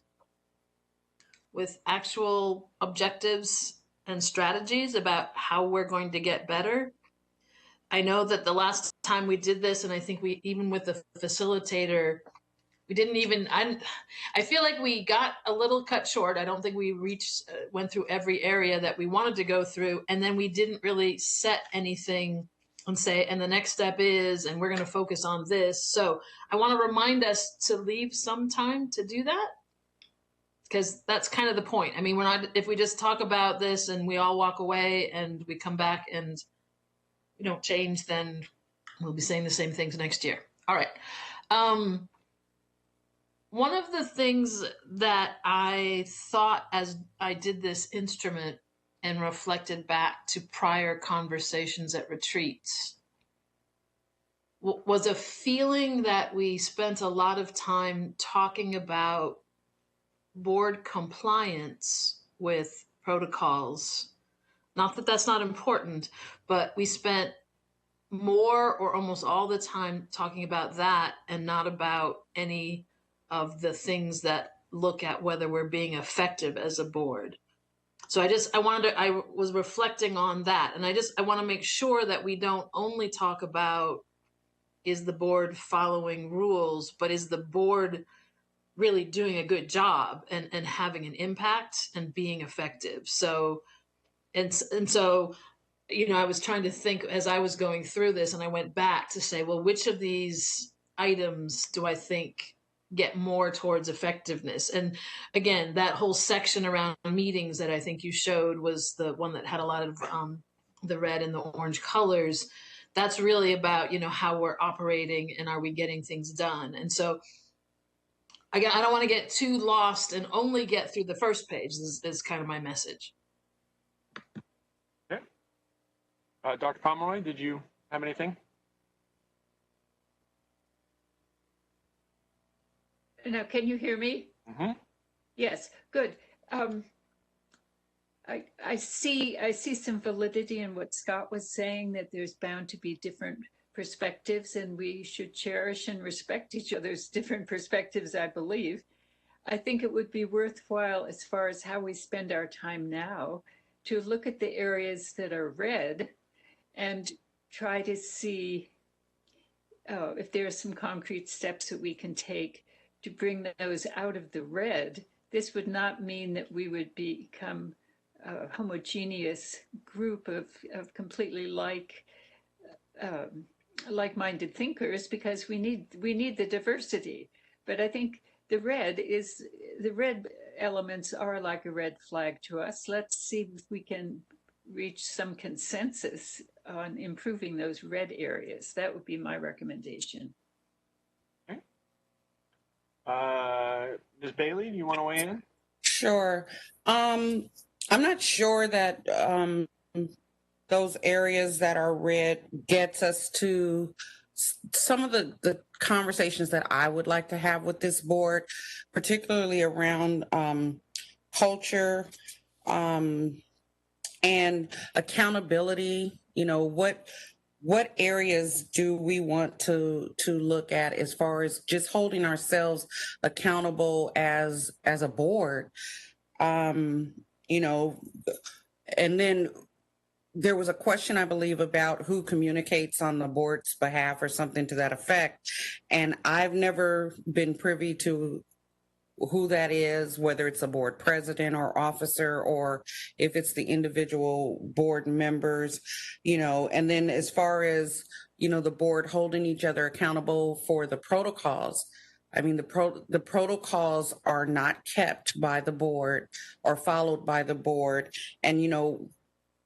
with actual objectives and strategies about how we're going to get better. I know that the last time we did this, and I think we, even with the facilitator, we didn't even, I feel like we got a little cut short. I don't think we went through every area that we wanted to go through. And then we didn't really set anything and say, and the next step is, and we're going to focus on this. So I want to remind us to leave some time to do that, because that's kind of the point. I mean, we're not, if we just talk about this and we all walk away and we come back and we don't change, then we'll be saying the same things next year. All right. One of the things that I thought as I did this instrument and reflected back to prior conversations at retreats was a feeling that we spent a lot of time talking about board compliance with protocols. Not that that's not important, but we spent more or almost all the time talking about that and not about any of the things that look at whether we're being effective as a board. So I was reflecting on that, and I want to make sure that we don't only talk about, is the board following rules, but is the board really doing a good job and having an impact and being effective. So, and so, you know, I was trying to think as I was going through this, and I went back to say, well, which of these items do I think get more towards effectiveness? And again, that whole section around meetings that I think you showed was the one that had a lot of the red and the orange colors. That's really about, you know, how we're operating and are we getting things done? And so again, I don't want to get too lost and only get through the first page is kind of my message. Okay. Dr. Pomeroy, did you have anything? Now, can you hear me? Mm-hmm. Yes, good. I see some validity in what Scott was saying, that there's bound to be different perspectives, and we should cherish and respect each other's different perspectives, I believe. I think it would be worthwhile, as far as how we spend our time now, to look at the areas that are red and try to see if there are some concrete steps that we can take to bring those out of the red. This would not mean that we would become a homogeneous group of completely like-minded thinkers, because we need the diversity. But I think the red elements are like a red flag to us. Let's see if we can reach some consensus on improving those red areas. That would be my recommendation. Okay. Ms. Bailey, do you want to weigh in? Sure. I'm not sure that those areas that are red gets us to some of the conversations that I would like to have with this board, particularly around culture and accountability. You know, what areas do we want to look at as far as just holding ourselves accountable as a board? You know, and then there was a question, I believe, about who communicates on the board's behalf or something to that effect. And I've never been privy to who that is, whether it's a board president or officer, or if it's the individual board members, you know. And then as far as, you know, the board holding each other accountable for the protocols, I mean, the protocols are not kept by the board or followed by the board. And, you know,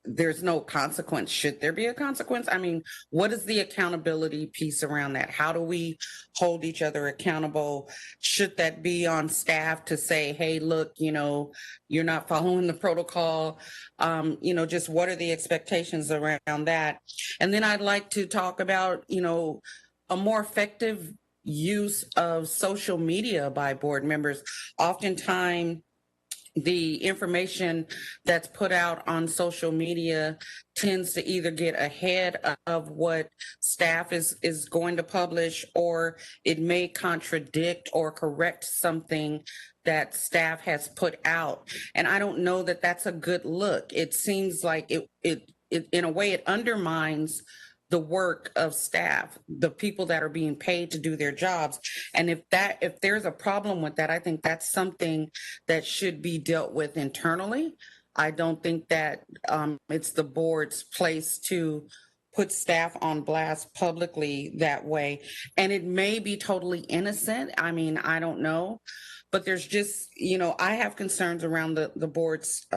there's no consequence. Should there be a consequence? I mean, what is the accountability piece around that? How do we hold each other accountable? Should that be on staff to say, hey, look, you're not following the protocol? Just what are the expectations around that? And then I'd like to talk about, a more effective use of social media by board members. Oftentimes, the information that's put out on social media tends to either get ahead of what staff is going to publish, or it may contradict or correct something that staff has put out. And I don't know that that's a good look. It seems like it in a way, it undermines the work of staff, the people that are being paid to do their jobs. And if there's a problem with that, I think that's something that should be dealt with internally. I don't think that it's the board's place to put staff on blast publicly that way. And it may be totally innocent. I mean, I don't know. But there's just, I have concerns around the board's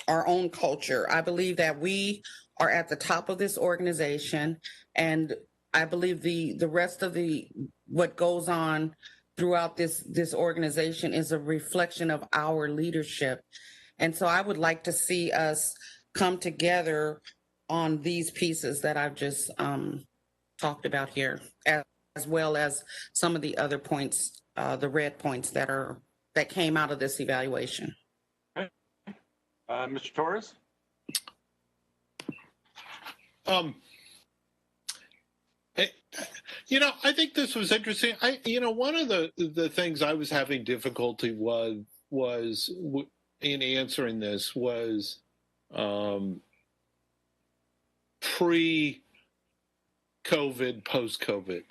our own culture. I believe that we are at the top of this organization, and I believe the rest of what goes on throughout this organization is a reflection of our leadership. And so I would like to see us come together on these pieces that I've just talked about here, as well as some of the other points, the red points that came out of this evaluation. Mr. Torres? I think this was interesting. One of the things I was having difficulty was in answering this was pre-COVID, post-COVID,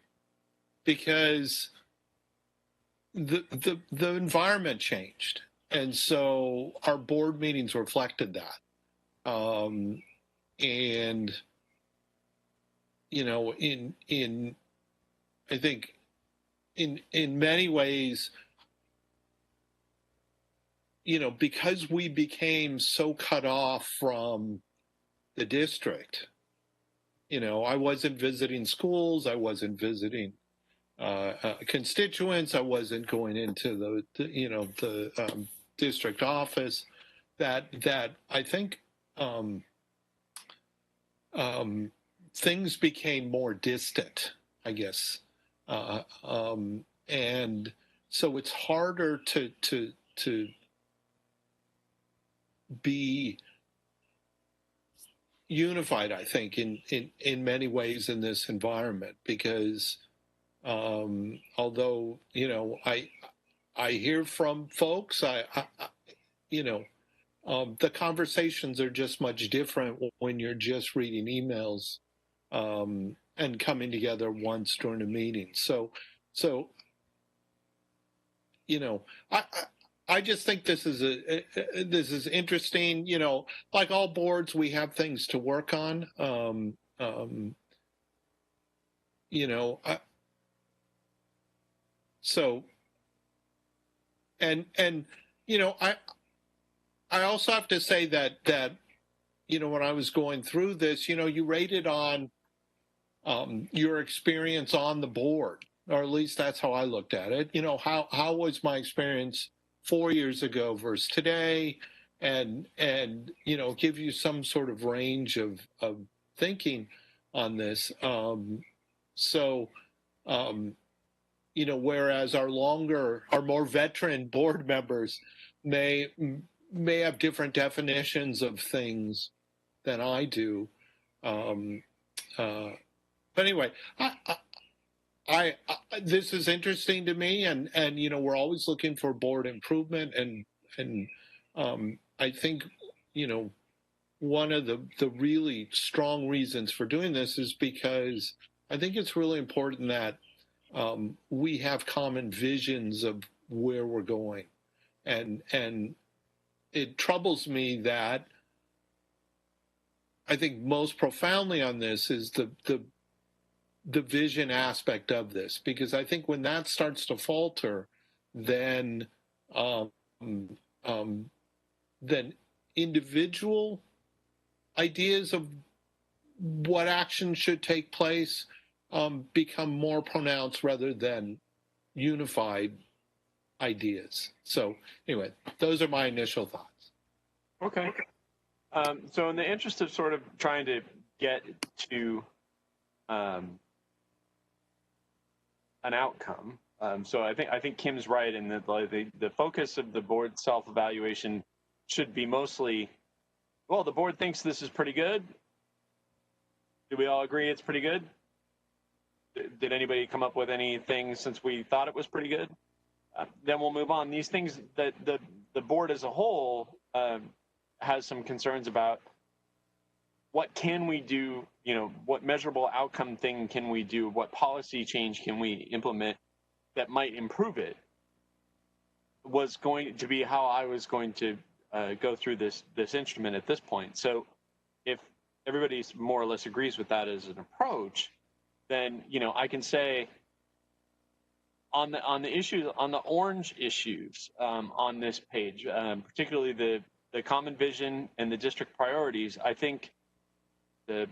because the environment changed, and so our board meetings reflected that. And I think in many ways, because we became so cut off from the district, I wasn't visiting schools, I wasn't visiting constituents, I wasn't going into the district office. That I think things became more distant, I guess, and so it's harder to be unified, I think, in many ways in this environment, because although I hear from folks, the conversations are just much different when you're just reading emails and coming together once during a meeting. So I just think this is interesting. Like all boards, we have things to work on. I also have to say that when I was going through this, you rated on your experience on the board, or at least that's how I looked at it. How was my experience 4 years ago versus today, and give you some sort of range of thinking on this. Whereas our more veteran board members may have different definitions of things than I do. But anyway, I this is interesting to me, and we're always looking for board improvement, and I think one of the really strong reasons for doing this is because I think it's really important that we have common visions of where we're going, and it troubles me that I think most profoundly on this is the vision aspect of this, because I think when that starts to falter, then individual ideas of what action should take place become more pronounced rather than unified ideas. So anyway, those are my initial thoughts. Okay. So in the interest of sort of trying to get to an outcome, so I think Kim's right in that the focus of the board self-evaluation should be mostly, well, the board thinks this is pretty good. Do we all agree it's pretty good? Did anybody come up with anything since we thought it was pretty good? Then we'll move on. These things that the board as a whole has some concerns about. What can we do? You know, what measurable outcome thing can we do? What policy change can we implement that might improve it? Was going to be how I was going to go through this instrument at this point. So if everybody more or less agrees with that as an approach, then I can say on the issues, on the orange issues on this page, particularly the common vision and the district priorities, I think the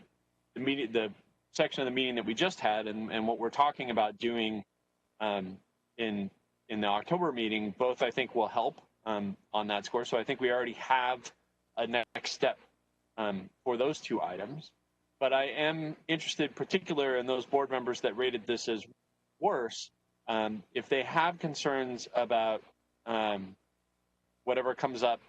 section of the meeting that we just had and what we're talking about doing in the October meeting, both I think will help on that score. So I think we already have a next step for those two items. But I am interested, particular in those board members that rated this as worse, if they have concerns about whatever comes up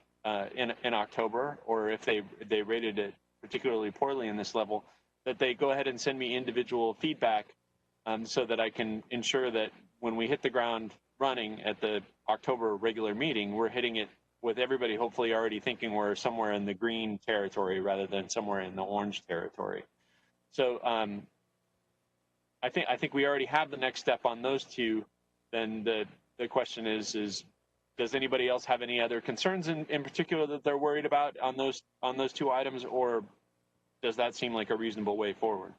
in October, or if they rated it particularly poorly in this level, that they go ahead and send me individual feedback so that I can ensure that when we hit the ground running at the October regular meeting, we're hitting it with everybody hopefully already thinking we're somewhere in the green territory rather than somewhere in the orange territory. So I think we already have the next step on those two. Then the question is does anybody else have any other concerns in particular that they're worried about on those two items, or does that seem like a reasonable way forward?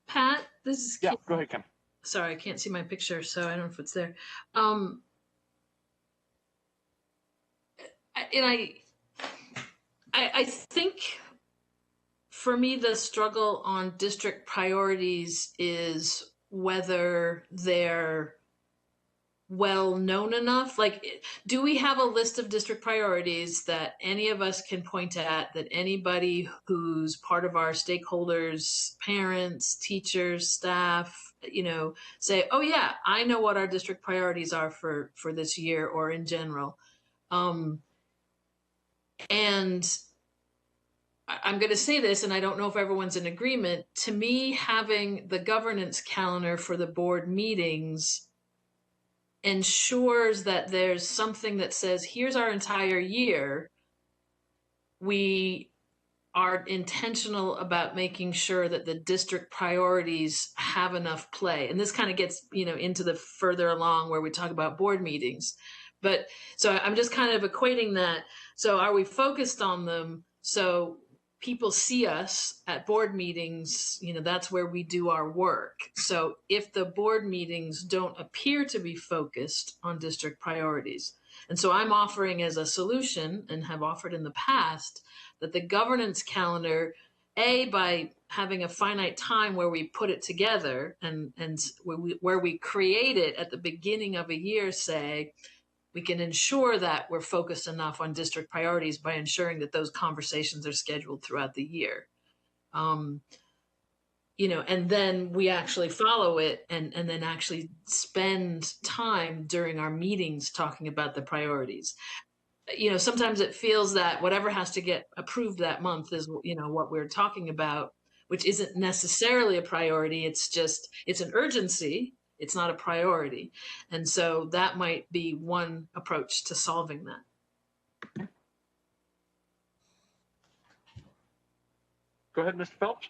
Pat, this is Kim. Yeah, go ahead, Kim. Sorry, I can't see my picture, so I don't know if it's there. I think for me, the struggle on district priorities is whether they're well known enough. Like, do we have a list of district priorities that any of us can point at, that anybody who's part of our stakeholders, parents, teachers, staff, say, oh yeah, I know what our district priorities are for this year or in general. And I'm going to say this, and I don't know if everyone's in agreement. To me, having the governance calendar for the board meetings ensures that there's something that says, here's our entire year. We are intentional about making sure that the district priorities have enough play. And this kind of gets, into the further along where we talk about board meetings. But so I'm just kind of equating that. So are we focused on them? So people see us at board meetings, that's where we do our work. So if the board meetings don't appear to be focused on district priorities, and so I'm offering as a solution, and have offered in the past, that the governance calendar, by having a finite time where we put it together and where we create it at the beginning of a year, say, we can ensure that we're focused enough on district priorities by ensuring that those conversations are scheduled throughout the year. And then we actually follow it and then actually spend time during our meetings talking about the priorities. Sometimes it feels that whatever has to get approved that month is, what we're talking about, which isn't necessarily a priority. It's an urgency. It's not a priority. And so that might be one approach to solving that. Go ahead, Mr. Phelps.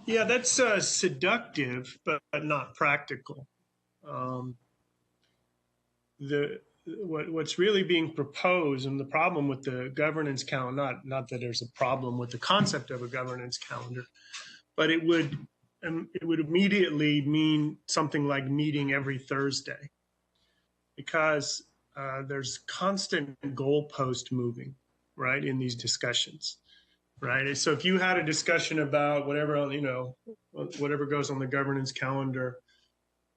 Yeah, that's seductive, but not practical. What's really being proposed, and the problem with the governance calendar, not that there's a problem with the concept of a governance calendar, but it would immediately mean something like meeting every Thursday, because there's constant goalpost moving, right, in these discussions. right? So if you had a discussion about whatever, whatever goes on the governance calendar,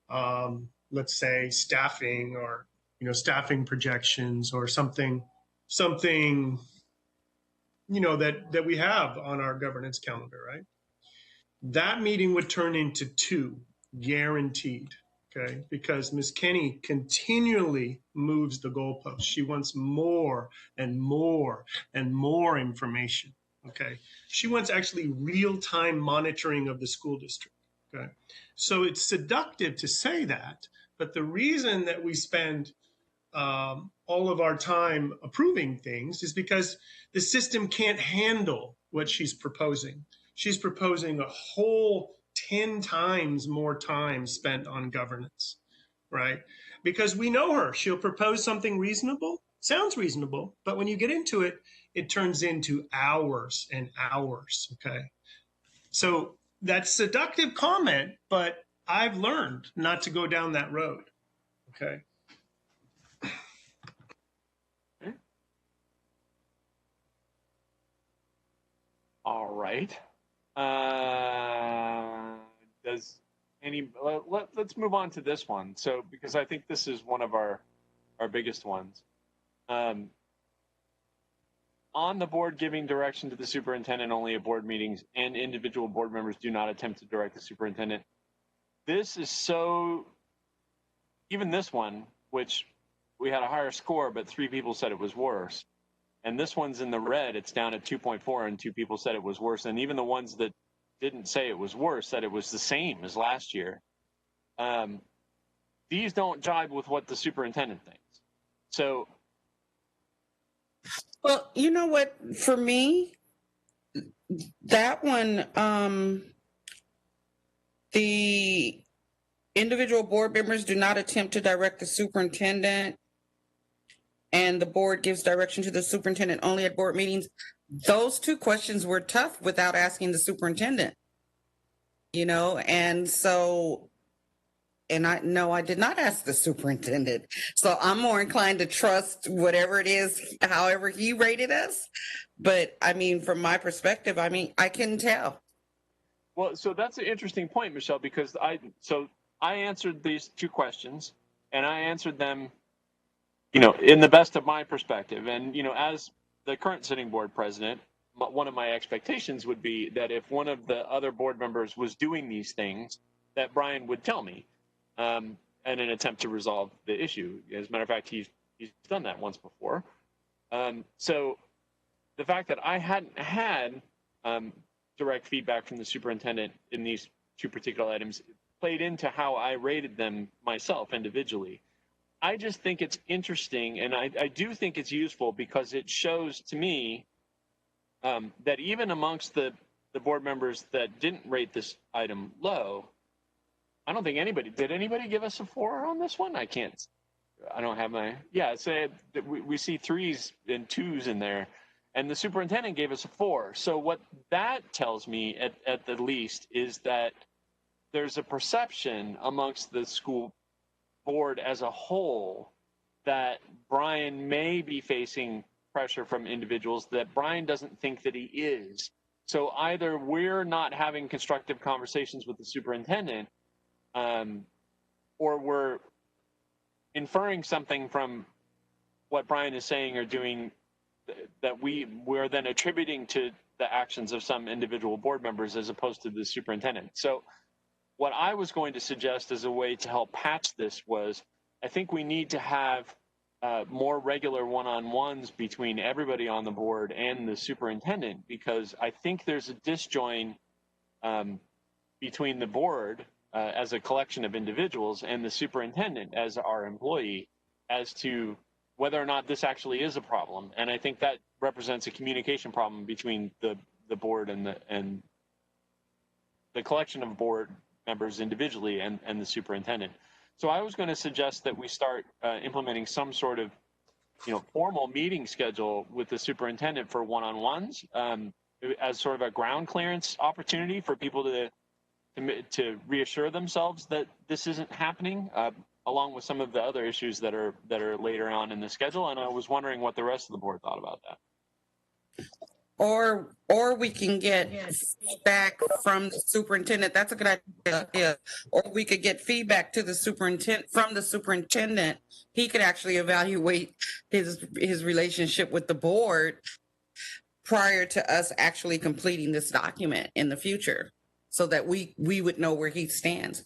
let's say staffing or, staffing projections or something, that we have on our governance calendar, right? That meeting would turn into two, guaranteed, okay? Because Ms. Kenny continually moves the goalpost. She wants more and more and more information, okay? She wants actually real-time monitoring of the school district, okay? So it's seductive to say that, but the reason that we spend all of our time approving things is because the system can't handle what she's proposing. She's proposing a whole 10 times more time spent on governance, right? Because we know her. She'll propose something reasonable, sounds reasonable, but when you get into it, it turns into hours and hours, okay? So that's seductive comment, but I've learned not to go down that road, okay? All right. Let's move on to this one. So, because I think this is one of our biggest ones. On the board giving direction to the superintendent only at board meetings, and individual board members do not attempt to direct the superintendent. This is so, even this one, which we had a higher score, but 3 people said it was worse. And this one's in the red, it's down at 2.4, and 2 people said it was worse. And even the ones that didn't say it was worse said it was the same as last year. These don't jibe with what the superintendent thinks. So, well, you know what? For me, that one, the individual board members do not attempt to direct the superintendent, and the board gives direction to the superintendent only at board meetings. Those 2 questions were tough without asking the superintendent, and so, and I did not ask the superintendent. So I'm more inclined to trust whatever it is, however he rated us. But I mean, from my perspective, I can tell. Well, so that's an interesting point, Michelle, because I answered these 2 questions, and I answered them, in the best of my perspective. And, as the current sitting board president, one of my expectations would be that if one of the other board members was doing these things, that Brian would tell me in an attempt to resolve the issue. As a matter of fact, he's done that once before. So the fact that I hadn't had direct feedback from the superintendent in these 2 particular items played into how I rated them myself individually. I just think it's interesting, and I do think it's useful because it shows to me that even amongst the board members that didn't rate this item low, I don't think did anybody give us a 4 on this one? I don't have my, say we see 3s and 2s in there, and the superintendent gave us a 4. So what that tells me at the least is that there's a perception amongst the school board as a whole that Brian may be facing pressure from individuals that Brian doesn't think that he is. So either we're not having constructive conversations with the superintendent, or we're inferring something from what Brian is saying or doing that we're then attributing to the actions of some individual board members as opposed to the superintendent. So what I was going to suggest as a way to help patch this was, I think we need to have more regular one-on-ones between everybody on the board and the superintendent, because I think there's a disjoin between the board as a collection of individuals and the superintendent as our employee as to whether or not this actually is a problem. And I think that represents a communication problem between the board and the collection of board members individually and the superintendent. So I was going to suggest that we start implementing some sort of, formal meeting schedule with the superintendent for one-on-ones as sort of a ground clearance opportunity for people to reassure themselves that this isn't happening, along with some of the other issues that are later on in the schedule. And I was wondering what the rest of the board thought about that. Or we can get feedback from the superintendent. That's a good idea. Or we could get feedback to the superintendent from the superintendent. He could actually evaluate his relationship with the board prior to us actually completing this document in the future, so that we would know where he stands.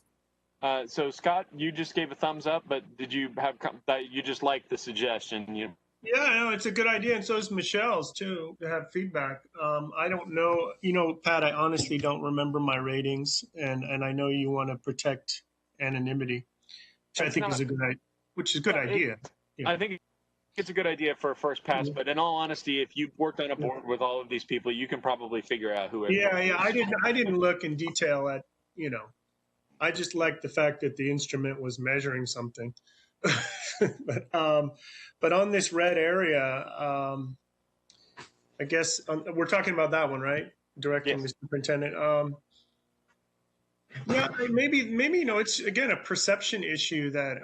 So Scott, you just gave a thumbs up, but did you have that you just liked the suggestion? Yeah, no, it's a good idea, and so is Michelle's too, to have feedback. I don't know, Pat, I honestly don't remember my ratings, and I know you want to protect anonymity, which I think is a good idea. Yeah. I think it's a good idea for a first pass, but in all honesty, if you've worked on a board with all of these people, you can probably figure out who. Yeah, I didn't look in detail at, I just liked the fact that the instrument was measuring something. But on this red area, I guess we're talking about that one, right? Directing the superintendent. Yeah, maybe it's again a perception issue that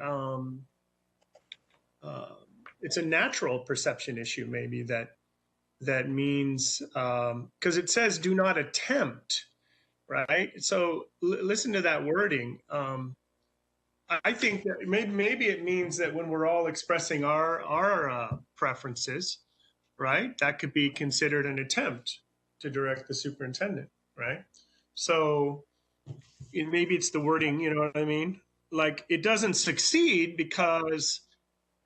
it's a natural perception issue, maybe that means because it says do not attempt, right? So listen to that wording. I think that maybe it means that when we're all expressing our preferences, right, that could be considered an attempt to direct the superintendent, right? So maybe it's the wording, you know what I mean? Like it doesn't succeed because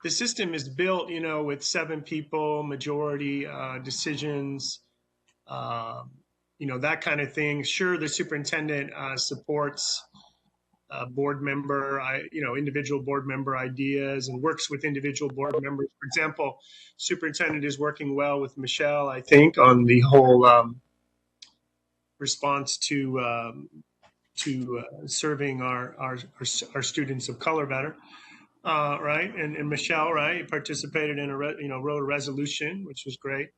the system is built, with 7 people, majority decisions, that kind of thing. Sure, the superintendent supports board member, individual board member ideas and works with individual board members. For example, superintendent is working well with Michelle, I think, on the whole response to serving our students of color better, right? And Michelle, right, participated in wrote a resolution, which was great.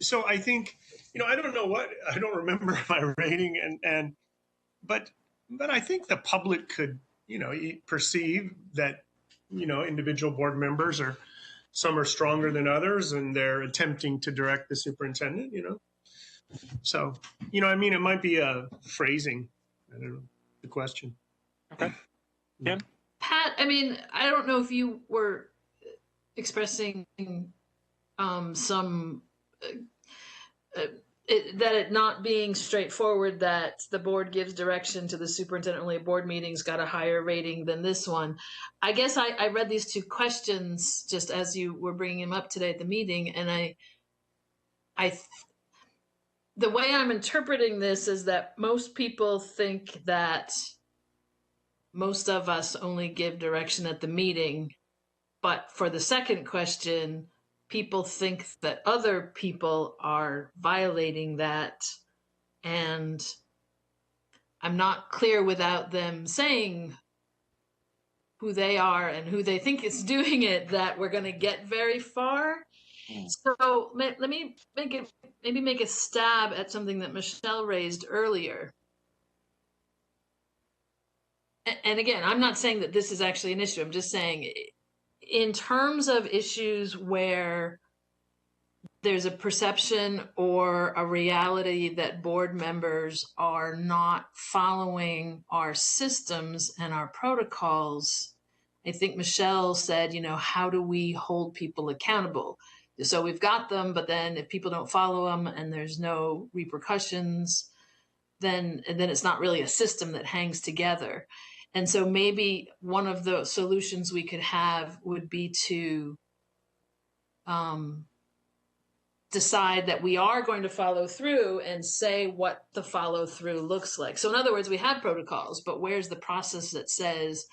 So I think, I don't remember my rating, but I think the public could, perceive that, individual board members some are stronger than others, and they're attempting to direct the superintendent, So, it might be a phrasing, I don't know, the question. Okay. Kim? Pat, I don't know if you were expressing some that it not being straightforward, that the board gives direction to the superintendent, only a board meeting's got a higher rating than this one. I guess I read these 2 questions just as you were bringing them up today at the meeting, and the way I'm interpreting this is that most people think that most of us only give direction at the meeting, but for the second question, people think that other people are violating that, and I'm not clear without them saying who they are and who they think is doing it that we're going to get very far. So let me make a stab at something that Michelle raised earlier. And again, I'm not saying that this is actually an issue. I'm just saying in terms of issues where there's a perception or a reality that board members are not following our systems and our protocols, I think Michelle said, how do we hold people accountable? So we've got them, but then if people don't follow them and there's no repercussions, then it's not really a system that hangs together. And so maybe one of the solutions we could have would be to decide that we are going to follow through and say what the follow through looks like. So in other words, we have protocols, but where's the process that says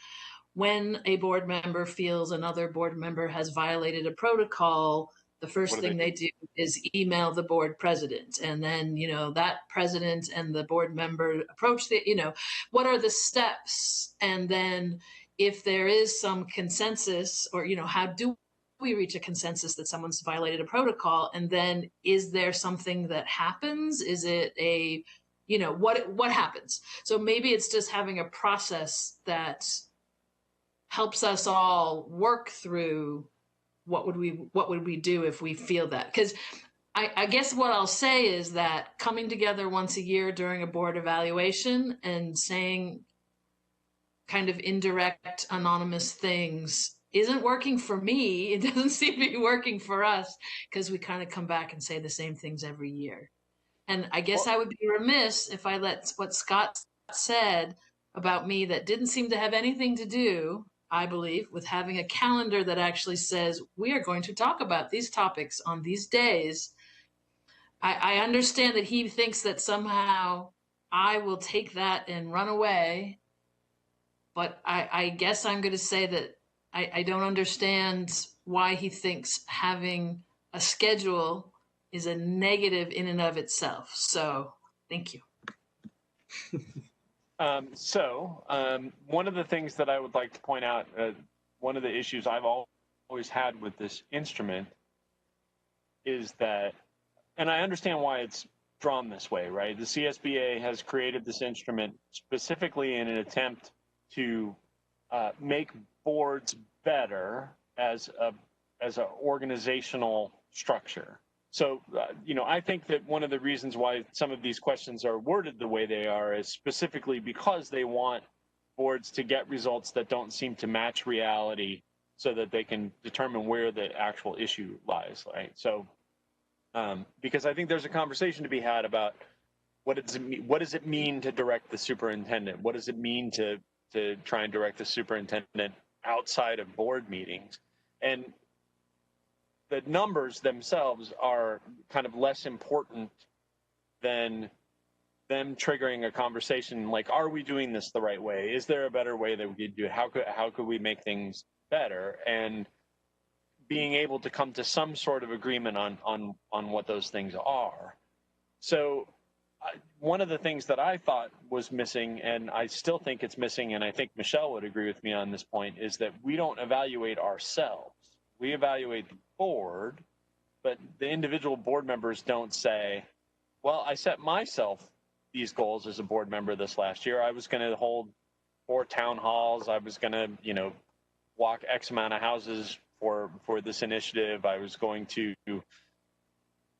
when a board member feels another board member has violated a protocol, the first thing they do is email the board president, and then that president and the board member approach what are the steps, and then if there is some consensus, or how do we reach a consensus that someone's violated a protocol, and then is there something that happens? Is it what happens? So maybe it's just having a process that helps us all work through what would we do if we feel that. Because I guess what I'll say is that coming together once a year during a board evaluation and saying kind of indirect, anonymous things isn't working for me. It doesn't seem to be working for us because we kind of come back and say the same things every year. And I guess I would be remiss if I let what Scott said about me that didn't seem to have anything to do, I believe, with having a calendar that actually says we are going to talk about these topics on these days. I understand that he thinks that somehow I will take that and run away, but I guess I'm going to say that I don't understand why he thinks having a schedule is a negative in and of itself. So thank you. One of the things that I would like to point out, one of the issues I've always had with this instrument is that, and I understand why it's drawn this way, right? The CSBA has created this instrument specifically in an attempt to make boards better as an organizational structure. So, I think that one of the reasons why some of these questions are worded the way they are is specifically because they want boards to get results that don't seem to match reality so that they can determine where the actual issue lies, right? So, because I think there's a conversation to be had about what does it mean to direct the superintendent? What does it mean to try and direct the superintendent outside of board meetings? And the numbers themselves are kind of less important than them triggering a conversation like, are we doing this the right way? Is there a better way that we could do it? How could we make things better? And being able to come to some sort of agreement on what those things are. So one of the things that I thought was missing, and I still think it's missing, and I think Michelle would agree with me on this point, is that we don't evaluate ourselves. We evaluate the board, but the individual board members don't say, well, I set myself these goals as a board member this last year. I was going to hold 4 town halls. I was going to, walk X amount of houses for this initiative. I was going to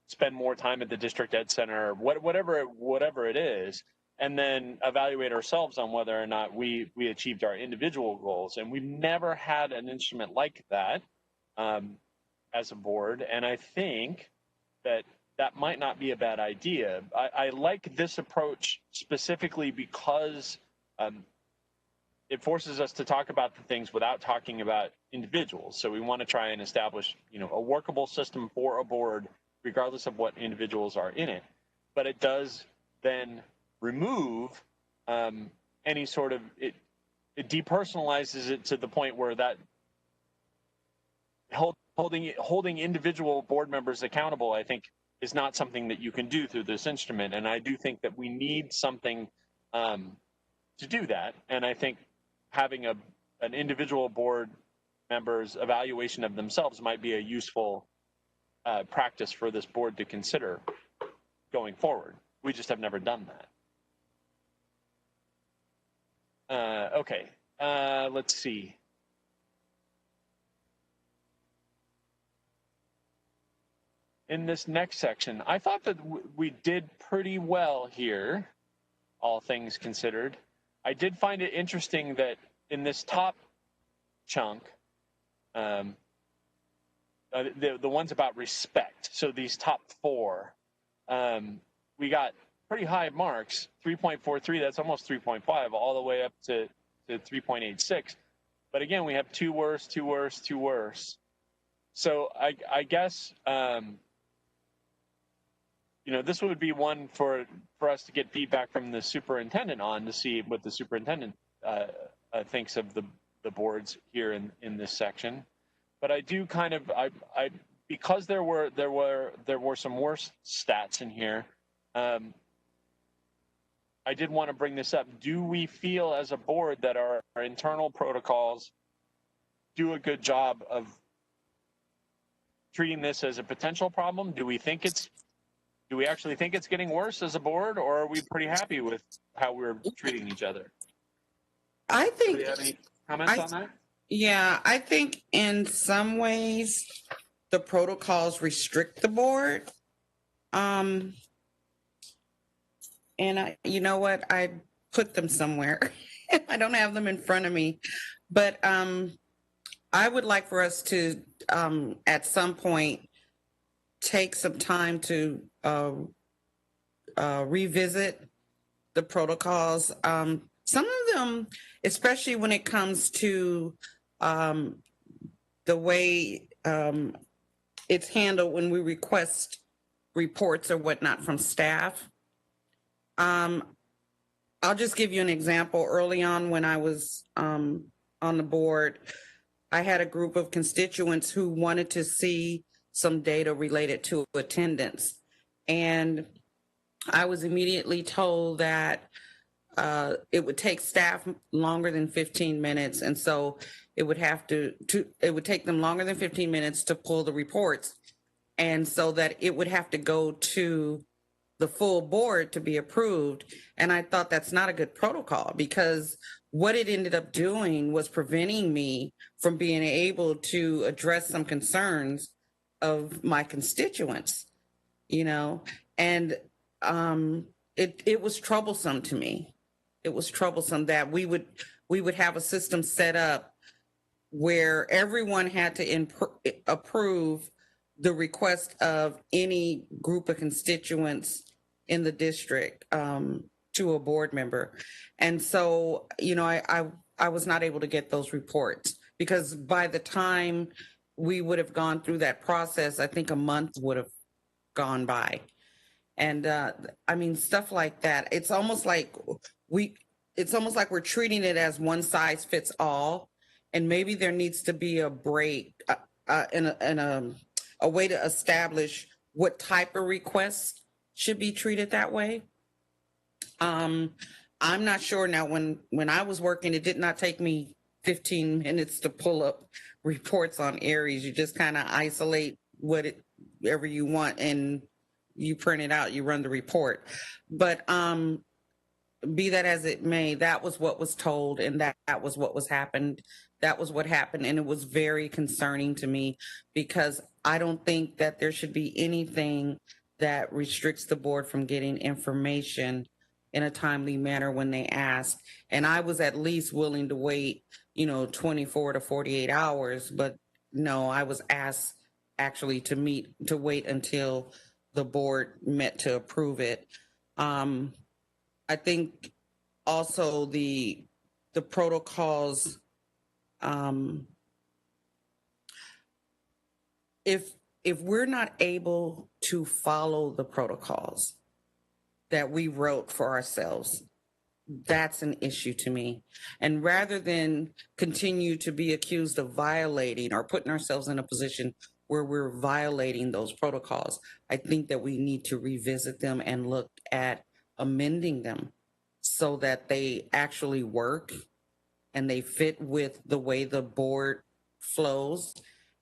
spend more time at the district ed center, whatever it is, and then evaluate ourselves on whether or not we achieved our individual goals. And we've never had an instrument like that as a board. And I think that might not be a bad idea. I like this approach specifically because it forces us to talk about the things without talking about individuals. So we want to try and establish, a workable system for a board, regardless of what individuals are in it. But it does then remove any sort of, it depersonalizes it to the point where that holding individual board members accountable, I think, is not something that you can do through this instrument. And I do think that we need something to do that. And I think having an individual board member's evaluation of themselves might be a useful practice for this board to consider going forward. We just have never done that. Okay, let's see. In this next section, I thought that we did pretty well here, all things considered. I did find it interesting that in this top chunk, the ones about respect, so these top 4, we got pretty high marks, 3.43, that's almost 3.5, all the way up to 3.86. But again, we have 2 worse, 2 worse, 2 worse. So I guess, this would be one for us to get feedback from the superintendent on, to see what the superintendent thinks of the boards here in this section. But I do kind of, because there were some worse stats in here, I did want to bring this up. Do we feel as a board that our internal protocols do a good job of treating this as a potential problem? Do we actually think it's getting worse as a board, or are we pretty happy with how we're treating each other? I think. Do you have any comments on that? Yeah, I think in some ways the protocols restrict the board And you know what? I put them somewhere. I don't have them in front of me, but I would like for us to, at some point, take some time to revisit the protocols. Some of them, especially when it comes to the way it's handled when we request reports or whatnot from staff. I'll just give you an example. Early on when I was on the board, I had a group of constituents who wanted to see some data related to attendance. And I was immediately told that it would take staff longer than 15 minutes. And so it would have it would take them longer than 15 minutes to pull the reports. And so that it would have to go to the full board to be approved. And I thought that's not a good protocol, because what it ended up doing was preventing me from being able to address some concerns of my constituents, and it was troublesome to me. It was troublesome that we would have a system set up where everyone had to approve the request of any group of constituents in the district to a board member. And so, I was not able to get those reports, because by the time we would have gone through that process, I think a month would have gone by. And stuff like that. It's almost like we're treating it as one size fits all. And maybe there needs to be a break and a way to establish what type of requests should be treated that way. I'm not sure now. When I was working, it did not take me 15 minutes to pull up reports on Aries. You just kind of isolate whatever you want and you print it out, you run the report. But be that as it may, that was what was told, and that was what happened. That was what happened, and it was very concerning to me, because I don't think that there should be anything that restricts the board from getting information in a timely manner when they ask. And I was at least willing to wait, 24 to 48 hours, but no, I was asked actually to wait until the board met to approve it. I think also the protocols, if we're not able to follow the protocols that we wrote for ourselves, that's an issue to me. And rather than continue to be accused of violating or putting ourselves in a position where we're violating those protocols, I think that we need to revisit them and look at amending them so that they actually work and they fit with the way the board flows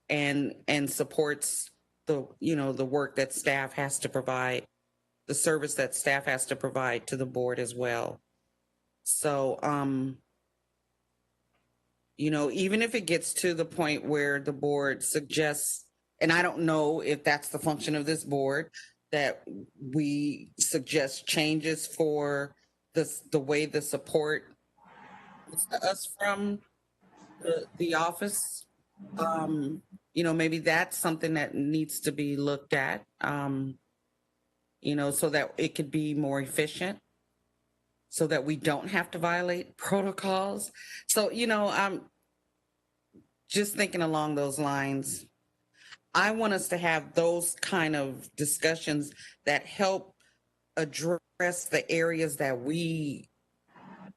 and supports the work that staff has to provide, the service that staff has to provide to the board as well. So, even if it gets to the point where the board suggests, and I don't know if that's the function of this board, that we suggest changes for the way the support is to us from the office, maybe that's something that needs to be looked at, so that it could be more efficient, so that we don't have to violate protocols. So, I'm just thinking along those lines. I want us to have those kind of discussions that help address the areas that we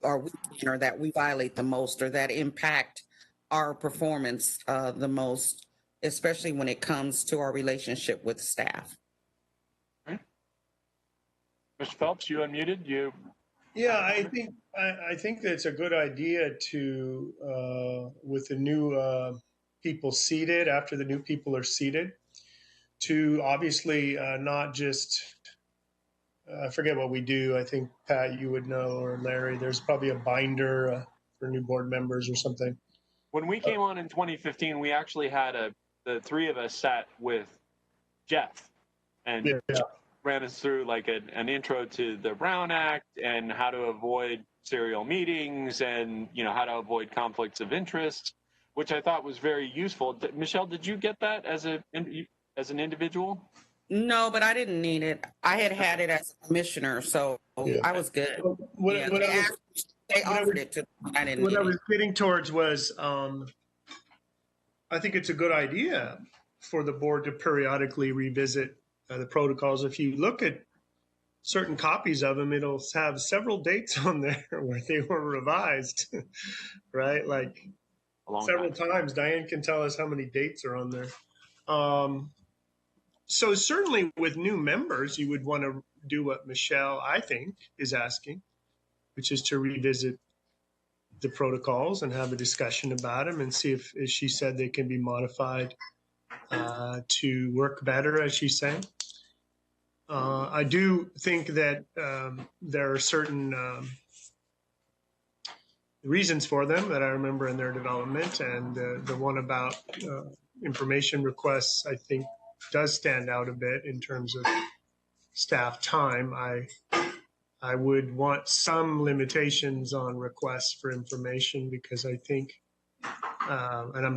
are weak in, or that we violate the most, or that impact our performance the most, especially when it comes to our relationship with staff. Mr. Phelps, you unmuted. Yeah, I think that's a good idea to, with the new people seated, after the new people are seated, to obviously not just, I forget what we do. I think, Pat, you would know, or Larry, there's probably a binder for new board members or something. When we came on in 2015, we actually had the three of us sat with Jeff, and ran us through like an intro to the Brown Act and how to avoid serial meetings and, you know, how to avoid conflicts of interest, which I thought was very useful. Michelle, did you get that as an individual? No, but I didn't need it. I had it as a commissioner, so I was good. What, Yeah, what I was, they what I offered was, it to me. I didn't what need I it. was getting towards was, I think it's a good idea for the board to periodically revisit the protocols. If you look at certain copies of them, it'll have several dates on there where they were revised, right? Like several times. Diane can tell us how many dates are on there. So certainly with new members, you would want to do what Michelle, I think, is asking, which is to revisit the protocols and have a discussion about them and see if, as she said, they can be modified to work better, as she's saying. I do think that there are certain reasons for them that I remember in their development, and the one about information requests, I think, does stand out a bit in terms of staff time. I would want some limitations on requests for information, because I think, and I'm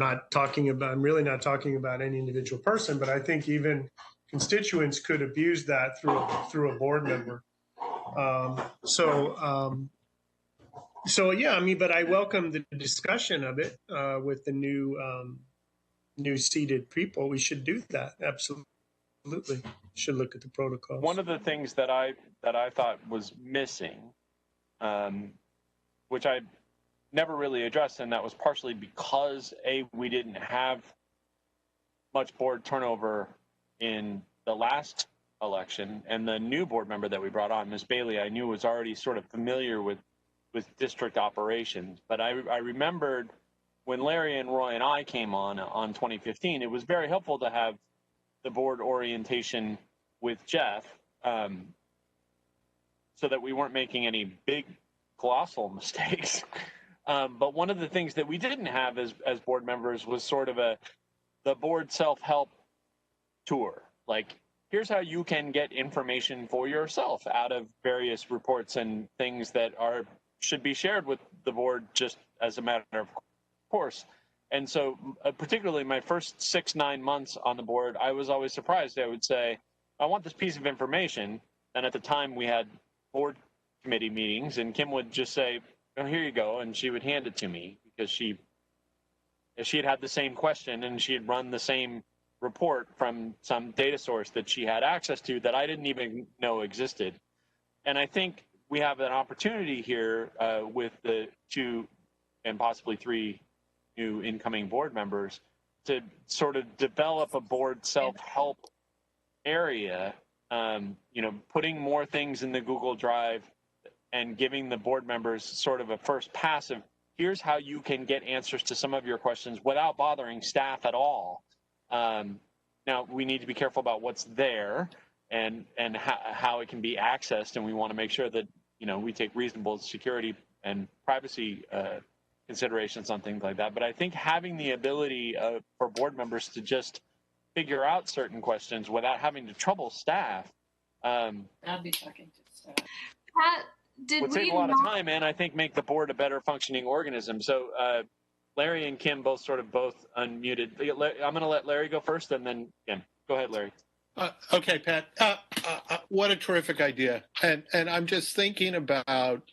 really not talking about any individual person, but I think even constituents could abuse that through a board member. So yeah, I mean, but I welcome the discussion of it with the new seated people. We should do that. Absolutely, should look at the protocols. One of the things that I thought was missing, which I never really addressed, and that was partially because we didn't have much board turnover in the last election, and the new board member that we brought on, Ms. Bailey, I knew was already sort of familiar with district operations. But I remembered when Larry and Roy and I came on 2015, it was very helpful to have the board orientation with Jeff, so that we weren't making any big colossal mistakes. But one of the things that we didn't have as board members was sort of the board self-help tour. Like, here's how you can get information for yourself out of various reports and things that should be shared with the board just as a matter of course. And so particularly my first 6-9 months on the board, I was always surprised. I would say, I want this piece of information. And at the time we had board committee meetings, and Kim would just say, oh, here you go. And she would hand it to me because she had the same question and she had run the same report from some data source that she had access to that I didn't even know existed. And I think we have an opportunity here with the 2 and possibly 3 new incoming board members to sort of develop a board self-help area, putting more things in the Google Drive and giving the board members sort of a first pass of, here's how you can get answers to some of your questions without bothering staff at all. Now, we need to be careful about what's there and how it can be accessed, and we want to make sure that we take reasonable security and privacy considerations on things like that. But I think having the ability for board members to just figure out certain questions without having to trouble staff I'll be talking to staff. Pat, would save a lot of time and I think make the board a better functioning organism. So Larry and Kim both unmuted. I'm going to let Larry go first and then Kim. Go ahead, Larry. Okay, Pat. What a terrific idea. And I'm just thinking about,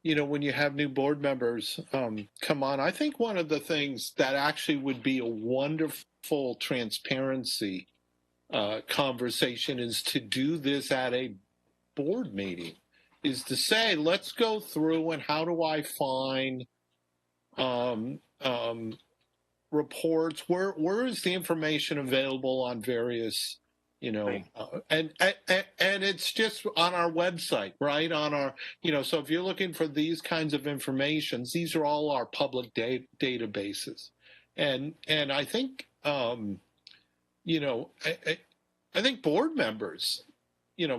when you have new board members come on, I think one of the things that actually would be a wonderful transparency conversation is to do this at a board meeting, is to say, let's go through and how do I find reports? Where is the information available on various, and it's just on our website, right? On our, so if you're looking for these kinds of information, these are all our public databases. And I think, I think board members,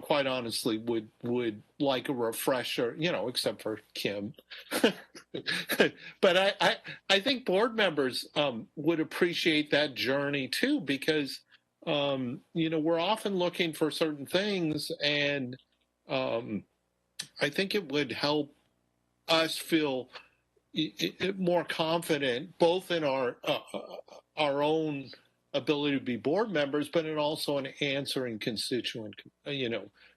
quite honestly, would like a refresher, except for Kim. But I think board members would appreciate that journey too, because we're often looking for certain things, and I think it would help us feel more confident, both in our own ability to be board members, but in also in answering constituent,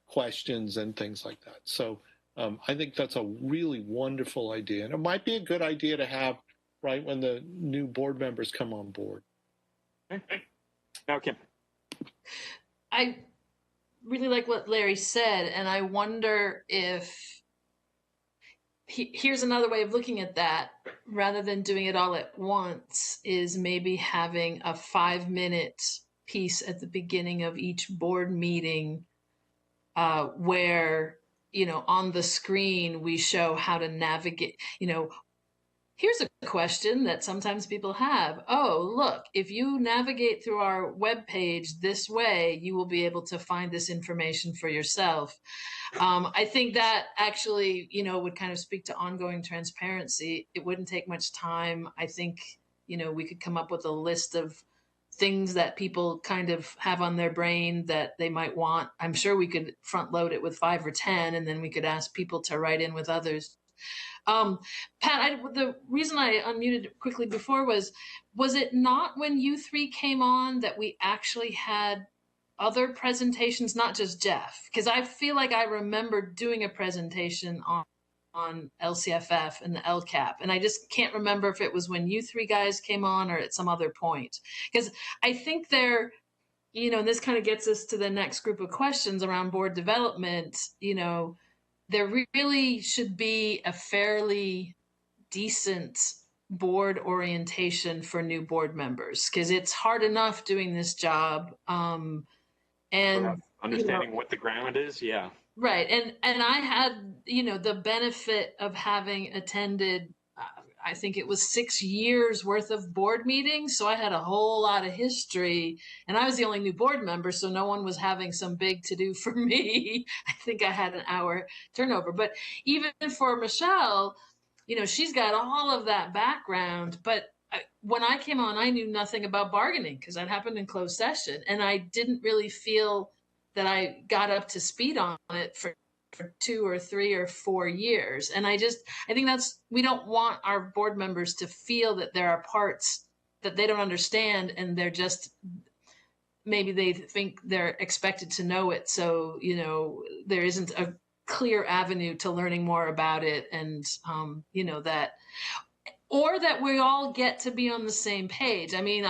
questions and things like that. So I think that's a really wonderful idea, and it might be a good idea to have right when the new board members come on board. Okay. Now, Kim. I really like what Larry said, and I wonder if here's another way of looking at that, rather than doing it all at once, is maybe having a 5-minute piece at the beginning of each board meeting where, on the screen we show how to navigate, here's a question that sometimes people have. Oh, look, if you navigate through our webpage this way, you will be able to find this information for yourself. I think that actually, would kind of speak to ongoing transparency. It wouldn't take much time. I think, we could come up with a list of things that people kind of have on their brain that they might want. I'm sure we could front load it with 5 or 10, and then we could ask people to write in with others. Pat, the reason I unmuted quickly before was it not when you three came on that we actually had other presentations, not just Jeff? Because I feel like I remember doing a presentation on LCFF and the LCAP, and I just can't remember if it was when you three guys came on or at some other point. Because I think and this kind of gets us to the next group of questions around board development, there really should be a fairly decent board orientation for new board members, because it's hard enough doing this job. And understanding what the ground is, yeah. Right. And I had, the benefit of having attended, I think it was 6 years worth of board meetings. So I had a whole lot of history, and I was the only new board member. So no one was having some big to do for me. I think I had an hour turnover, but even for Michelle, she's got all of that background. But when I came on, I knew nothing about bargaining because that happened in closed session. And I didn't really feel that I got up to speed on it for 2 or 3 or 4 years. And I think we don't want our board members to feel that there are parts that they don't understand, and they're just, maybe they think they're expected to know it. So, there isn't a clear avenue to learning more about it. And, that we all get to be on the same page. I mean,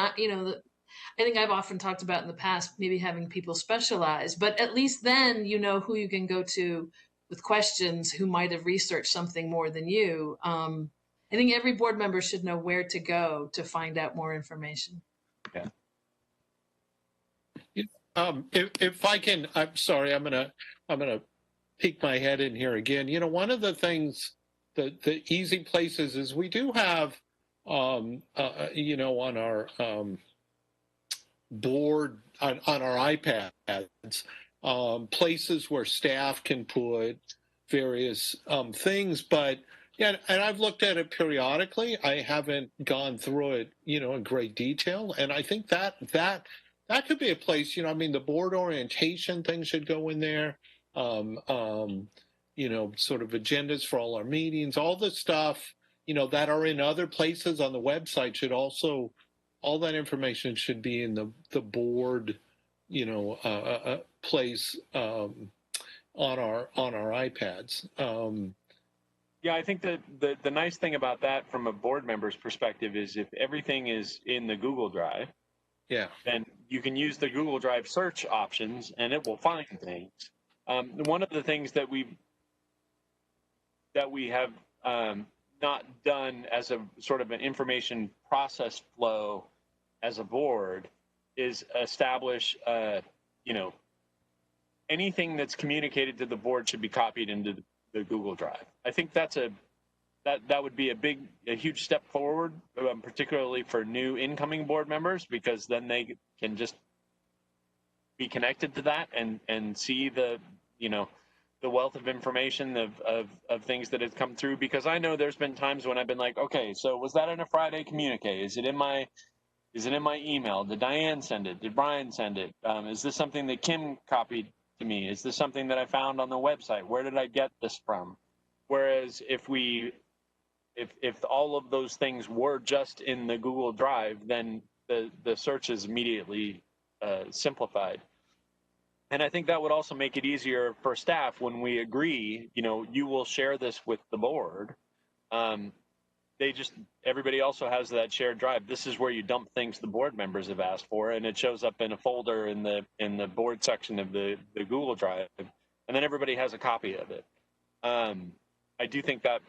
I think I've often talked about in the past, maybe having people specialize, but at least then you know who you can go to with questions who might have researched something more than you. I think every board member should know where to go to find out more information. Yeah. If I can, I'm sorry, I'm gonna peek my head in here again. One of the things, the easy places is we do have, on our board on our iPads, places where staff can put various things. But yeah, and I've looked at it periodically. I haven't gone through it, in great detail. And I think that could be a place. The board orientation thing should go in there. Sort of agendas for all our meetings, all the stuff, that are in other places on the website should also. All that information should be in the board, place on our iPads. Yeah, I think that the nice thing about that from a board member's perspective is if everything is in the Google Drive, yeah, then you can use the Google Drive search options and it will find things. One of the things that we have not done as a sort of an information process flow as a board is establish, anything that's communicated to the board should be copied into the Google Drive. I think that would be a huge step forward, particularly for new incoming board members, because then they can just be connected to that and see the wealth of information of things that have come through. Because I know there's been times when I've been like, okay, so was that in a Friday communique? Is it in my Is it in my email? Did Diane send it? Did Brian send it? Is this something that Kim copied to me? Is this something that I found on the website? Where did I get this from? Whereas if all of those things were just in the Google Drive, then the search is immediately simplified. And I think that would also make it easier for staff when we agree, you will share this with the board. Everybody also has that shared drive. This is where you dump things the board members have asked for, and it shows up in a folder in the board section of the Google Drive, and then everybody has a copy of it. I do think that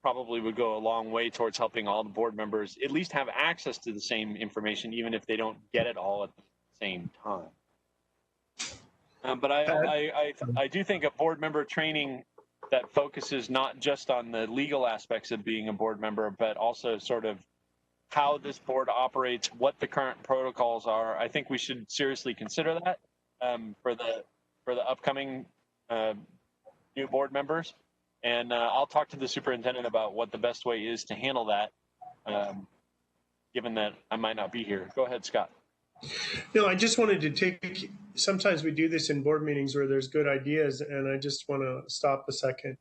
probably would go a long way towards helping all the board members at least have access to the same information, even if they don't get it all at the same time. But I do think a board member training that focuses not just on the legal aspects of being a board member, but also sort of how this board operates, what the current protocols are. I think we should seriously consider that for the upcoming new board members. And I'll talk to the superintendent about what the best way is to handle that, given that I might not be here. Go ahead, Scott. No, I just wanted to sometimes we do this in board meetings where there's good ideas, and I just want to stop a second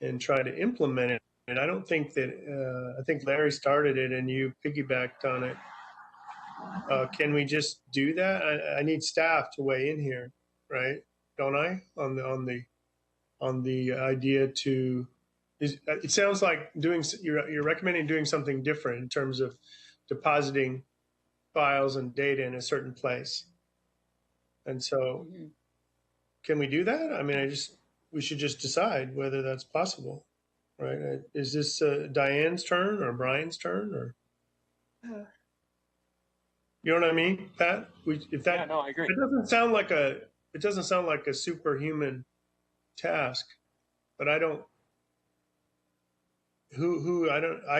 and try to implement it. And I don't think that, I think Larry started it and you piggybacked on it. Can we just do that? I need staff to weigh in here, right? Don't I? On the idea to, it sounds like you're recommending doing something different in terms of depositing files and data in a certain place. And so can we do that? I mean, we should just decide whether that's possible, right? Is this Diane's turn or Brian's turn, or? You know what I mean, Pat? Yeah, no, I agree. It doesn't sound like a superhuman task, but I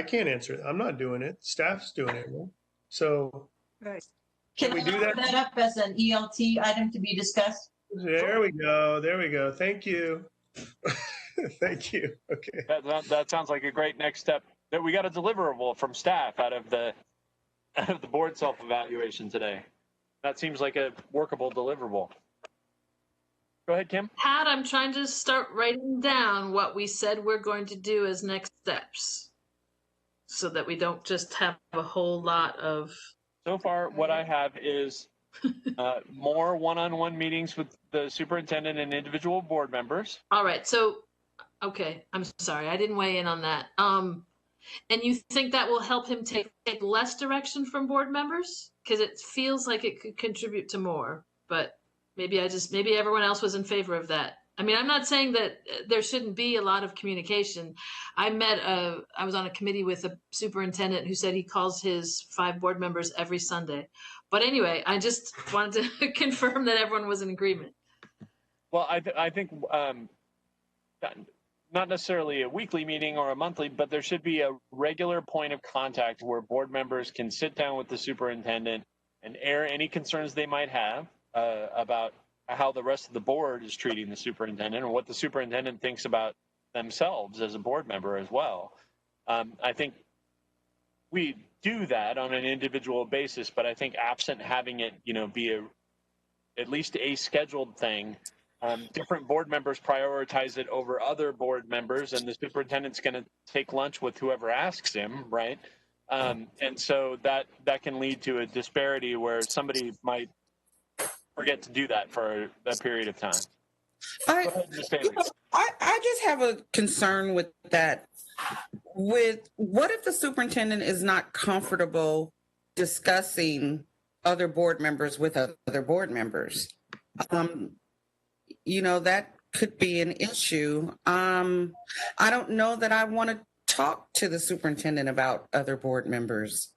can't answer it. I'm not doing it. Staff's doing it. Right? So right. Can we do that? That up as an ELT item to be discussed? There we go. There we go. Thank you. Thank you. Okay. That sounds like a great next step. That we got a deliverable from staff out of the board self-evaluation today. That seems like a workable deliverable. Go ahead, Kim. Pat, I'm trying to start writing down what we said we're going to do as next steps so that we don't just have a whole lot of... So far, what I have is more one-on-one meetings with the superintendent and individual board members. All right. So, okay. I'm sorry. I didn't weigh in on that. And you think that will help him take less direction from board members? Because it feels like it could contribute to more, but maybe everyone else was in favor of that. I mean, I'm not saying that there shouldn't be a lot of communication. I was on a committee with a superintendent who said he calls his 5 board members every Sunday. But anyway, I just wanted to confirm that everyone was in agreement. Well, I think not necessarily a weekly meeting or a monthly, but there should be a regular point of contact where board members can sit down with the superintendent and air any concerns they might have about how the rest of the board is treating the superintendent, or what the superintendent thinks about themselves as a board member as well. I think we do that on an individual basis, but I think absent having it, be at least a scheduled thing, different board members prioritize it over other board members, and the superintendent's going to take lunch with whoever asks him, right? And so that can lead to a disparity where somebody might forget to do that for that period of time. I just have a concern with that. With what if the superintendent is not comfortable discussing other board members with other board members? That could be an issue. I don't know that I want to talk to the superintendent about other board members,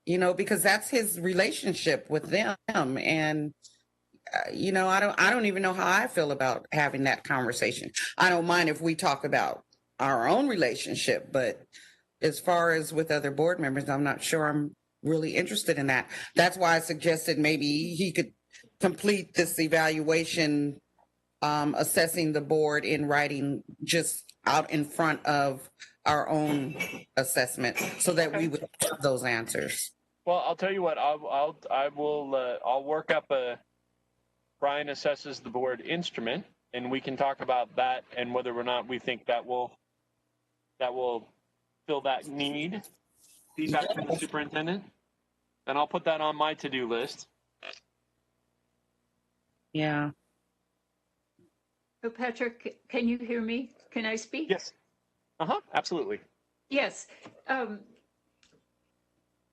because that's his relationship with them. And I don't even know how I feel about having that conversation. I don't mind if we talk about our own relationship, but as far as with other board members, I'm not sure I'm really interested in that. That's why I suggested maybe he could complete this evaluation, assessing the board in writing just out in front of our own assessment so that we would have those answers. Well, I'll tell you what. I'll work up a. Brian assesses the board instrument, and we can talk about that and whether or not we think that will fill that need. Feedback from the superintendent, and I'll put that on my to-do list. Yeah. So Patrick, can you hear me? Can I speak? Yes. Absolutely. Yes.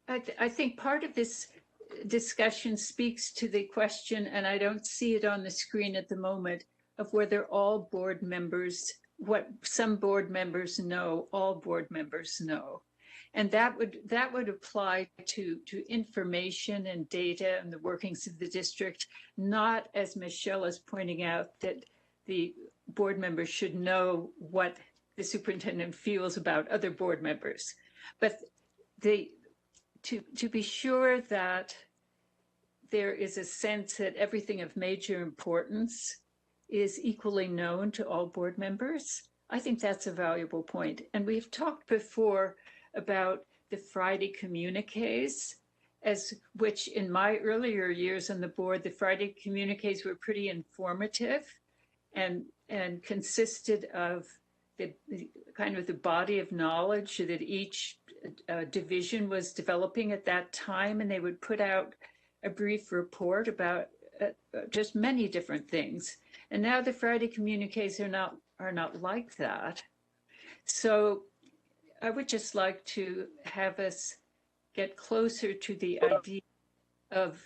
I think part of this discussion speaks to the question, and I don't see it on the screen at the moment, of whether all board members, what some board members know, all board members know. And that would apply to information and data and the workings of the district, not, as Michelle is pointing out, that the board members should know what the superintendent feels about other board members. But to be sure that there is a sense that everything of major importance is equally known to all board members, I think that's a valuable point. And we've talked before about the Friday communiques, as which in my earlier years on the board, the Friday communiques were pretty informative and consisted of the kind of the body of knowledge that each division was developing at that time, and they would put out a brief report about just many different things. And now the Friday communiques are not like that. So I would just like to have us get closer to the idea of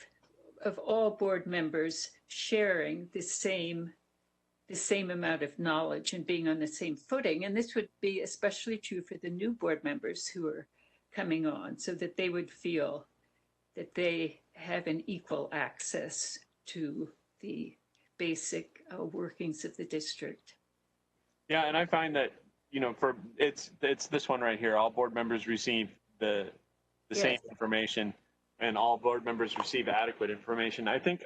all board members sharing the same amount of knowledge and being on the same footing. And this would be especially true for the new board members who are coming on, so that they would feel that they have an equal access to the basic workings of the district. Yeah, and I find that, it's this one right here. All board members receive the same information, and all board members receive adequate information. I think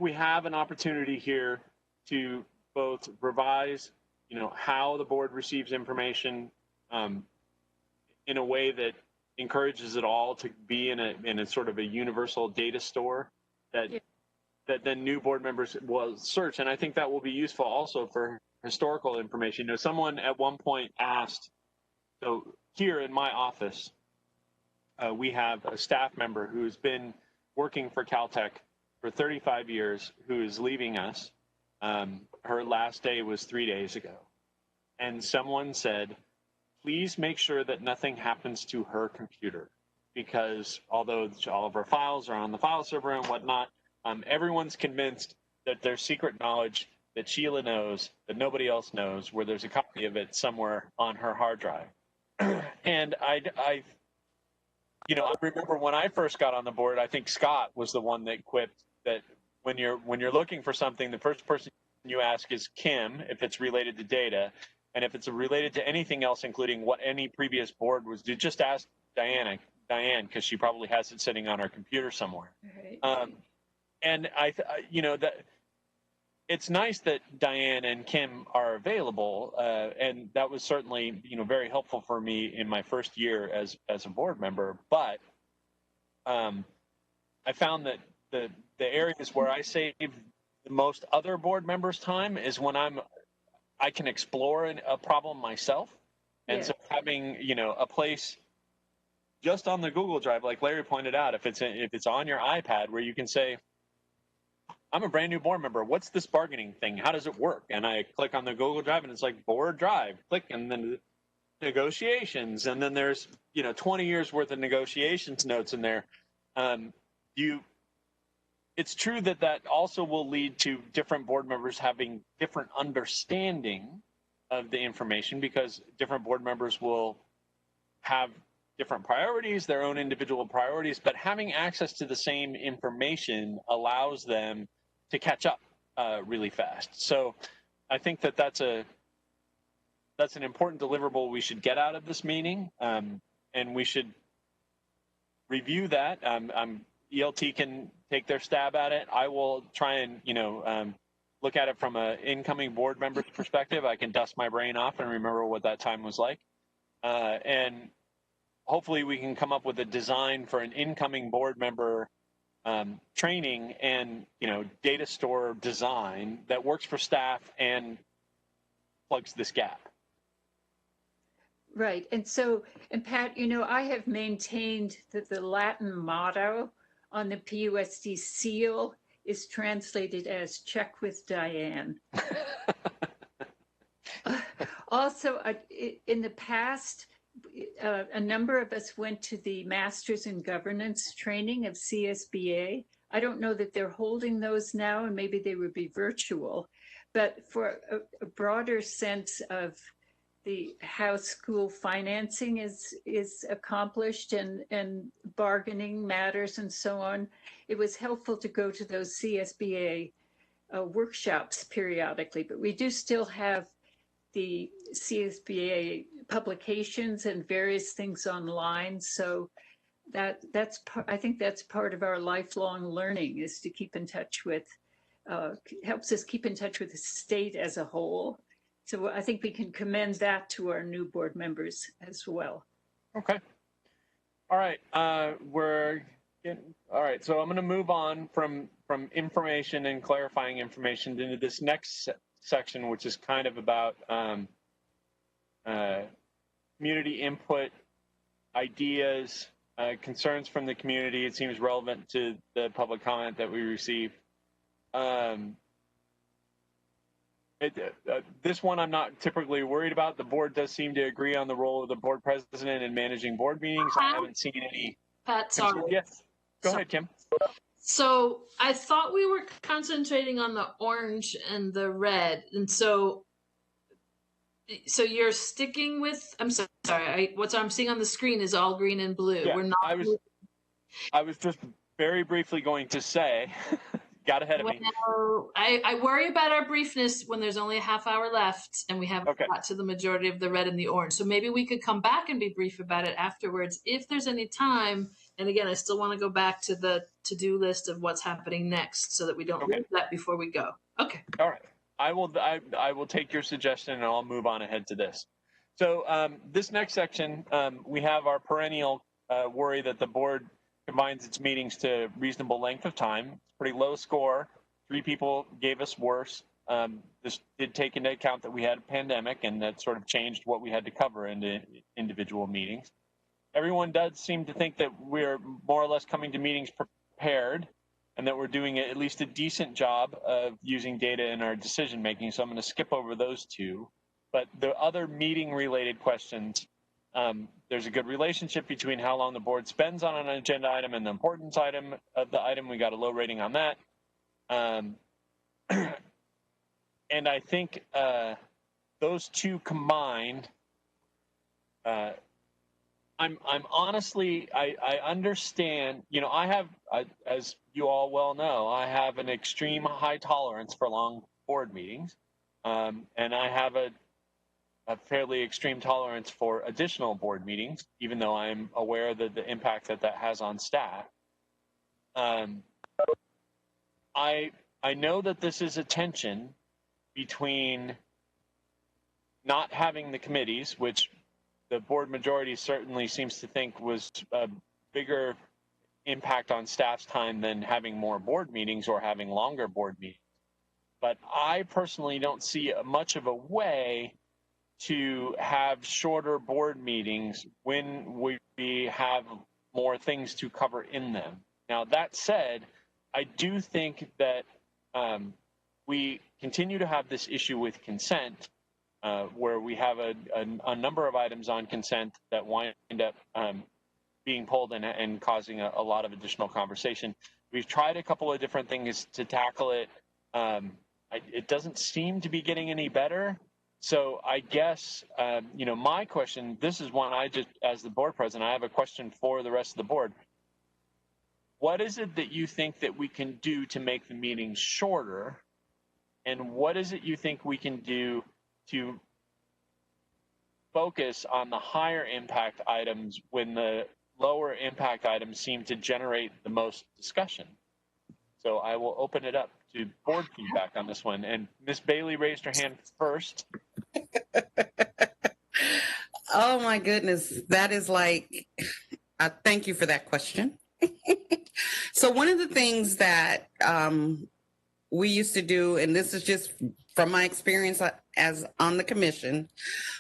we have an opportunity here to both revise, how the board receives information in a way that encourages it all to be in a sort of a universal data store that then new board members will search. And I think that will be useful also for historical information. Someone at one point asked, so here in my office, we have a staff member who's been working for Caltech for 35 years, who is leaving us. Her last day was 3 days ago. And someone said, please make sure that nothing happens to her computer, because although all of her files are on the file server and whatnot, everyone's convinced that there's secret knowledge that Sheila knows that nobody else knows, where there's a copy of it somewhere on her hard drive. And I remember when I first got on the board, I think Scott was the one that quipped that when you're looking for something, the first person you ask is Kim, if it's related to data. And if it's related to anything else, including what any previous board was, just ask Diane, because she probably has it sitting on her computer somewhere. Right. And that it's nice that Diane and Kim are available, and that was certainly very helpful for me in my first year as a board member. But I found that the areas where I save the most other board members' time is when I can explore a problem myself. And so having, a place just on the Google Drive, like Larry pointed out, if it's on your iPad, where you can say, I'm a brand new board member. What's this bargaining thing? How does it work? And I click on the Google Drive and it's like board drive, click, and then negotiations. And then there's, 20 years worth of negotiations notes in there. It's true that also will lead to different board members having different understanding of the information, because different board members will have different priorities, their own individual priorities, but having access to the same information allows them to catch up really fast. So I think that's an important deliverable we should get out of this meeting, and we should review that. ELT can take their stab at it. I will try and, look at it from an incoming board member's perspective. I can dust my brain off and remember what that time was like. And hopefully we can come up with a design for an incoming board member training and, data store design that works for staff and plugs this gap. Right. And Pat, I have maintained that the Latin motto on the PUSD seal is translated as "check with Diane." Also, in the past, a number of us went to the Masters in Governance training of CSBA. I don't know that they're holding those now, and maybe they would be virtual, but for a broader sense of how school financing is accomplished and bargaining matters and so on, it was helpful to go to those CSBA workshops periodically. But we do still have the CSBA publications and various things online. So I think that's part of our lifelong learning, is to keep in touch with, helps us keep in touch with the state as a whole. So I think we can commend that to our new board members as well. Okay. All right. All right. So I'm going to move on from information and clarifying information into this next section, which is kind of about community input, ideas, concerns from the community. It seems relevant to the public comment that we received. This one I'm not typically worried about. The board does seem to agree on the role of the board president in managing board meetings. I haven't seen any. Pat, sorry. Yes. Go ahead, Kim. So I thought we were concentrating on the orange and the red. And so you're sticking with, I'm sorry, what I'm seeing on the screen is all green and blue. Yeah, we're not. I was just very briefly going to say, got ahead of me. I worry about our briefness when there's only a half hour left and we haven't got to the majority of the red and the orange. So maybe we could come back and be brief about it afterwards if there's any time. And again, I still want to go back to the to-do list of what's happening next so that we don't lose that before we go. Okay. All right. I will take your suggestion and I'll move on ahead to this. So this next section, we have our perennial worry that the board combines its meetings to reasonable length of time. It's a pretty low score. 3 people gave us worse. This did take into account that we had a pandemic, and that sort of changed what we had to cover into individual meetings. Everyone does seem to think that we're more or less coming to meetings prepared and that we're doing at least a decent job of using data in our decision making. So I'm going to skip over those 2. But the other meeting related questions, there's a good relationship between how long the board spends on an agenda item and the importance item of the item. We got a low rating on that. And I think those 2 combined, I'm honestly, I understand, I have, as you all well know, I have an extreme high tolerance for long board meetings. And I have a fairly extreme tolerance for additional board meetings, even though I'm aware of the impact that has on staff. I know that this is a tension between not having the committees, which the board majority certainly seems to think was a bigger impact on staff's time than having more board meetings or having longer board meetings. But I personally don't see much of a way to have shorter board meetings when we have more things to cover in them. Now, that said, I do think that we continue to have this issue with consent, where we have a number of items on consent that wind up being pulled and causing a lot of additional conversation. We've tried a couple of different things to tackle it. It doesn't seem to be getting any better. So I guess, my question, this is one as the board president, I have a question for the rest of the board. What is it that you think that we can do to make the meetings shorter? And what is it you think we can do to focus on the higher impact items when the lower impact items seem to generate the most discussion? So I will open it up to board feedback on this one. And Ms. Bailey raised her hand first. Oh my goodness. That is like, thank you for that question. So one of the things that we used to do, and this is just from my experience as on the commission,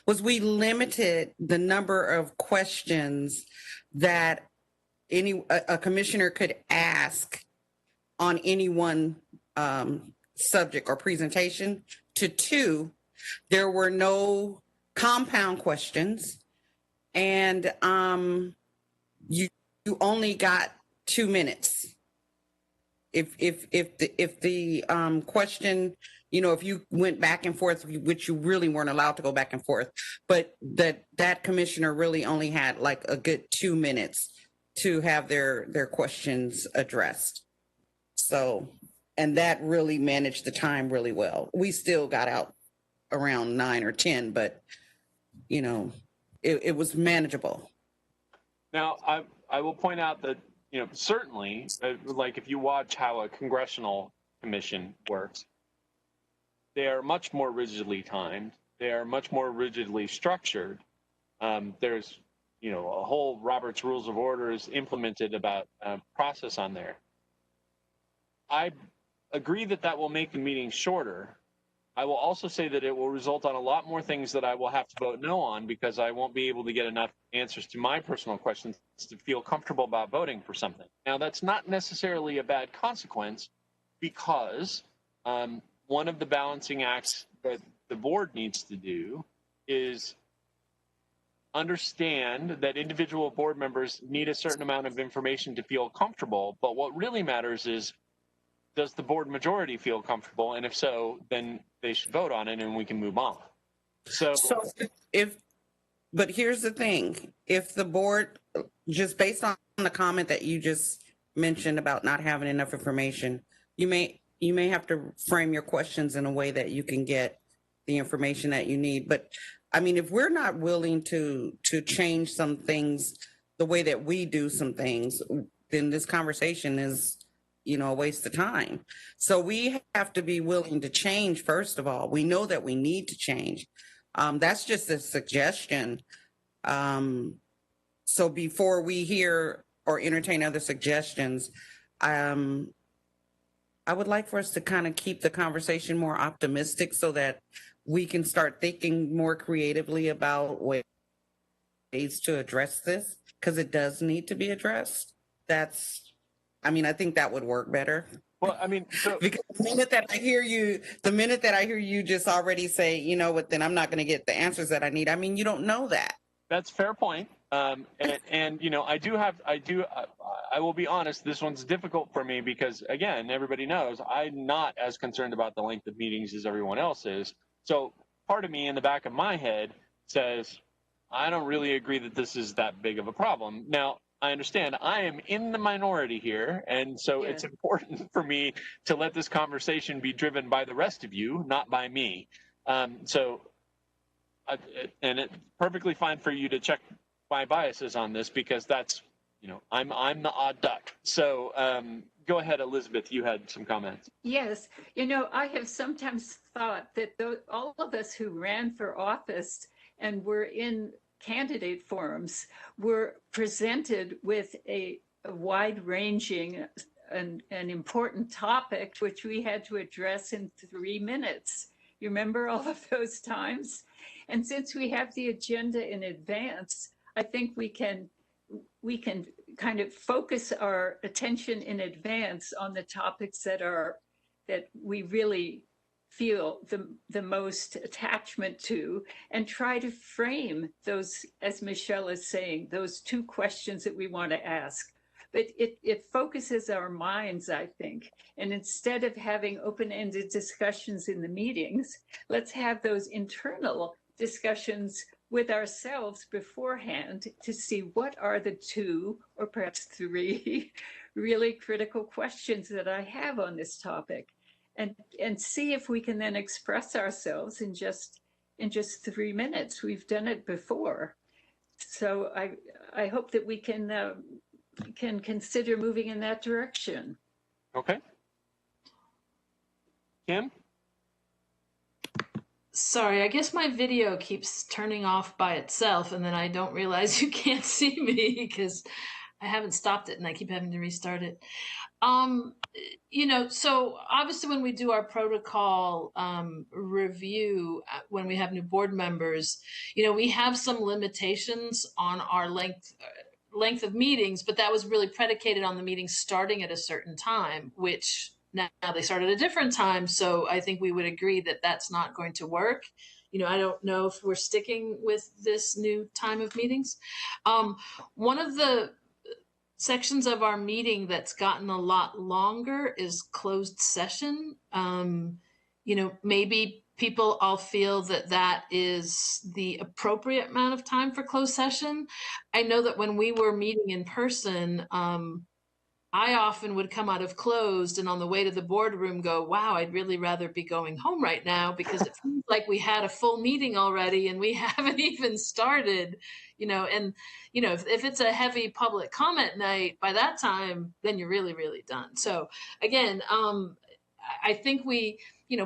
was we limited the number of questions that a commissioner could ask on any one subject or presentation to two. There were no compound questions, and you only got 2 minutes. If the question, if you went back and forth, which you really weren't allowed to go back and forth, but that commissioner really only had like a good 2 minutes to have their questions addressed. So, and that really managed the time really well. We still got out around 9 or 10, but it was manageable. Now, I will point out that, certainly, like if you watch how a congressional commission works, they are much more rigidly timed. They are much more rigidly structured. There's, a whole Robert's Rules of Orders implemented about process on there. I agree that will make the meeting shorter. I will also say that it will result on a lot more things that I will have to vote no on because I won't be able to get enough answers to my personal questions to feel comfortable about voting for something. Now, that's not necessarily a bad consequence because one of the balancing acts that the board needs to do is understand that individual board members need a certain amount of information to feel comfortable. But what really matters is, does the board majority feel comfortable? And if so, then they should vote on it and we can move on. So but here's the thing. If the board, just based on the comment that you just mentioned about not having enough information, you may have to frame your questions in a way that you can get the information that you need. But I mean, if we're not willing to change some things the way that we do some things, then this conversation is, a waste of time. So we have to be willing to change, first of all. We know that we need to change. That's just a suggestion. So before we hear or entertain other suggestions, I would like for us to kind of keep the conversation more optimistic so that we can start thinking more creatively about ways to address this, because it does need to be addressed. I think that would work better. Well, because the minute that I hear you just already say, then I'm not going to get the answers that I need. You don't know that. That's a fair point. I will be honest, this one's difficult for me because, again, everybody knows I'm not as concerned about the length of meetings as everyone else is. So part of me in the back of my head says, I don't really agree that this is that big of a problem. Now, I understand I am in the minority here, and so It's important for me to let this conversation be driven by the rest of you, not by me. And it's perfectly fine for you to check my biases on this because that's, I'm the odd duck. So go ahead, Elizabeth, you had some comments. Yes, I have sometimes thought that all of us who ran for office and were in candidate forums were presented with a wide-ranging and important topic which we had to address in 3 minutes. You remember all of those times? And since we have the agenda in advance, I think we can kind of focus our attention in advance on the topics that we really feel the most attachment to, and try to frame those, as Michelle is saying, those 2 questions that we want to ask. But it focuses our minds, I think. And instead of having open-ended discussions in the meetings, let's have those internal discussions with ourselves beforehand to see what are the 2 or perhaps 3 really critical questions that I have on this topic. And see if we can then express ourselves in just 3 minutes. We've done it before. So I hope that we can consider moving in that direction. Okay. Kim? Sorry, I guess my video keeps turning off by itself, and then I don't realize you can't see me because I haven't stopped it and I keep having to restart it. So obviously when we do our protocol review, when we have new board members, we have some limitations on our length of meetings, but that was really predicated on the meetings starting at a certain time, which now they start at a different time. So I think we would agree that that's not going to work. I don't know if we're sticking with this new time of meetings. One of the sections of our meeting that's gotten a lot longer is closed session. Maybe people all feel that that is the appropriate amount of time for closed session. I know that when we were meeting in person, I often would come out of closed and on the way to the boardroom go, wow, I'd really rather be going home right now because it feels like we had a full meeting already and we haven't even started, if it's a heavy public comment night, by that time, then you're really, really done. So again, I think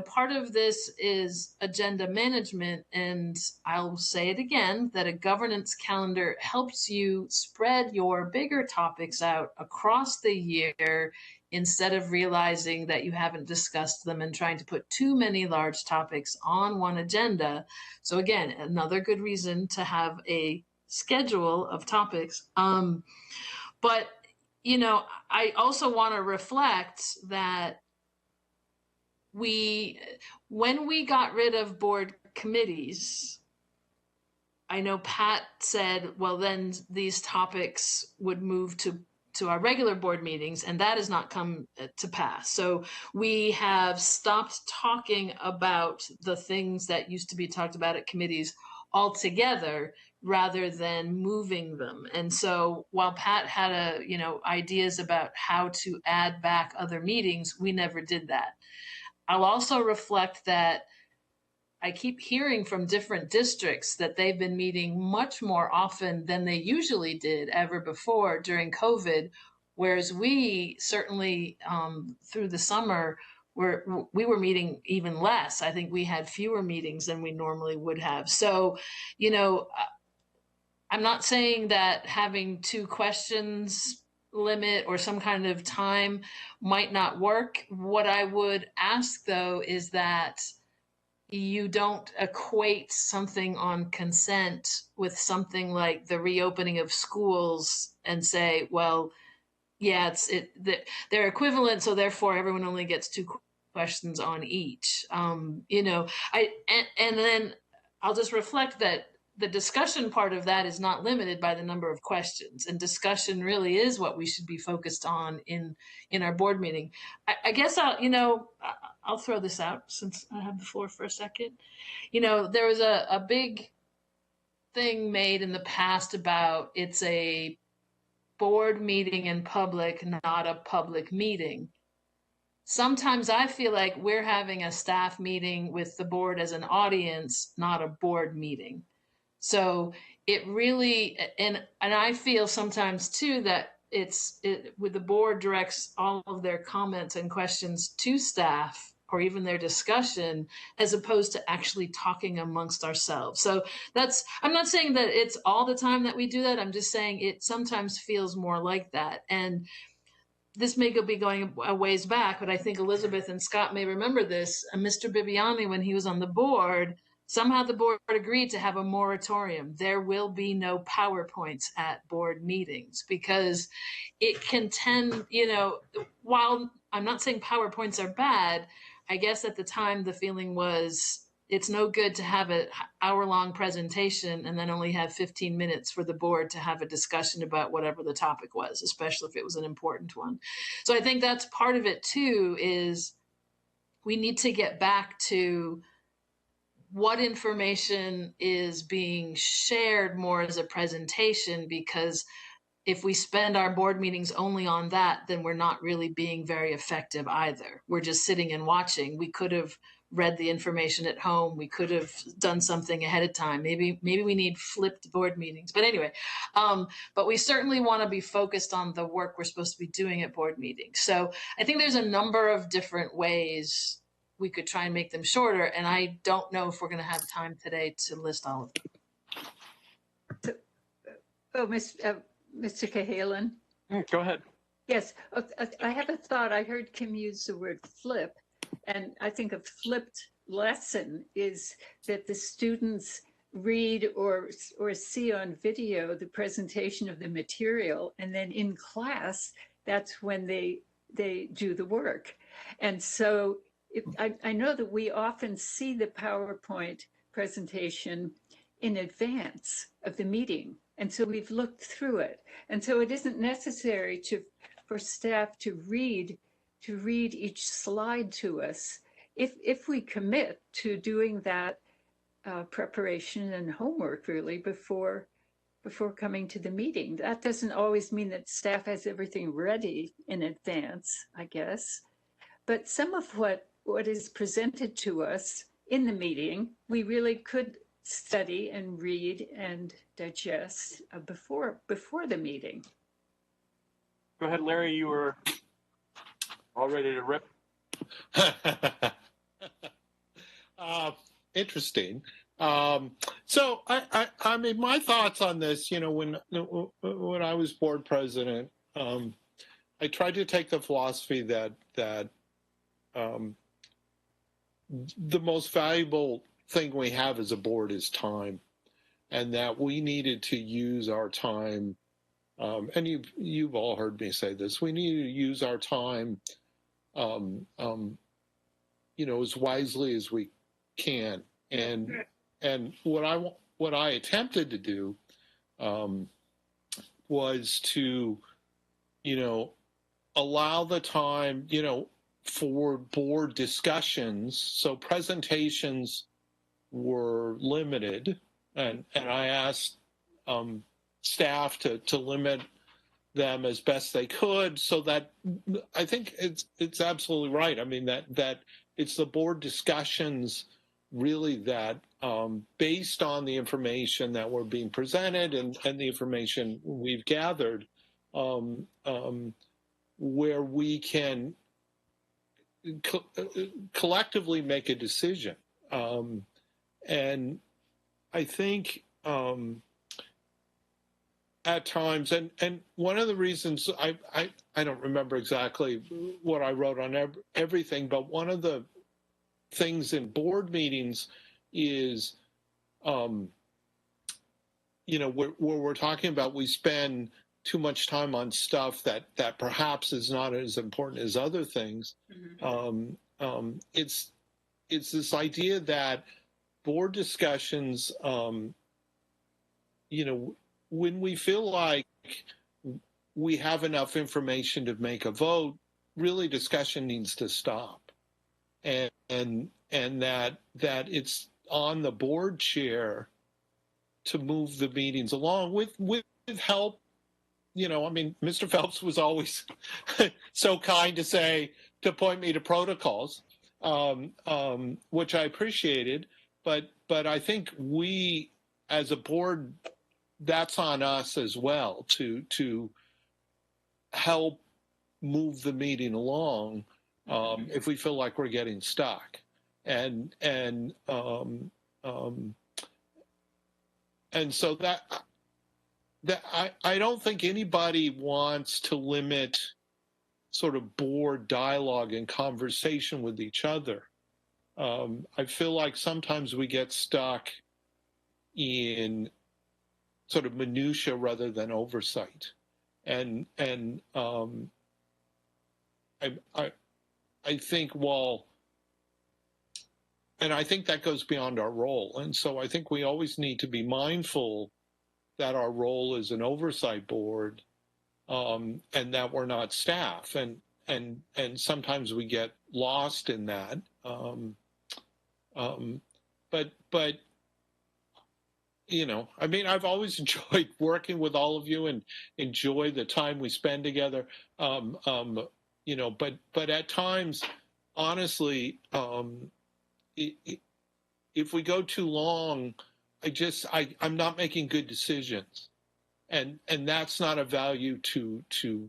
part of this is agenda management, and I'll say it again, that a governance calendar helps you spread your bigger topics out across the year instead of realizing that you haven't discussed them and trying to put too many large topics on one agenda. So again, another good reason to have a schedule of topics. But I also want to reflect that when we got rid of board committees, I know Pat said, well, then these topics would move to our regular board meetings, and that has not come to pass. So we have stopped talking about the things that used to be talked about at committees altogether rather than moving them. And so while Pat had ideas about how to add back other meetings, we never did that. I'll also reflect that I keep hearing from different districts that they've been meeting much more often than they usually did ever before during COVID, whereas we certainly through the summer we were meeting even less. I think we had fewer meetings than we normally would have. So, I'm not saying that having 2 questions limit or some kind of time might not work. What I would ask though is that you don't equate something on consent with something like the reopening of schools and say, well, yeah, they're equivalent, so therefore everyone only gets 2 questions on each. And then I'll just reflect that the discussion part of that is not limited by the number of questions, and discussion really is what we should be focused on in our board meeting. I guess I'll throw this out since I have the floor for a second. There was a big thing made in the past about it's a board meeting in public, not a public meeting. Sometimes I feel like we're having a staff meeting with the board as an audience, not a board meeting. So it really, and I feel sometimes too that with the board directs all of their comments and questions to staff or even their discussion, as opposed to actually talking amongst ourselves. So I'm not saying that it's all the time that we do that. I'm just saying it sometimes feels more like that. And this may be going a ways back, but I think Elizabeth and Scott may remember this. Mr. Bibiani, when he was on the board, somehow the board agreed to have a moratorium. There will be no PowerPoints at board meetings because it can tend, while I'm not saying PowerPoints are bad, I guess at the time the feeling was it's no good to have an hour-long presentation and then only have 15 minutes for the board to have a discussion about whatever the topic was, especially if it was an important one. So I think that's part of it too, is we need to get back to what information is being shared more as a presentation, because if we spend our board meetings only on that, then we're not really being very effective either. We're just sitting and watching. We could have read the information at home. We could have done something ahead of time. Maybe we need flipped board meetings. But anyway, but we certainly want to be focused on the work we're supposed to be doing at board meetings. So I think there's a number of different ways we could try and make them shorter. And I don't know if we're going to have time today to list all of them. Oh, Mr. Cahalan? Go ahead. Yes, I have a thought. I heard Kim use the word flip, and I think a flipped lesson is that the students read or see on video the presentation of the material, and then in class, that's when they do the work. And so I know that we often see the PowerPoint presentation in advance of the meeting. And so we've looked through it. And so it isn't necessary for staff to read each slide to us. If we commit to doing that preparation and homework really before coming to the meeting. That doesn't always mean that staff has everything ready in advance, I guess. But some of what is presented to us in the meeting, we really could study and read and digest before the meeting. Go ahead, Larry. You were all ready to rip. Interesting. So I mean, my thoughts on this, you know, when I was board president, I tried to take the philosophy that the most valuable thing we have as a board is time, and that we needed to use our time. And you've all heard me say this. We need to use our time, you know, as wisely as we can. And what I attempted to do was to, you know, allow the time, you know, for board discussions. So presentations were limited, and I asked staff to limit them as best they could, so that I think it's absolutely right. I mean that it's the board discussions really that based on the information that we're being presented and the information we've gathered, where we can collectively make a decision. And I think at times, and one of the reasons I don't remember exactly what I wrote on everything, but one of the things in board meetings is, you know, where we're talking about we spend too much time on stuff that perhaps is not as important as other things. Mm-hmm. It's this idea that board discussions, you know, when we feel like we have enough information to make a vote, really discussion needs to stop. And that it's on the board chair to move the meetings along with help. You know, I mean, Mr. Phelps was always so kind to point me to protocols, which I appreciated. But I think we, as a board, that's on us as well to help move the meeting along if we feel like we're getting stuck. And so that I don't think anybody wants to limit sort of board dialogue and conversation with each other. I feel like sometimes we get stuck in sort of minutia rather than oversight, and I think and I think that goes beyond our role, and so I think we always need to be mindful that our role is an oversight board, and that we're not staff, and sometimes we get lost in that. But you know, I mean, I've always enjoyed working with all of you and enjoy the time we spend together. You know, but at times, honestly, if we go too long, I'm not making good decisions, and that's not a value to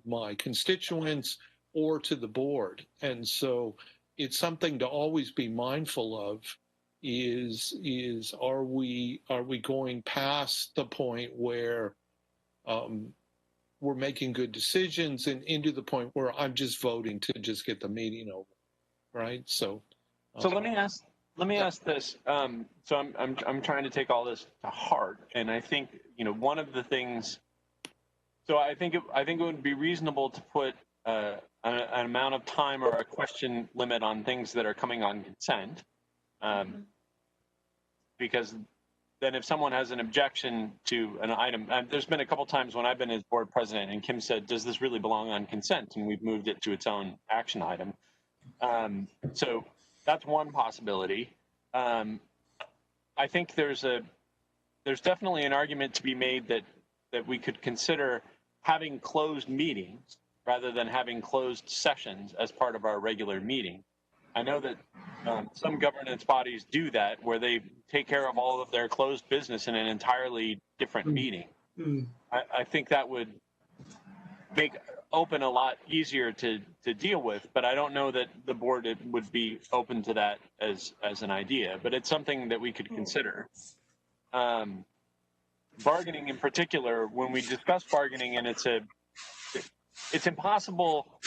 my constituents or to the board. And so it's something to always be mindful of. Is are we going past the point where we're making good decisions and into the point where I'm just voting to just get the meeting over, right? So let me ask this. So I'm trying to take all this to heart, and I think one of the things. So I think it would be reasonable to put an amount of time or a question limit on things that are coming on consent, because then if someone has an objection to an item, there's been a couple times when I've been as board president and Kim said, does this really belong on consent? And we've moved it to its own action item. So that's one possibility. I think there's definitely an argument to be made that we could consider having closed meetings rather than having closed sessions as part of our regular meeting. I know that some governance bodies do that, where they take care of all of their closed business in an entirely different meeting. I think that would make open a lot easier to deal with, but I don't know that the board would be open to that as an idea, but it's something that we could consider. Bargaining in particular, when we discuss bargaining, and it's impossible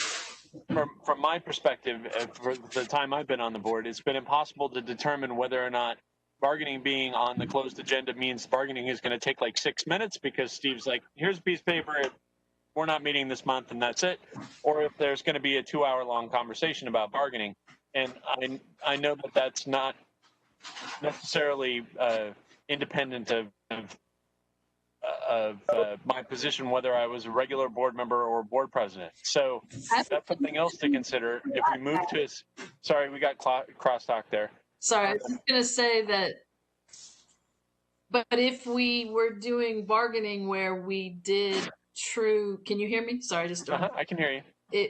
from my perspective, for the time I've been on the board, it's been impossible to determine whether or not bargaining being on the closed agenda means bargaining is going to take like 6 minutes because Steve's like, here's a piece of paper, we're not meeting this month and that's it, or if there's going to be a 2-hour-long conversation about bargaining. And I know that that's not necessarily independent of my position, whether I was a regular board member or board president. So that's something else to consider. If we move to, sorry, we got crosstalk there. Sorry, I was going to say that, but if we were doing bargaining where we did can you hear me? Sorry, just I can hear you.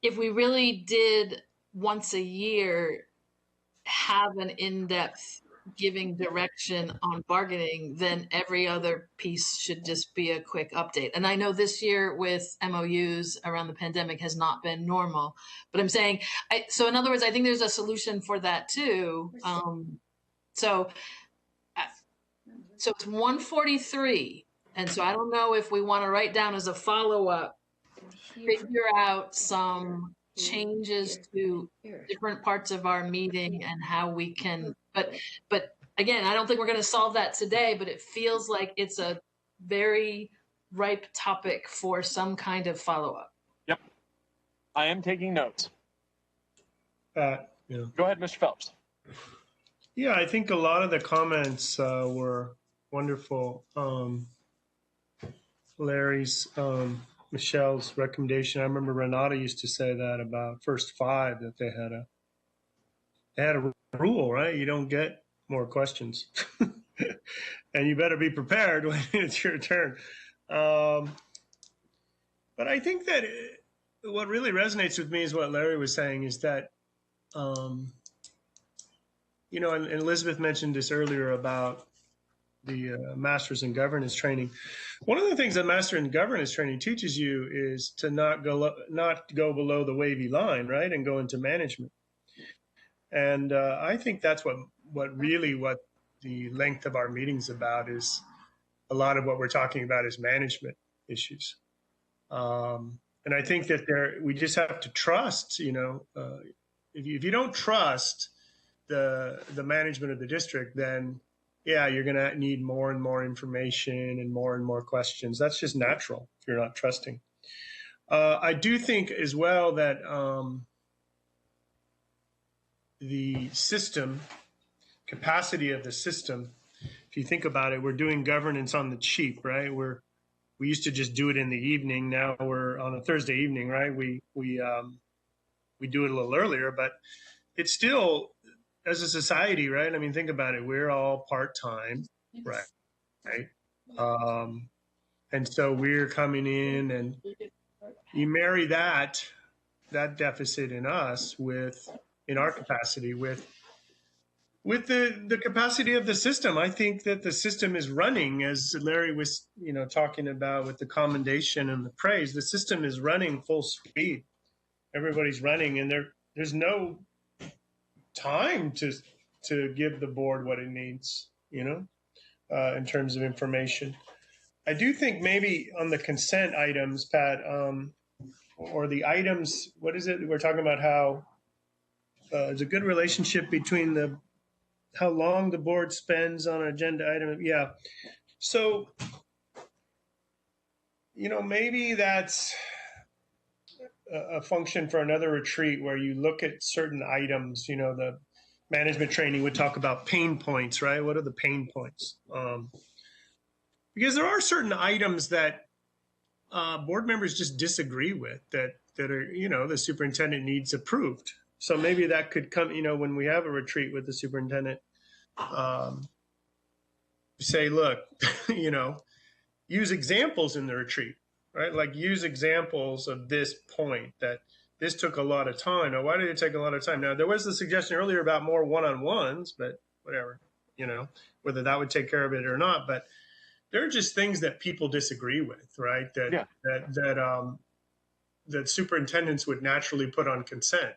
If we really did once a year have an in-depth giving direction on bargaining, then every other piece should just be a quick update. And I know this year with MOUs around the pandemic has not been normal, but I'm saying, so in other words, I think there's a solution for that too. So it's 1:43. And so I don't know if we want to write down as a follow-up, figure out some changes to different parts of our meeting and how we can, but again, I don't think we're going to solve that today, but it feels like it's a very ripe topic for some kind of follow-up. Yep. I am taking notes. Yeah. Go ahead, Mr. Phelps. Yeah, I think a lot of the comments were wonderful. Larry's, Michelle's recommendation. I remember Renata used to say that about first 5, that they had a rule, right? You don't get more questions, and you better be prepared when it's your turn. But I think that what really resonates with me is what Larry was saying, is that, and Elizabeth mentioned this earlier about the Masters in Governance training. One of the things that Master in Governance training teaches you is to not go below the wavy line, right, and go into management. And I think that's what the length of our meeting's about, is a lot of what we're talking about is management issues. And I think that we just have to trust, if you don't trust the management of the district, then yeah, you're going to need more and more information and more questions. That's just natural if you're not trusting. I do think as well that the system, capacity of the system, if you think about it, we're doing governance on the cheap, right? We used to just do it in the evening. Now we're on a Thursday evening, right? We do it a little earlier, but it's still, as a society, right? I mean, think about it. We're all part-time, right? And so we're coming in, and you marry that deficit in us in our capacity with the capacity of the system. I think that the system is running, as Larry was, talking about with the commendation and the praise. The system is running full speed. Everybody's running, and there's no time to give the board what it needs, in terms of information. I do think maybe on the consent items, Pat, or the items, what is it? We're talking about how there's a good relationship between how long the board spends on an agenda item. Yeah. So, maybe that's a function for another retreat where you look at certain items. The management training would talk about pain points, right? What are the pain points? Because there are certain items that board members just disagree with that are, the superintendent needs approved. So maybe that could come, when we have a retreat with the superintendent, say, look, use examples in the retreat, right? Like use examples of this point that this took a lot of time. Now, why did it take a lot of time? Now, there was the suggestion earlier about more one-on-ones, but whatever, whether that would take care of it or not. But there are just things that people disagree with, right? That superintendents would naturally put on consent,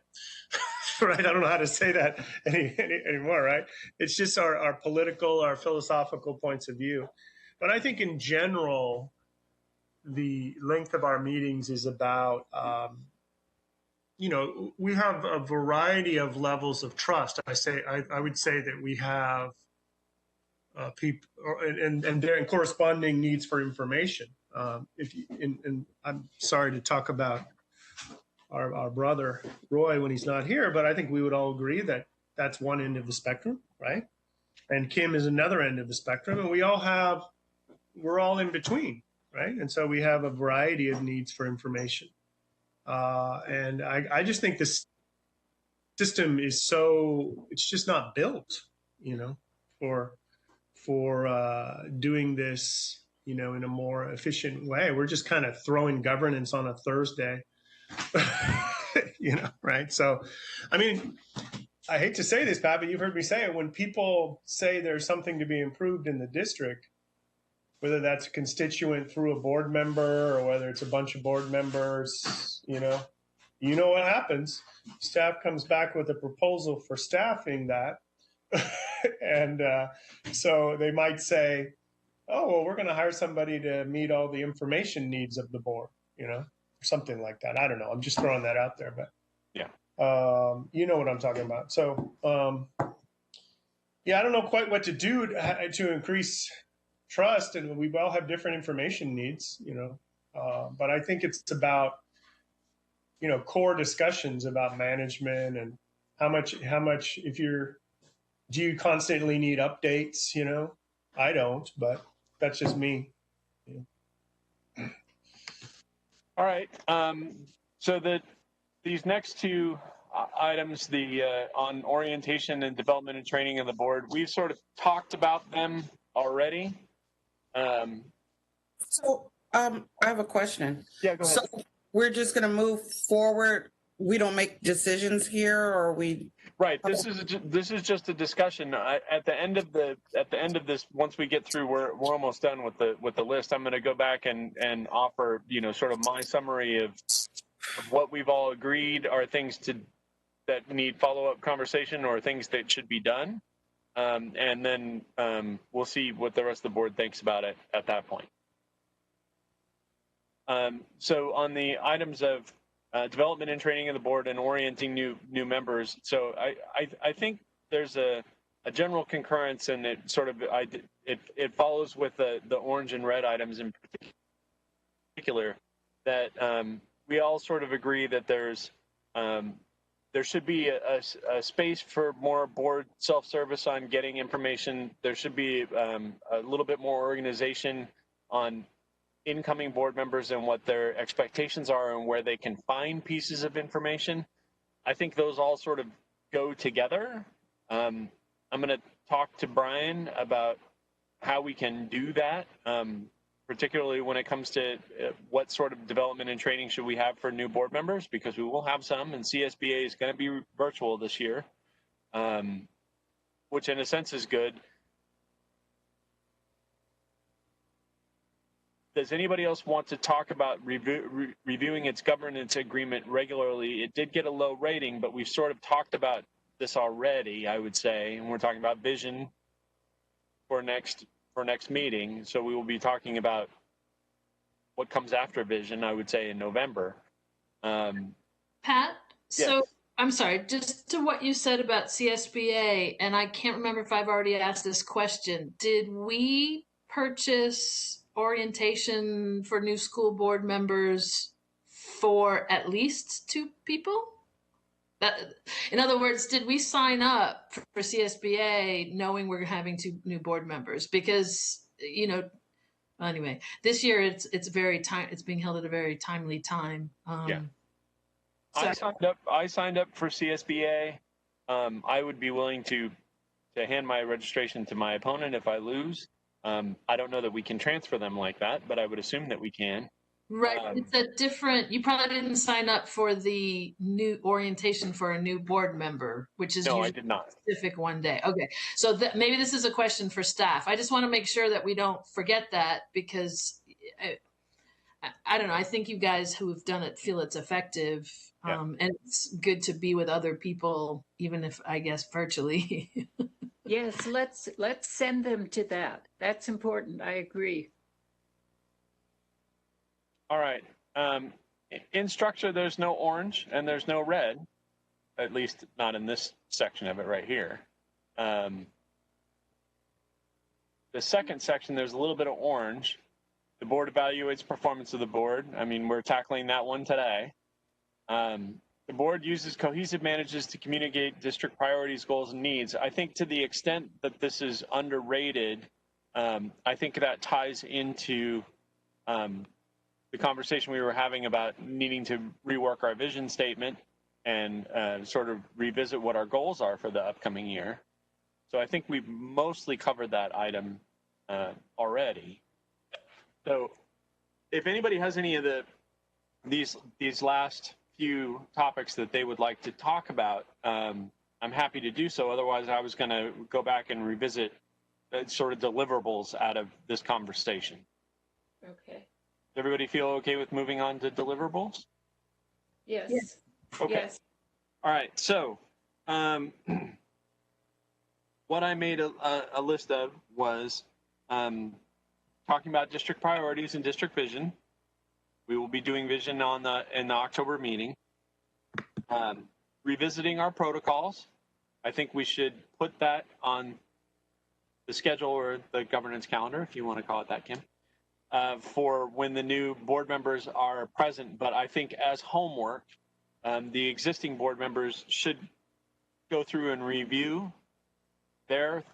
right? I don't know how to say that anymore, right? It's just our political, our philosophical points of view. But I think in general, the length of our meetings is about, we have a variety of levels of trust. I would say that we have people and their corresponding needs for information. And I'm sorry to talk about our brother Roy when he's not here, but I think we would all agree that that's one end of the spectrum, right? And Kim is another end of the spectrum, and we're all in between, right? And so we have a variety of needs for information. And I just think this system is it's just not built, for doing this, in a more efficient way. We're just kind of throwing governance on a Thursday, right? So, I mean, I hate to say this, Pat, but you've heard me say it. When people say there's something to be improved in the district, whether that's a constituent through a board member or whether it's a bunch of board members, you know what happens. Staff comes back with a proposal for staffing that. And so they might say, oh, well, we're going to hire somebody to meet all the information needs of the board, or something like that. I don't know. I'm just throwing that out there, but yeah, you know what I'm talking about. So, I don't know quite what to do to increase trust, and we all have different information needs, but I think it's about, core discussions about management and how much do you constantly need updates? I don't, but that's just me. Yeah. All right. So these next two items, the on orientation and development and training of the board, we've sort of talked about them already. So I have a question. Yeah, go ahead. So we're just going to move forward. We don't make decisions here, or we. Right. This is just a discussion. At the end of this, once we get through, we're almost done with the list. I'm going to go back and offer, sort of my summary of what we've all agreed are things that need follow-up conversation or things that should be done, and then we'll see what the rest of the board thinks about it at that point. So on the items of development and training of the board and orienting new members. So I think there's a general concurrence, and it sort of it follows with the orange and red items in particular, that we all sort of agree that there should be a space for more board self-service on getting information. There should be a little bit more organization on incoming board members and what their expectations are and where they can find pieces of information. I think those all sort of go together. I'm going to talk to Brian about how we can do that, particularly when it comes to what sort of development and training should we have for new board members, because we will have some, and CSBA is going to be virtual this year, which in a sense is good. Does anybody else want to talk about reviewing its governance agreement regularly? It did get a low rating, but we've sort of talked about this already, I would say, and we're talking about vision for next meeting. So we will be talking about what comes after vision, I would say, in November. Pat, so yes. I'm sorry, just to what you said about CSBA, and I can't remember if I've already asked this question. Did we purchase orientation for new school board members for at least 2 people? In other words, did we sign up for CSBA knowing we're having 2 new board members? Because, anyway, this year it's being held at a very timely time. Yeah. So I signed up for CSBA. I would be willing to hand my registration to my opponent if I lose. I don't know that we can transfer them like that, but I would assume that we can. Right. It's a different, you probably didn't sign up for the new orientation for a new board member, which is usually I did not. Specific one day. Okay. So maybe this is a question for staff. I just want to make sure that we don't forget that, because I don't know. I think you guys who have done it feel it's effective. Yeah. And it's good to be with other people, even if, I guess, virtually. Yes, let's send them to that. That's important. I agree. All right. In structure, there's no orange and there's no red, at least not in this section of it right here. The second section, there's a little bit of orange. The board evaluates performance of the board. I mean, we're tackling that one today. The board uses cohesive manages to communicate district priorities, goals, and needs. I think to the extent that this is underrated, I think that ties into the conversation we were having about needing to rework our vision statement and sort of revisit what our goals are for the upcoming year. So I think we've mostly covered that item already. So if anybody has any of these last few topics that they would like to talk about, I'm happy to do so. Otherwise, I was going to go back and revisit sort of deliverables out of this conversation. Okay. Everybody feel okay with moving on to deliverables? Yes. Yes. Okay. Yes. All right. So what I made a list of was talking about district priorities and district vision. We will be doing vision in the October meeting. Revisiting our protocols. I think we should put that on the schedule or the governance calendar, if you want to call it that, Kim. For when the new board members are present, but I think as homework, the existing board members should go through and review their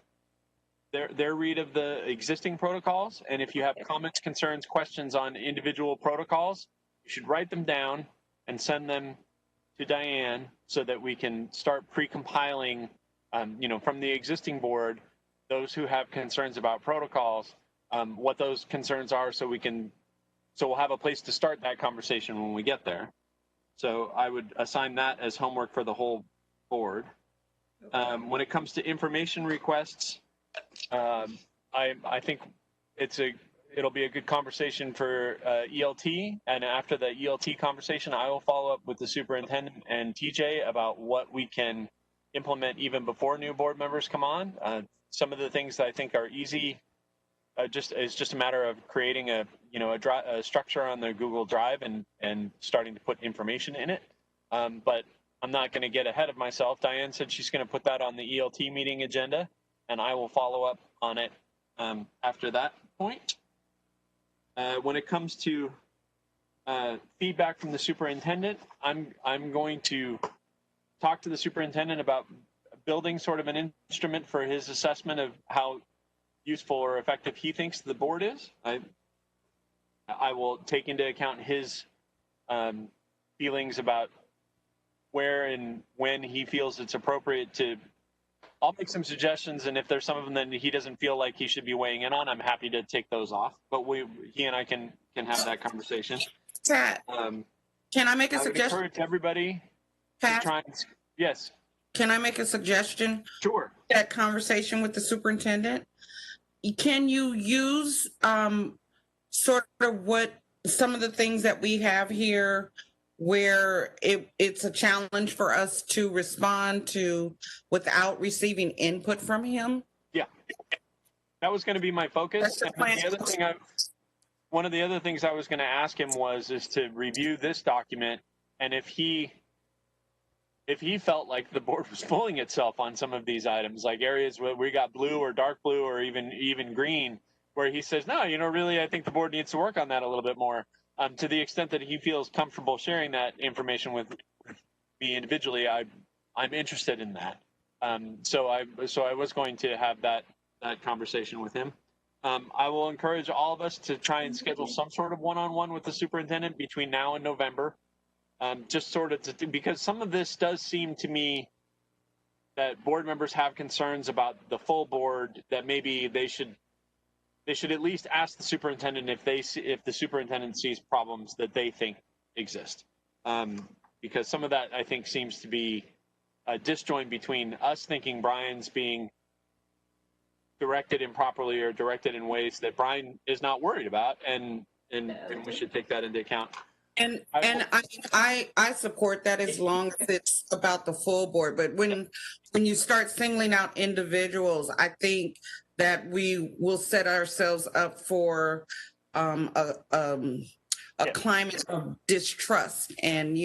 read of the existing protocols, and if you have comments, concerns, questions on individual protocols, you should write them down and send them to Diane so that we can start pre-compiling, from the existing board, those who have concerns about protocols, what those concerns are, so we'll have a place to start that conversation when we get there. So I would assign that as homework for the whole board. When it comes to information requests, I think it'll be a good conversation for ELT, and after the ELT conversation, I will follow up with the superintendent and TJ about what we can implement even before new board members come on. Some of the things that I think are easy. It's just a matter of creating a structure on the Google Drive and starting to put information in it. But I'm not going to get ahead of myself. Diane said she's going to put that on the ELT meeting agenda, and I will follow up on it after that point. When it comes to feedback from the superintendent, I'm going to talk to the superintendent about building sort of an instrument for his assessment of how useful or effective he thinks the board is. I will take into account his feelings about where and when he feels it's appropriate to. I'll make some suggestions, and if there's some of them that he doesn't feel like he should be weighing in on, I'm happy to take those off. But he and I can have that conversation. Pat, can I make a suggestion? I would encourage everybody Pat, to try and, yes. Can I make a suggestion? Sure. That conversation with the superintendent. Can you use sort of what some of the things that we have here where it's a challenge for us to respond to without receiving input from him? Yeah, that was going to be my focus. That's the And plan. the other thing one of the other things I was going to ask him is to review this document, and if he felt like the board was fooling itself on some of these items, like areas where we got blue or dark blue or even green, where he says, no, really, I think the board needs to work on that a little bit more. To the extent that he feels comfortable sharing that information with me individually, I'm interested in that. So I was going to have that conversation with him. I will encourage all of us to try and schedule some sort of one-on-one with the superintendent between now and November. Just sort of because some of this does seem to me that board members have concerns about the full board, that maybe they should at least ask the superintendent if the superintendent sees problems that they think exist. Because some of that I think seems to be a disjoint between us thinking Brian's being directed improperly or directed in ways that Brian is not worried about, and we should take that into account. And I support that as long as it's about the full board. But when you start singling out individuals, I think that we will set ourselves up for a climate of distrust, and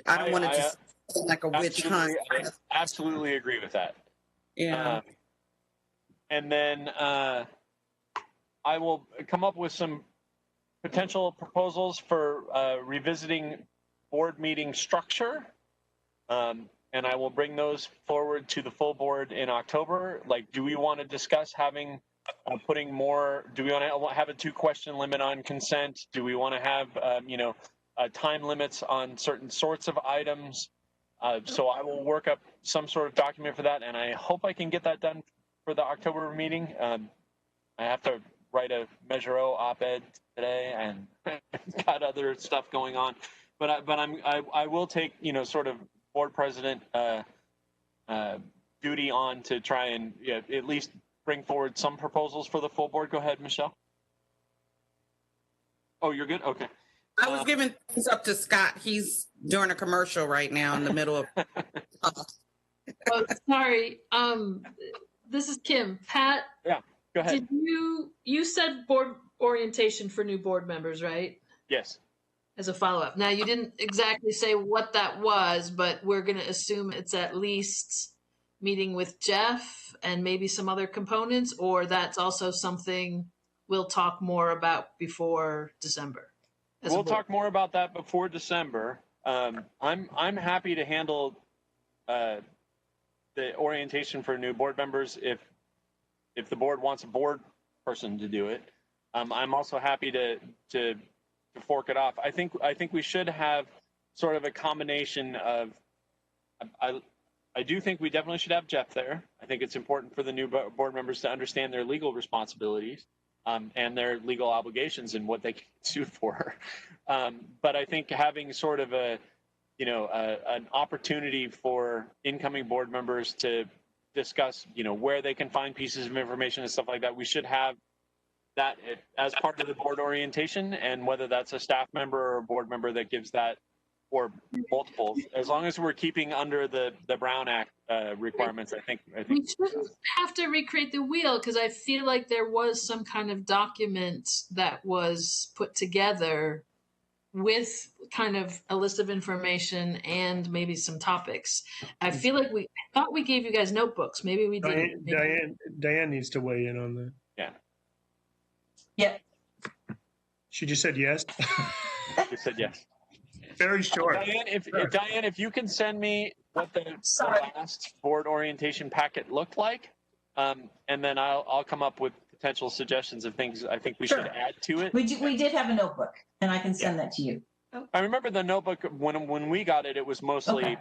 I don't want it to seem like a witch hunt. I absolutely agree with that. Yeah. And then I will come up with some potential proposals for revisiting board meeting structure. And I will bring those forward to the full board in October. Like, do we want to discuss having, putting more, do we want to have a 2-question limit on consent? Do we want to have, time limits on certain sorts of items? So I will work up some sort of document for that, and I hope I can get that done for the October meeting. I have to write a Measure O op-ed today, and got other stuff going on. But I will take sort of board president duty on to try and at least bring forward some proposals for the full board. Go ahead, Michelle. Oh, you're good. Okay. I was giving things up to Scott. He's doing a commercial right now in the middle of. Oh, sorry. This is Kim. Pat. Yeah. Go ahead. Did you said board orientation for new board members, right? Yes. As a follow-up. Now, you didn't exactly say what that was, but we're going to assume it's at least meeting with Jeff and maybe some other components, or that's also something we'll talk more about before December. We'll talk more about that before December. I'm happy to handle the orientation for new board members if the board wants a board person to do it. I'm also happy to fork it off. I think we should have sort of a combination of. I do think we definitely should have Jeff there. I think it's important for the new board members to understand their legal responsibilities and their legal obligations and what they get sued for. But I think having sort of an opportunity for incoming board members to discuss, where they can find pieces of information and stuff like that, we should have that as part of the board orientation, and whether that's a staff member or a board member that gives that, or multiple, as long as we're keeping under the Brown Act requirements, I think we shouldn't have to recreate the wheel, because I feel like there was some kind of document that was put together with kind of a list of information and maybe some topics. I feel like I thought we gave you guys notebooks. Maybe we didn't. Diane needs to weigh in on that. Yeah. Yeah. She just said yes. She said yes. Very short. Diane, if you can send me what the last board orientation packet looked like, and then I'll come up with potential suggestions of things I think we should add to it. We did have a notebook, and I can send that to you. I remember the notebook when we got it. It was mostly,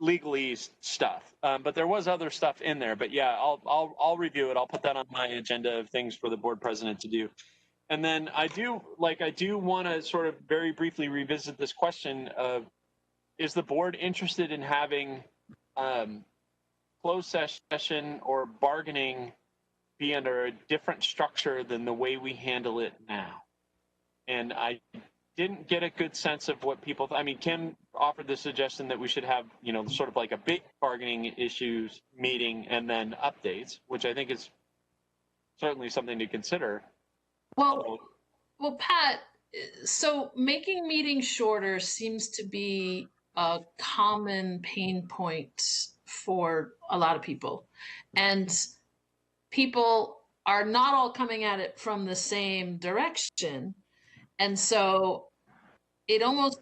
legalese stuff, but there was other stuff in there. But yeah, I'll review it. I'll put that on my agenda of things for the board president to do. And then I do want to sort of very briefly revisit this question of, is the board interested in having closed session or bargaining be under a different structure than the way we handle it now? And I didn't get a good sense of what people. I mean, Kim offered the suggestion that we should have, sort of like a big bargaining issues meeting and then updates, which I think is certainly something to consider. Well, Pat, so making meetings shorter seems to be a common pain point for a lot of people. And people are not all coming at it from the same direction. And so it almost,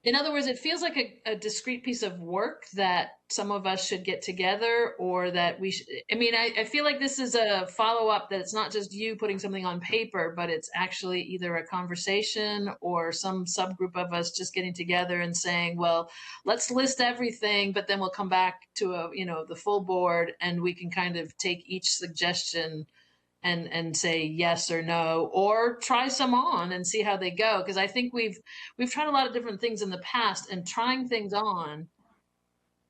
in other words, it feels like a discrete piece of work that some of us should get together, or that we should. I mean, I feel like this is a follow-up, that it's not just you putting something on paper, but it's actually either a conversation or some subgroup of us just getting together and saying, well, let's list everything, but then we'll come back to the full board, and we can kind of take each suggestion and say yes or no, or try some on and see how they go. Because I think we've tried a lot of different things in the past, and trying things on,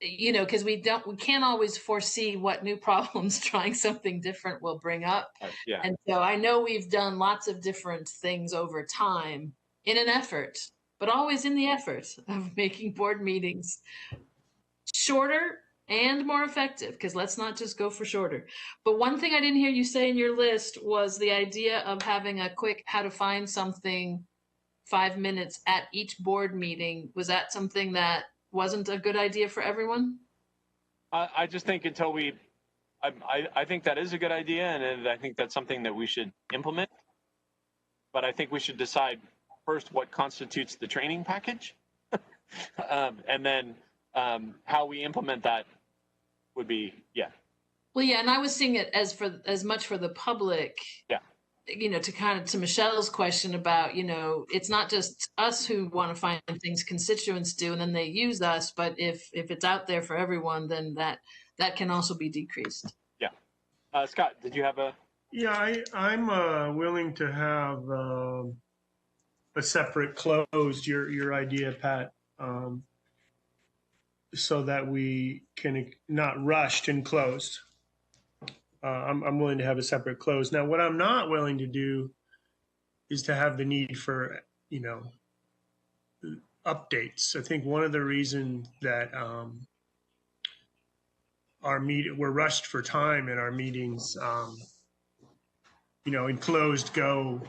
because we can't always foresee what new problems trying something different will bring up. Yeah. And so I know we've done lots of different things over time in an effort, but always in the effort of making board meetings shorter and more effective, because let's not just go for shorter. But one thing I didn't hear you say in your list was the idea of having a quick how to find something 5 minutes at each board meeting. Was that something that wasn't a good idea for everyone? I just think I think that is a good idea, and I think that's something that we should implement. But I think we should decide first what constitutes the training package, and then how we implement that would be, yeah. Well, yeah, and I was seeing it as much for the public. Yeah. To Michelle's question about, it's not just us who want to find things, constituents do, and then they use us. But if it's out there for everyone, then that can also be decreased. Yeah. Scott, did you have a? Yeah, I'm willing to have a separate closed, your idea, Pat, so that we can not rushed and closed. I'm willing to have a separate close. Now, what I'm not willing to do is to have the need for, updates. I think one of the reasons that we're rushed for time in our meetings, in closed go,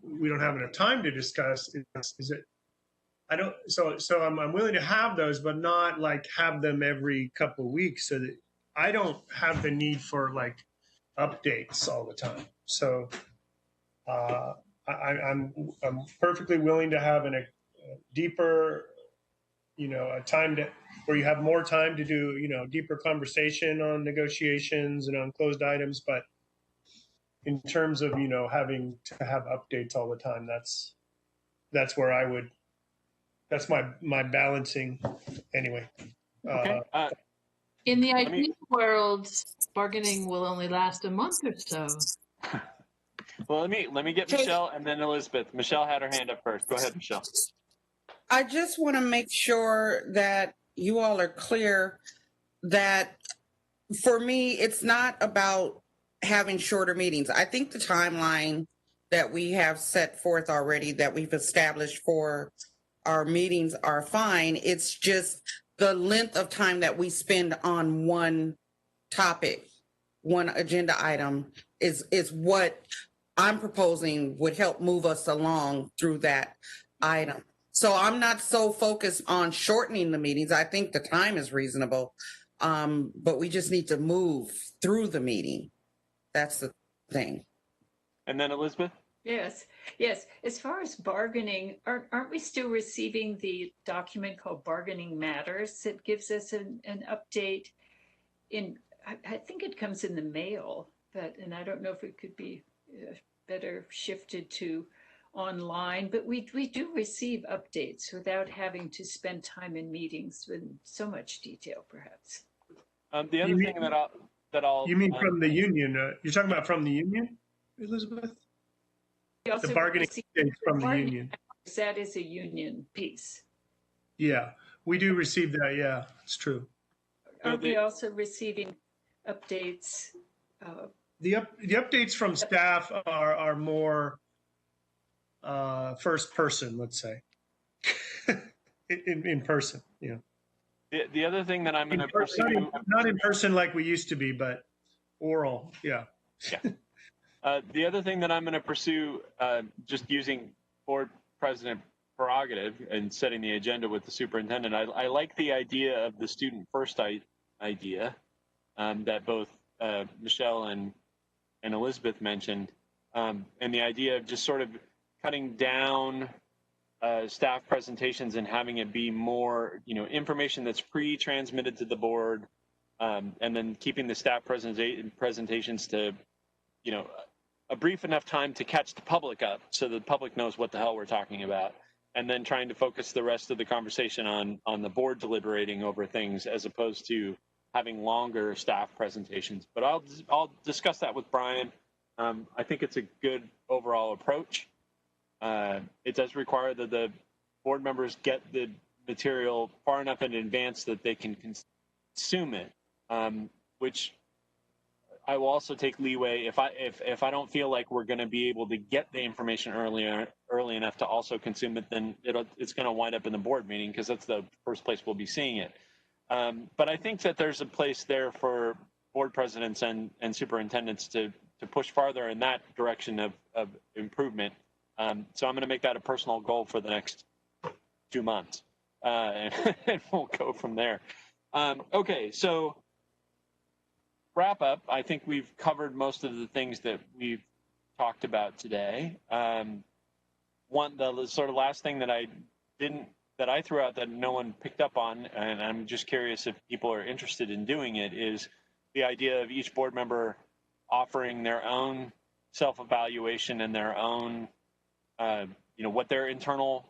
we don't have enough time to discuss. Is it? I don't. So I'm willing to have those, but not like have them every couple of weeks, so that I don't have the need for like updates all the time. So I'm perfectly willing to have a deeper, a time where you have more time to do, deeper conversation on negotiations and on closed items. But in terms of, having to have updates all the time, that's where I would. That's my balancing anyway. Okay. In the ideal world, bargaining will only last a month or so. Well, let me get Michelle and then Elizabeth. Michelle had her hand up first. Go ahead, Michelle. I just want to make sure that you all are clear that for me, it's not about having shorter meetings. I think the timeline that we have set forth already, that we've established for our meetings, are fine. It's just the length of time that we spend on one topic, one agenda item is what I'm proposing would help move us along through that item. So I'm not so focused on shortening the meetings. I think the time is reasonable, but we just need to move through the meeting. That's the thing. And then Elizabeth? Yes. As far as bargaining, aren't we still receiving the document called Bargaining Matters that gives us an update? I think it comes in the mail, and I don't know if it could be better shifted to online, but we do receive updates without having to spend time in meetings in so much detail, perhaps. The other thing that I'll You mean from the union? You're talking about from the union, Elizabeth? The bargaining updates from the union. That is a union piece. Yeah, we do receive that. Yeah, it's true. Are we also receiving updates? The updates from staff are more first person, let's say, in person. Yeah. The other thing that I'm going to pursue, not in person like we used to be, but oral. Yeah. The other thing that I'm going to pursue, just using board president prerogative and setting the agenda with the superintendent, I like the idea of the student first idea that both Michelle and Elizabeth mentioned, and the idea of just sort of cutting down staff presentations and having it be more, information that's pre-transmitted to the board, and then keeping the staff presentations to, a brief enough time to catch the public up so the public knows what the hell we're talking about, and then trying to focus the rest of the conversation on the board deliberating over things as opposed to having longer staff presentations. But I'll discuss that with Brian. I think it's a good overall approach. It does require that the board members get the material far enough in advance that they can consume it, which I will also take leeway if I don't feel like we're going to be able to get the information early enough to also consume it, then it's going to wind up in the board meeting because that's the first place we'll be seeing it. But I think that there's a place there for board presidents and superintendents to push farther in that direction of improvement. So I'm going to make that a personal goal for the next 2 months, and we'll go from there. Okay, so wrap up. I think we've covered most of the things that we've talked about today. The sort of last thing that I threw out that no one picked up on, and I'm just curious if people are interested in doing it, is the idea of each board member offering their own self-evaluation and their own, what their internal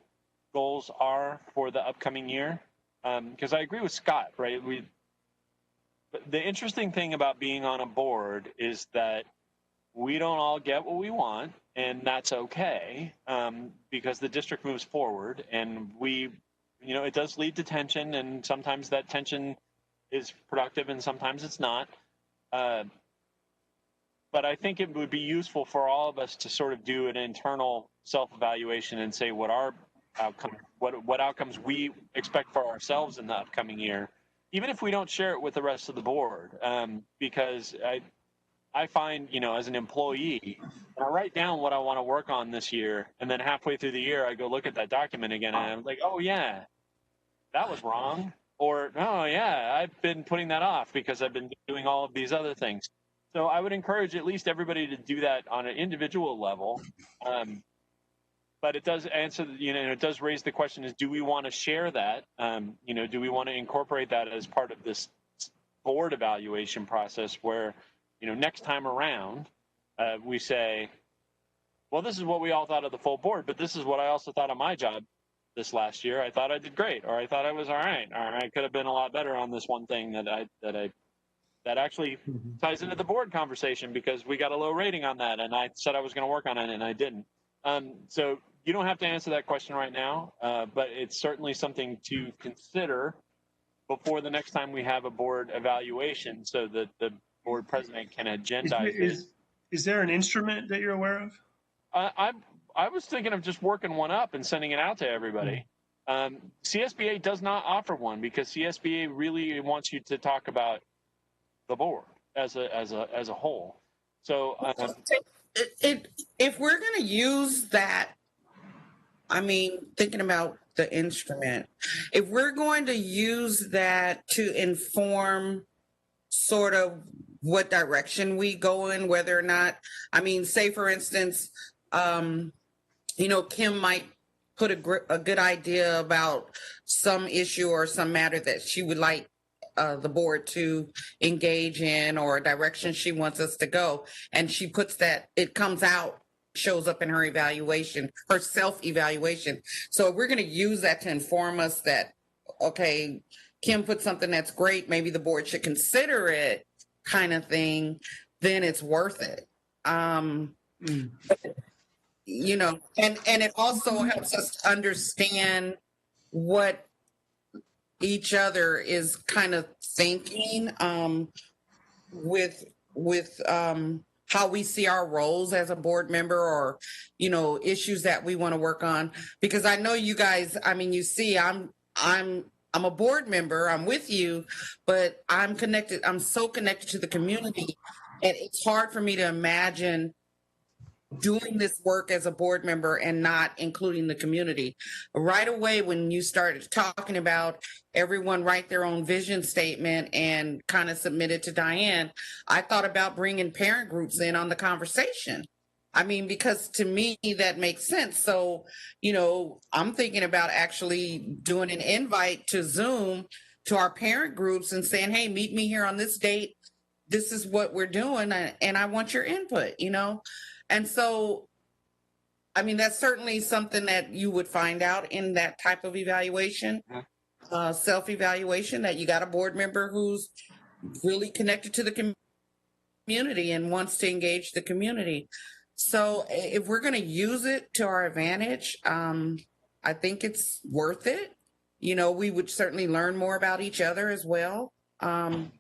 goals are for the upcoming year. Because I agree with Scott, right? The interesting thing about being on a board is that we don't all get what we want, and that's okay, because the district moves forward, and it does lead to tension, and sometimes that tension is productive and sometimes it's not. But I think it would be useful for all of us to sort of do an internal self-evaluation and say what our what outcomes we expect for ourselves in the upcoming year, even if we don't share it with the rest of the board, because I find, as an employee, I write down what I want to work on this year, and then halfway through the year, I go look at that document again, and I'm like, oh yeah, that was wrong. Or, oh yeah, I've been putting that off because I've been doing all of these other things. So I would encourage at least everybody to do that on an individual level. But it does answer, it does raise the question is, do we want to share that? Do we want to incorporate that as part of this board evaluation process where, next time around, we say, well, this is what we all thought of the full board, but this is what I also thought of my job this last year. I thought I did great, or I thought I was all right, or I could have been a lot better on this one thing that actually ties into the board conversation because we got a low rating on that, and I said I was going to work on it, and I didn't. So you don't have to answer that question right now, but it's certainly something to consider before the next time we have a board evaluation so that the board president can agendize it. Is there an instrument that you're aware of? I was thinking of just working one up and sending it out to everybody. CSBA does not offer one because CSBA really wants you to talk about the board as a whole. So if we're going to use that, thinking about the instrument, if we're going to use that to inform sort of what direction we go in, whether or not, say for instance, Kim might put a good idea about some issue or some matter that she would like the board to engage in, or a direction she wants us to go. And she puts that, it comes out, shows up in her evaluation, her self-evaluation. So if we're going to use that to inform us that, okay, Kim put something that's great, maybe the board should consider it, kind of thing, then it's worth it. And it also helps us to understand what each other is kind of thinking with how we see our roles as a board member, or, you know, issues that we want to work on. Because I know you guys, I mean, you see, I'm a board member, I'm with you, but I'm connected, I'm so connected to the community, and it's hard for me to imagine doing this work as a board member and not including the community. Right away, when you started talking about everyone write their own vision statement and kind of submit it to Diane, I thought about bringing parent groups in on the conversation. I mean, because to me, that makes sense. So, you know, I'm thinking about actually doing an invite to Zoom to our parent groups and saying, hey, meet me here on this date. This is what we're doing, and I want your input, you know? And so, I mean, that's certainly something that you would find out in that type of evaluation, self-evaluation, that you got a board member who's really connected to the community and wants to engage the community. So if we're going to use it to our advantage, I think it's worth it. You know, we would certainly learn more about each other as well. And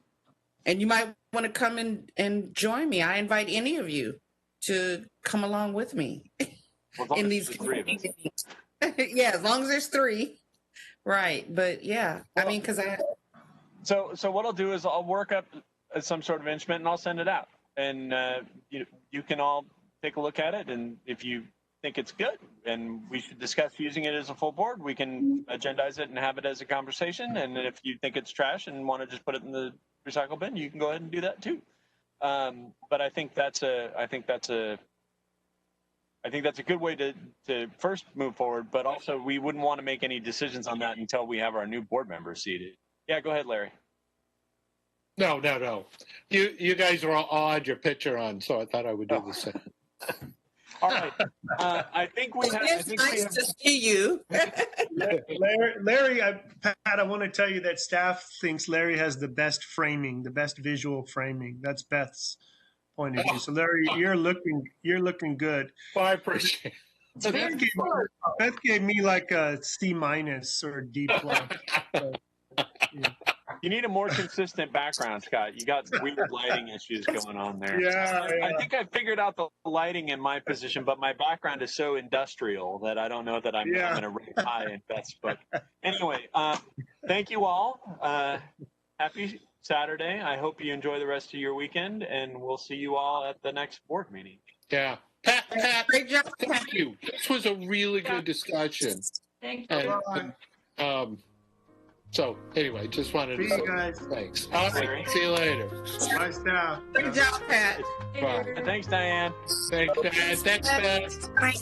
you might want to come and join me. I invite any of you to come along with me in these community meetings. Yeah, as long as there's 3. Right. But yeah, well, I mean, because So what I'll do is I'll work up some sort of instrument and I'll send it out. And you can all take a look at it. And if you think it's good and we should discuss using it as a full board, we can agendize it and have it as a conversation. And if you think it's trash and want to just put it in the recycle bin, you can go ahead and do that too. But I think that's a good way to first move forward. But also, we wouldn't want to make any decisions on that until we have our new board members seated. Yeah, go ahead, Larry. No. You guys are all had your picture on, so I thought I would do the same. All right. I think we have. It's nice to see you. Larry, Pat, I want to tell you that staff thinks Larry has the best framing, the best visual framing. That's Beth's point of view. So, Larry, you're looking good. Well, I appreciate it. So Beth gave me like a C- or D+. So, yeah. You need a more consistent background, Scott. You got weird lighting issues going on there. Yeah. I think I figured out the lighting in my position, but my background is so industrial that I don't know that I'm going to rank high in Beth's book. Anyway, thank you all. Happy Saturday. I hope you enjoy the rest of your weekend, and we'll see you all at the next board meeting. Yeah. Pat, great job. Thank you. This was a really good discussion. Thank you. So anyway, just wanted to say guys. Thanks. All right, see you later. Bye, staff. Great job, Pat. Bye. Thanks, Diane. Thanks, Dad. Thanks, Pat. Bye.